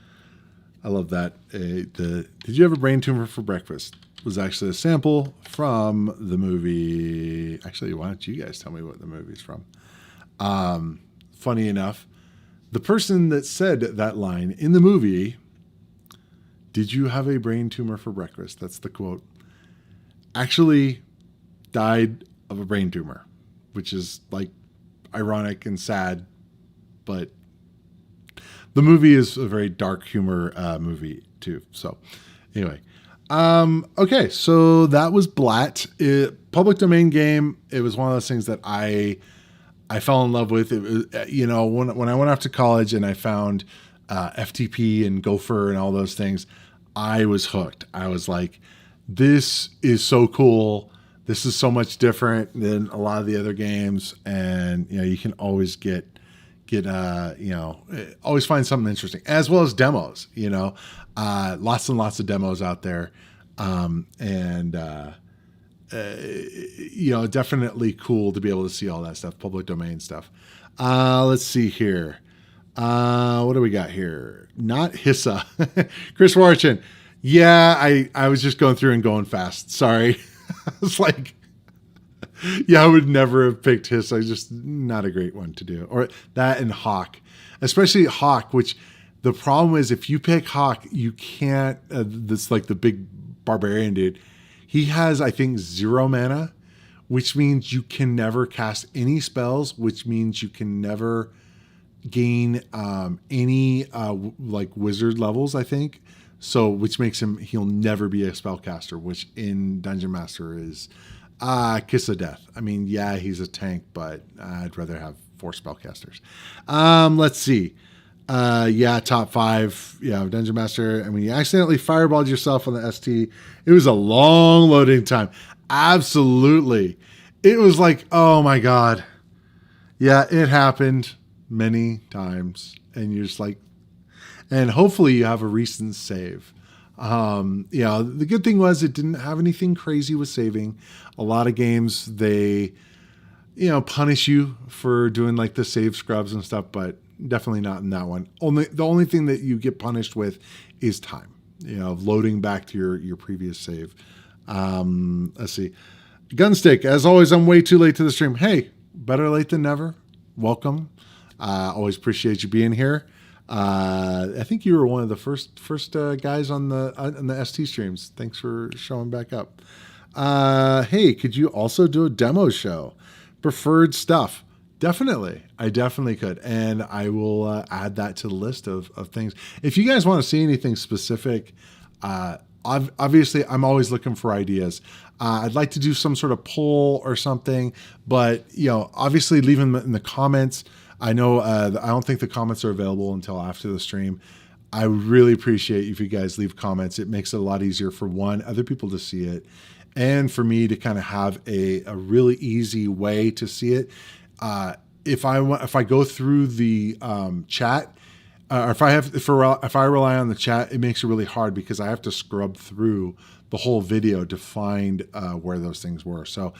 I love that. Did you have a brain tumor for breakfast? Was actually a sample from the movie. Actually, why don't you guys tell me what the movie's from? Funny enough, the person that said that line in the movie, "Did you have a brain tumor for breakfast?" That's the quote. Actually died of a brain tumor, which is like ironic and sad, but the movie is a very dark humor movie too. So anyway, okay, so that was Blat. Public domain game. It was one of those things that I fell in love with. It was, when I went off to college and I found FTP and Gopher and all those things, I was hooked. I was like, this is so cool. This is so much different than a lot of the other games, and you can always get always find something interesting, as well as demos. Lots and lots of demos out there, definitely cool to be able to see all that stuff, public domain stuff. Let's see here. What do we got here? Not Hissa. Chris Warchin. Yeah, I was just going through and going fast. Sorry. I was like, yeah, I would never have picked Hissa. Just not a great one to do. Or that and Hawk. Especially Hawk, which the problem is if you pick Hawk, you can't, that's like the big barbarian dude. He has, I think, 0 mana, which means you can never cast any spells, which means you can never gain any wizard levels, I think. So, which makes he'll never be a spellcaster, which in Dungeon Master is kiss of death. I mean, yeah, he's a tank, but I'd rather have 4 spellcasters. Let's see. Top 5. Yeah, Dungeon Master. And when you accidentally fireballed yourself on the ST, it was a long loading time. Absolutely. It was like, oh my God. Yeah, it happened many times. And you're just like, and hopefully you have a recent save. The good thing was it didn't have anything crazy with saving. A lot of games, they punish you for doing like the save scrubs and stuff, but definitely not in that one. The only thing that you get punished with is time, loading back to your previous save. Let's see. Gunstick, as always, I'm way too late to the stream. Hey, better late than never. Welcome. Always appreciate you being here. I think you were one of the first guys on the ST streams. Thanks for showing back up. Hey, could you also do a demo show? Preferred stuff. Definitely. I definitely could. And I will add that to the list of things. If you guys want to see anything specific, obviously I'm always looking for ideas. I'd like to do some sort of poll or something, but obviously leave them in the comments. I know I don't think the comments are available until after the stream. I would really appreciate if you guys leave comments. It makes it a lot easier for other people to see it, and for me to kind of have a really easy way to see it. If I go through the chat, or if I rely on the chat, it makes it really hard because I have to scrub through the whole video to find where those things were. So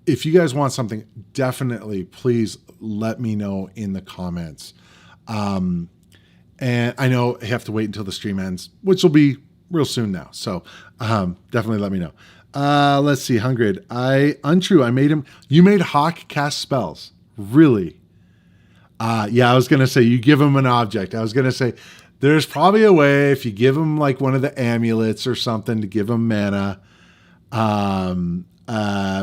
if you guys want something, definitely please let me know in the comments. And I know I have to wait until the stream ends, which will be real soon now. So definitely let me know. Let's see, Hungrid. Untrue. I made him. You made Hawk cast spells. Really? Yeah, I was going to say you give him an object. I was going to say there's probably a way if you give him like one of the amulets or something to give him mana. By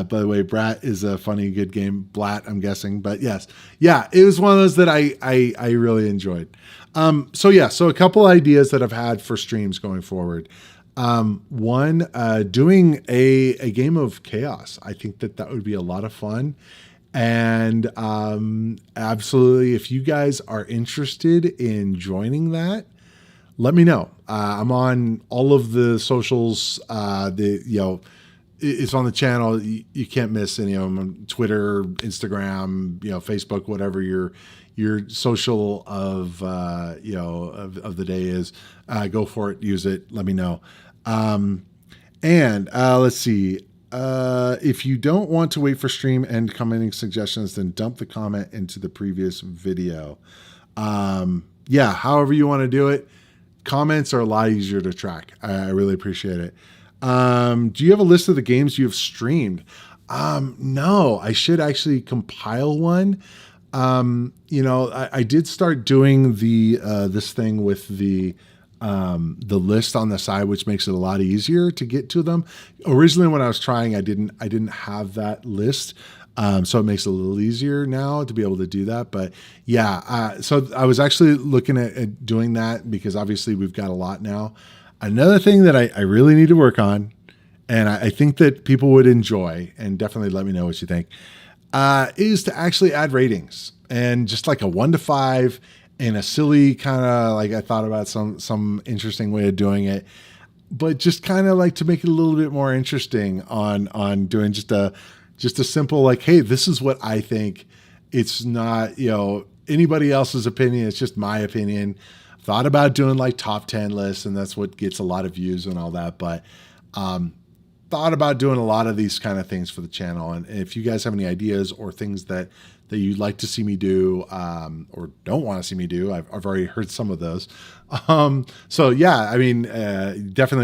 the way, Brat is a funny, good game. Blat, I'm guessing, but yes. Yeah, it was one of those that I really enjoyed. So a couple ideas that I've had for streams going forward. One, doing a game of Chaos. I think that would be a lot of fun. And absolutely, if you guys are interested in joining that, let me know. I'm on all of the socials. It's on the channel. You can't miss any of them. On Twitter, Instagram, Facebook, whatever your social of the day is. Go for it. Use it. Let me know. Let's see. If you don't want to wait for stream and commenting suggestions, then dump the comment into the previous video. However you want to do it. Comments are a lot easier to track. I really appreciate it. Do you have a list of the games you have streamed? No, I should actually compile one. I did start doing this thing with the list on the side, which makes it a lot easier to get to them. Originally, when I was trying, I didn't have that list. So it makes it a little easier now to be able to do that. But so I was actually looking at doing that because obviously we've got a lot now. Another thing that I really need to work on, and I think that people would enjoy, and definitely let me know what you think, is to actually add ratings, and just like a 1 to 5 and a silly kind of like, I thought about some interesting way of doing it, but just kind of like to make it a little bit more interesting on doing just a simple like, hey, this is what I think. It's not, anybody else's opinion. It's just my opinion. Thought about doing like top 10 lists, and that's what gets a lot of views and all that. But thought about doing a lot of these kind of things for the channel. And if you guys have any ideas or things that you'd like to see me do, or don't want to see me do, I've already heard some of those. Definitely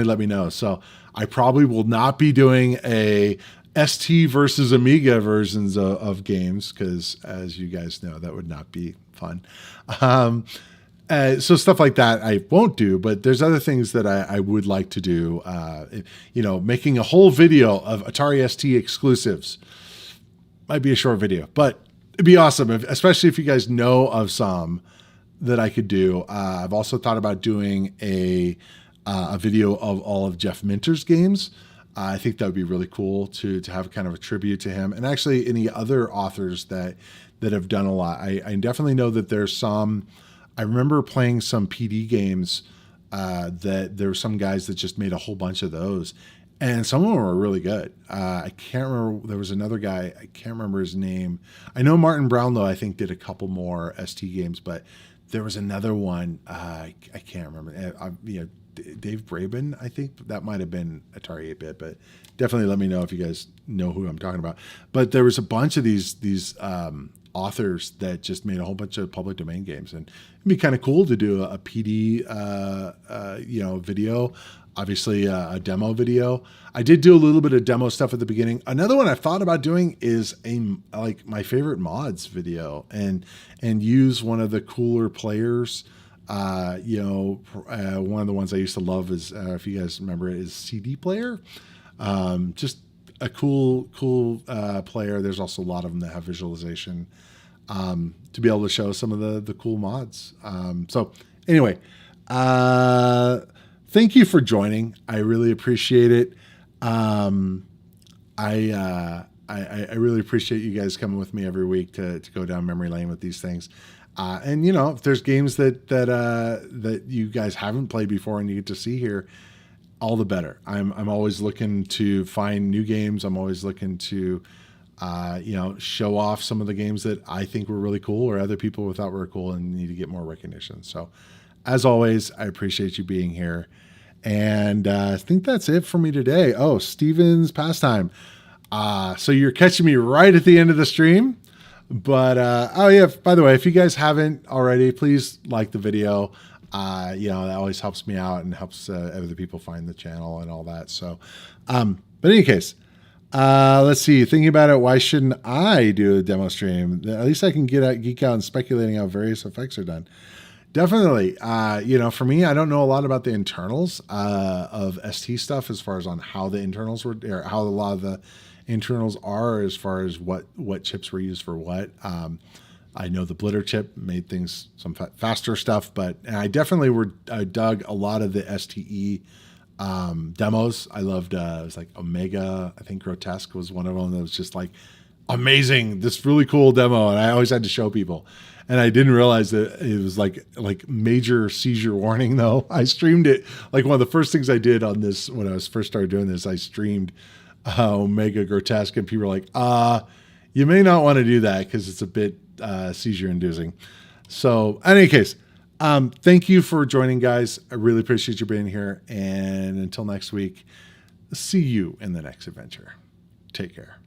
let me know. So I probably will not be doing a ST versus Amiga versions of games, because as you guys know, that would not be fun. So stuff like that I won't do, but there's other things that I would like to do. Making a whole video of Atari ST exclusives. Might be a short video, but it'd be awesome, especially if you guys know of some that I could do. I've also thought about doing a video of all of Jeff Minter's games. I think that would be really cool to have kind of a tribute to him, and actually any other authors that have done a lot. I definitely know that there's some. I remember playing some PD games that there were some guys that just made a whole bunch of those, and some of them were really good. I can't remember. There was another guy. I can't remember his name. I know Martin Brownlow, I think, did a couple more ST games, but there was another one. I can't remember. Dave Braben, I think that might have been Atari 8-bit, but definitely let me know if you guys know who I'm talking about. But there was a bunch of these authors that just made a whole bunch of public domain games, and it'd be kind of cool to do a PD, video. Obviously, a demo video. I did do a little bit of demo stuff at the beginning. Another one I thought about doing is my favorite mods video, and use one of the cooler players. One of the ones I used to love is, if you guys remember it, is CD Player. Just a cool player. There's also a lot of them that have visualization, to be able to show some of the cool mods. So anyway, thank you for joining. I really appreciate it. I really appreciate you guys coming with me every week to go down memory lane with these things. And if there's games that you guys haven't played before and you get to see here, all the better. I'm always looking to find new games. I'm always looking to, show off some of the games that I think were really cool or other people thought were cool and need to get more recognition. So as always, I appreciate you being here. And I think that's it for me today. Oh, Steven's pastime. So you're catching me right at the end of the stream. But, by the way, if you guys haven't already, please like the video. That always helps me out and helps other people find the channel and all that. So, but in any case, let's see, thinking about it, why shouldn't I do a demo stream? At least I can geek out and speculating how various effects are done. Definitely. For me, I don't know a lot about the internals of ST stuff as far as on how the internals were, or how a lot of the internals are as far as what chips were used for what. I know the Blitter chip made things some faster stuff, but I definitely dug a lot of the STE demos. I loved it was like Omega. I think Grotesque was one of them that was just like amazing, this really cool demo, and I always had to show people. And I didn't realize that it was like major seizure warning though. I streamed it, like one of the first things I did on this when I was first started doing this. I streamed Omega Grotesque, and people were like, you may not want to do that because it's a bit seizure inducing. So in any case, thank you for joining, guys. I really appreciate you being here. And until next week, see you in the next adventure. Take care.